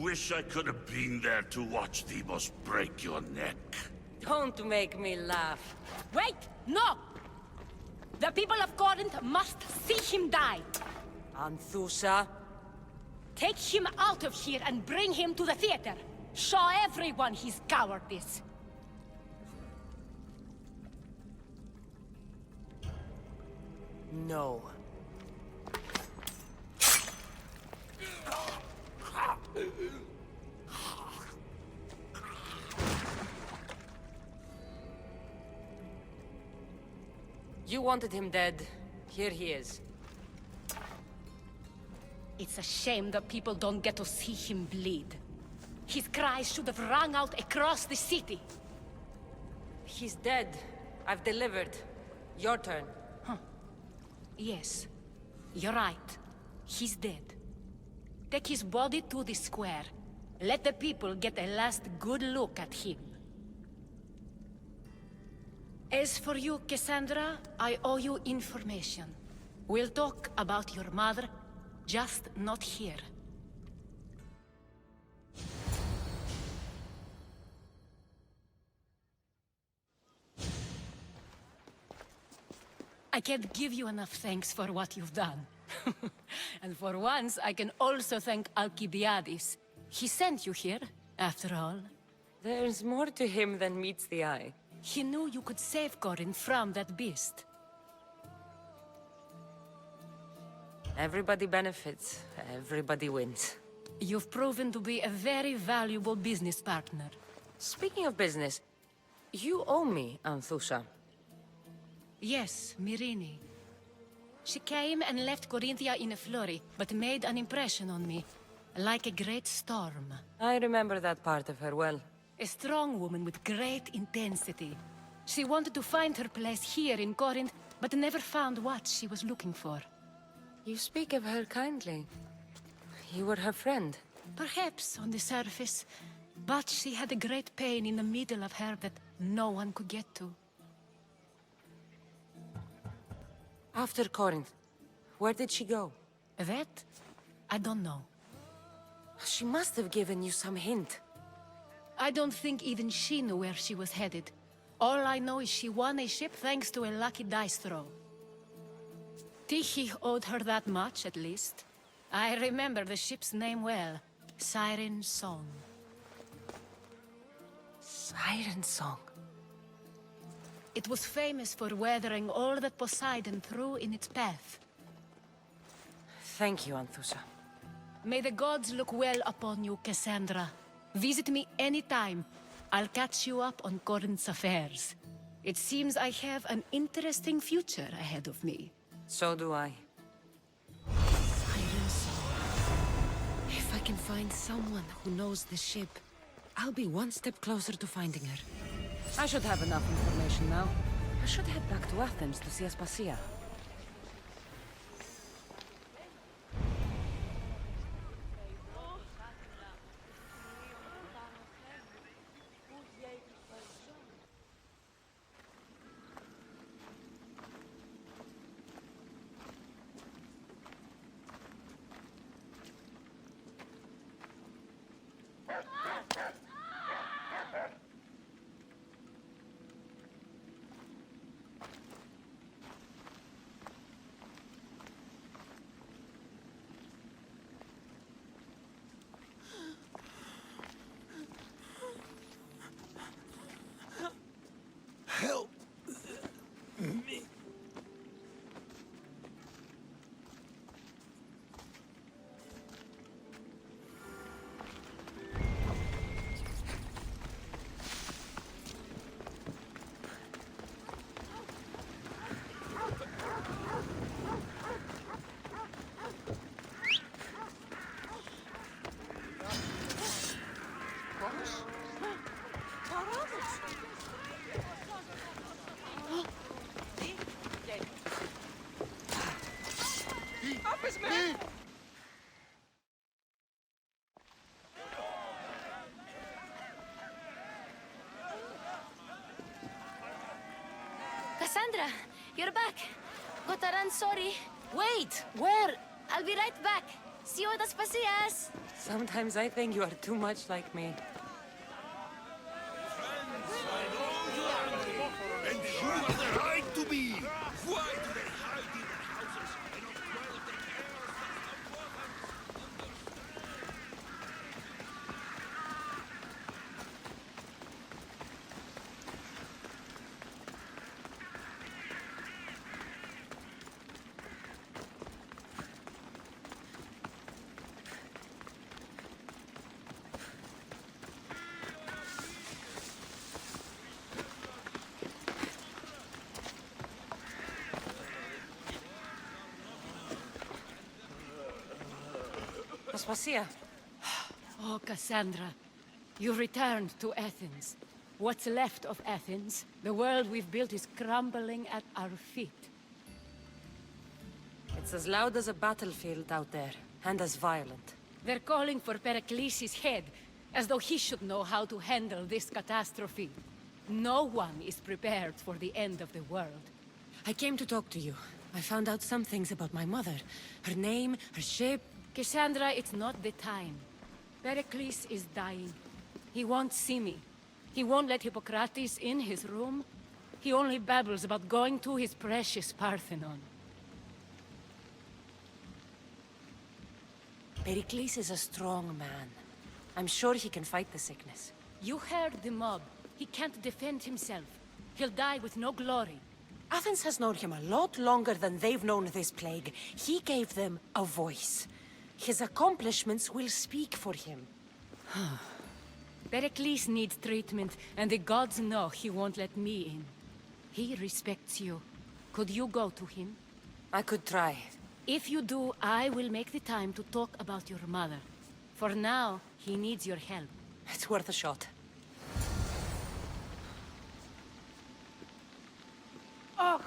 Wish I could have been there to watch Demos break your neck. Don't make me laugh. Wait! No! The people of Corinth must see him die. Anthusa? Take him out of here and bring him to the theater. Show everyone his cowardice. No. You wanted him dead. Here he is. It's a shame that people don't get to see him bleed. His cries should have rung out across the city. He's dead. I've delivered. Your turn. Yes, you're right. He's dead. Take his body to the square. Let the people get a last good look at him. As for you, Cassandra, I owe you information. We'll talk about your mother, just not here. I can't give you enough thanks for what you've done. And for once, I can also thank Alcibiades. He sent you here, after all. There's more to him than meets the eye. He knew you could save Corinth from that beast. Everybody benefits. Everybody wins. You've proven to be a very valuable business partner. Speaking of business, you owe me, Anthusha. Yes, Myrrine. She came and left Corinthia in a flurry, but made an impression on me, like a great storm. I remember that part of her well. A strong woman with great intensity. She wanted to find her place here in Corinth, but never found what she was looking for. You speak of her kindly. You were her friend. Perhaps on the surface, but she had a great pain in the middle of her that no one could get to. After Corinth, where did she go? That? I don't know. She must have given you some hint. I don't think even she knew where she was headed. All I know is she won a ship thanks to a lucky dice throw. Tyche owed her that much, at least. I remember the ship's name well. Siren Song. Siren Song? It was famous for weathering all that Poseidon threw in its path. Thank you, Anthusha. May the gods look well upon you, Cassandra. Visit me anytime. I'll catch you up on Corinth's affairs. It seems I have an interesting future ahead of me. So do I. Siren Song. If I can find someone who knows the ship, I'll be one step closer to finding her. I should have enough information now. I should head back to Athens to see Aspasia. Help me. Cassandra, you're back. Gotta run, sorry. Wait! Where? I'll be right back. See you at Aspasias. Sometimes I think you are too much like me. And who are the right to be? Why do they hide in their houses and not dwell the Aspasia. Oh, Cassandra, you returned to Athens. What's left of Athens, the world we've built is crumbling at our feet. It's as loud as a battlefield out there, and as violent. They're calling for Pericles' head, as though he should know how to handle this catastrophe. No one is prepared for the end of the world. I came to talk to you. I found out some things about my mother. Her name, her shape. Cassandra, it's not the time. Pericles is dying. He won't see me. He won't let Hippocrates in his room. He only babbles about going to his precious Parthenon. Pericles is a strong man. I'm sure he can fight the sickness. You heard the mob. He can't defend himself. He'll die with no glory. Athens has known him a lot longer than they've known this plague. He gave them a voice. His accomplishments will speak for him. Pericles needs treatment, and the gods know he won't let me in. He respects you. Could you go to him? I could try. If you do, I will make the time to talk about your mother. For now, he needs your help. It's worth a shot. Oh!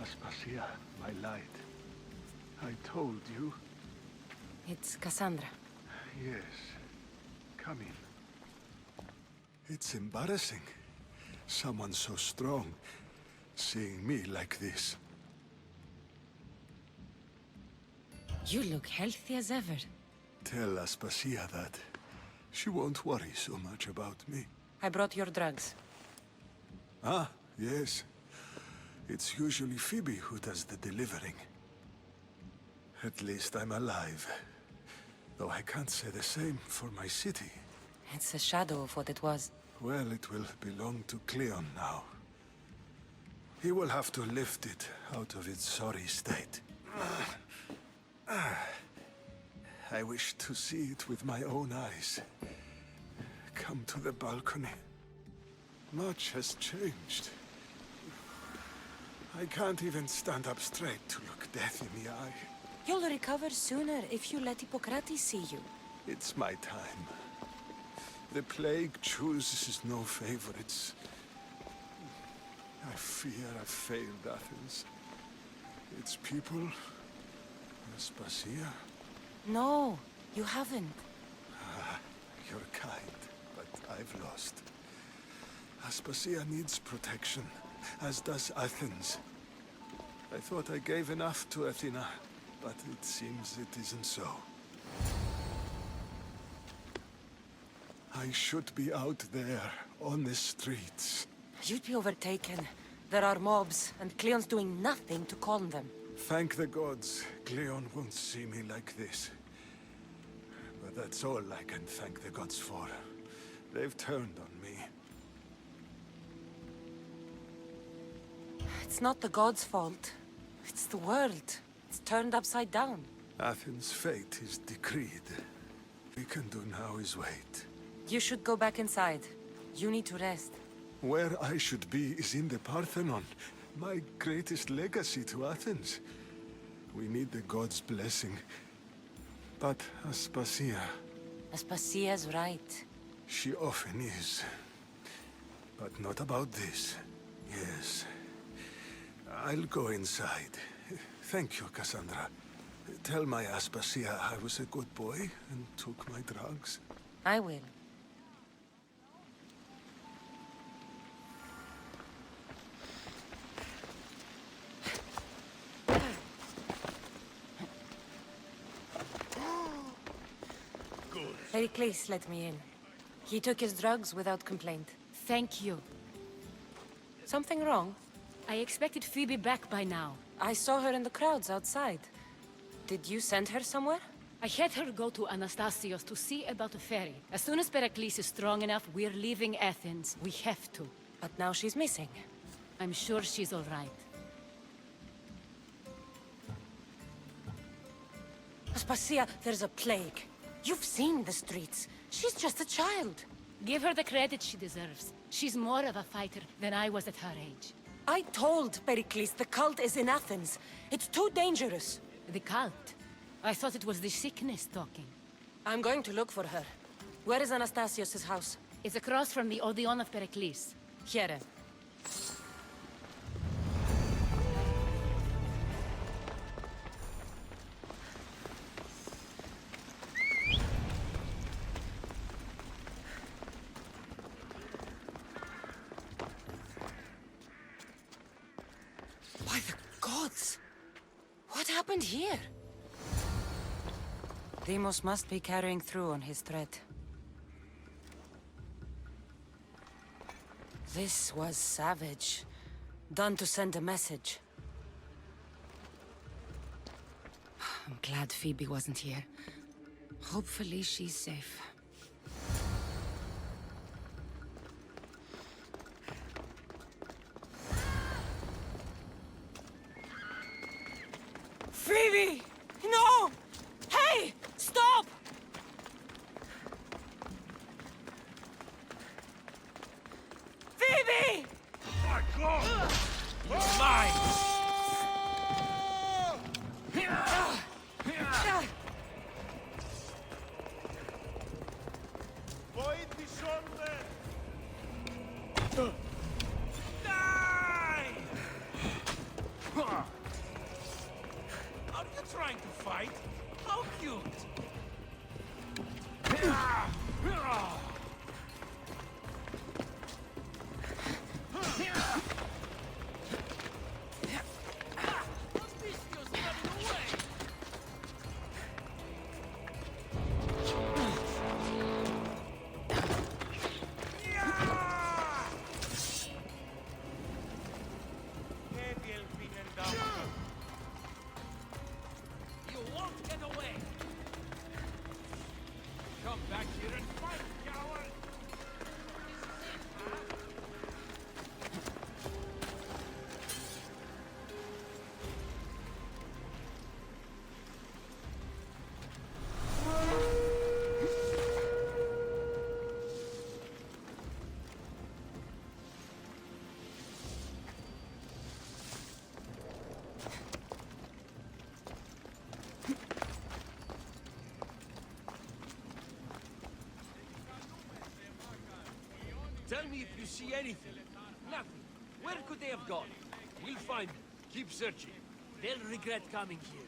Aspasia, my light. I told you. It's Cassandra. Yes. Come in. It's embarrassing. Someone so strong, seeing me like this. You look healthy as ever. Tell Aspasia that. She won't worry so much about me. I brought your drugs. Ah, yes. It's usually Phoebe who does the delivering. At least I'm alive. Though I can't say the same for my city. It's a shadow of what it was. Well, it will belong to Cleon now. He will have to lift it out of its sorry state. I wish to see it with my own eyes. Come to the balcony. Much has changed. I can't even stand up straight to look death in the eye. You'll recover sooner if you let Hippocrates see you. It's my time. The plague chooses no favorites. I fear I failed Athens. Its people... Aspasia? No, you haven't. You're kind, but I've lost. Aspasia needs protection, as does Athens. I thought I gave enough to Athena, but it seems it isn't so. I should be out there, on the streets. You'd be overtaken. There are mobs, and Cleon's doing nothing to calm them. Thank the gods, Cleon won't see me like this. But that's all I can thank the gods for. They've turned on me. It's not the gods' fault. It's the world. It's turned upside down. Athens' fate is decreed. We can do now is wait. You should go back inside. You need to rest. Where I should be is in the Parthenon, my greatest legacy to Athens. We need the gods' blessing. But Aspasia... Aspasia's right. She often is. But not about this. Yes. I'll go inside. Thank you, Cassandra. Tell my Aspasia I was a good boy and took my drugs. I will. Pericles let me in. He took his drugs without complaint. Thank you. Something wrong? I expected Phoebe back by now. I saw her in the crowds outside. Did you send her somewhere? I had her go to Anastasios to see about a ferry. As soon as Pericles is strong enough, we're leaving Athens. We have to. But now she's missing. I'm sure she's all right. Aspasia, there's a plague. You've seen the streets. She's just a child. Give her the credit she deserves. She's more of a fighter than I was at her age. I told Pericles the cult is in Athens. It's too dangerous. The cult? I thought it was the sickness talking. I'm going to look for her. Where is Anastasios' house? It's across from the Odeon of Pericles. Here. By the gods! What happened here? Deimos must be carrying through on his threat. This was savage. Done to send a message. I'm glad Phoebe wasn't here. Hopefully she's safe. Phoebe! No! Hey! Stop! Phoebe! My God! You're mine! Are you trying to fight? How cute! You won't get away! Come back here and fight, coward! Tell me if you see anything. Nothing. Where could they have gone? We'll find them. Keep searching. They'll regret coming here.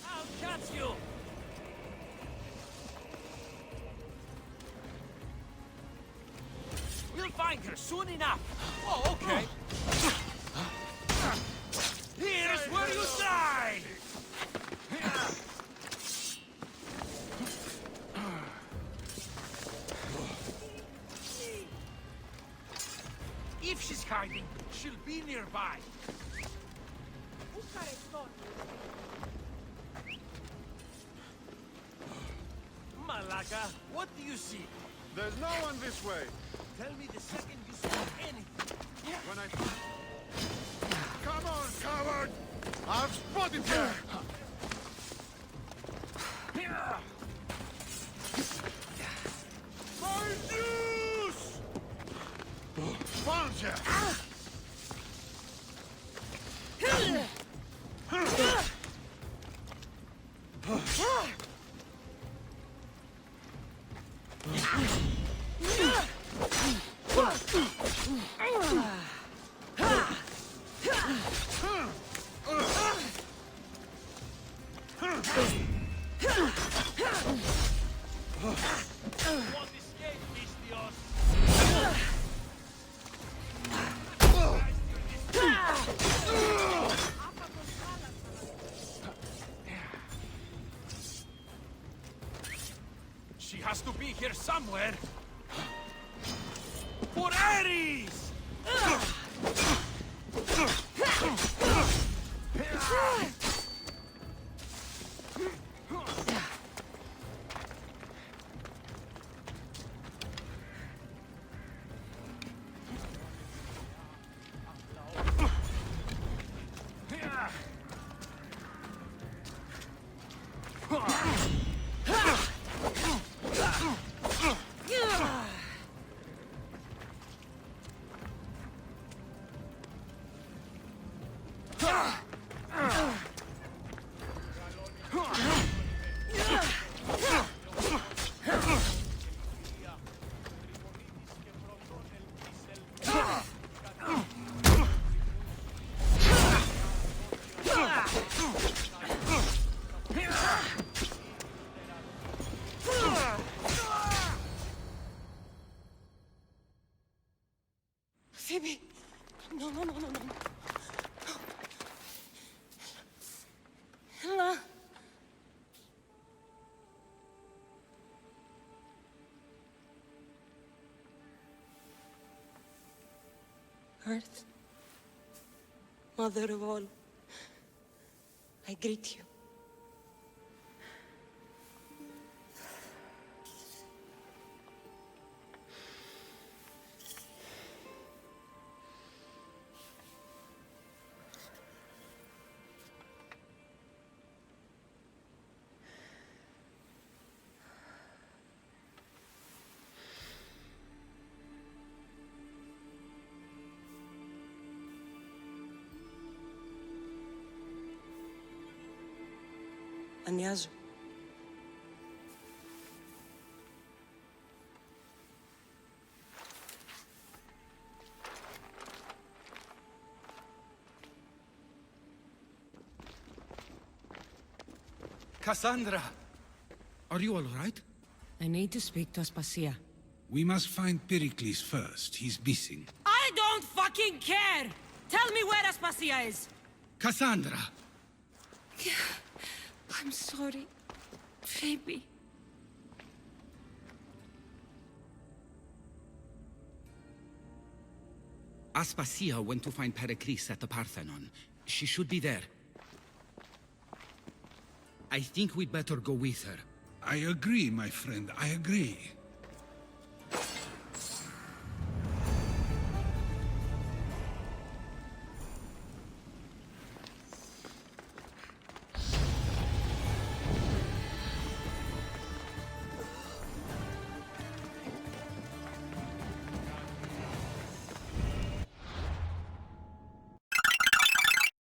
I'll catch you! We'll find her soon enough. Oh, okay. Here's where you die! If she's hiding, she'll be nearby. Malaka, what do you see? There's no one this way. Tell me the second you see anything. When I... Come on, coward! I've spotted her! My juice! Found her! She has to be here somewhere. For Ares! Phoebe! No, no, no, no, no. Ella! Earth, Mother of all, I greet you. Ανιάζω. Cassandra! Are you all right? I need to speak to Aspasia. We must find Pericles first. He's missing. I don't fucking care! Tell me where Aspasia is! Cassandra! I'm sorry, Phoebe. Aspasia went to find Pericles at the Parthenon. She should be there. I think we'd better go with her. I agree, my friend, I agree.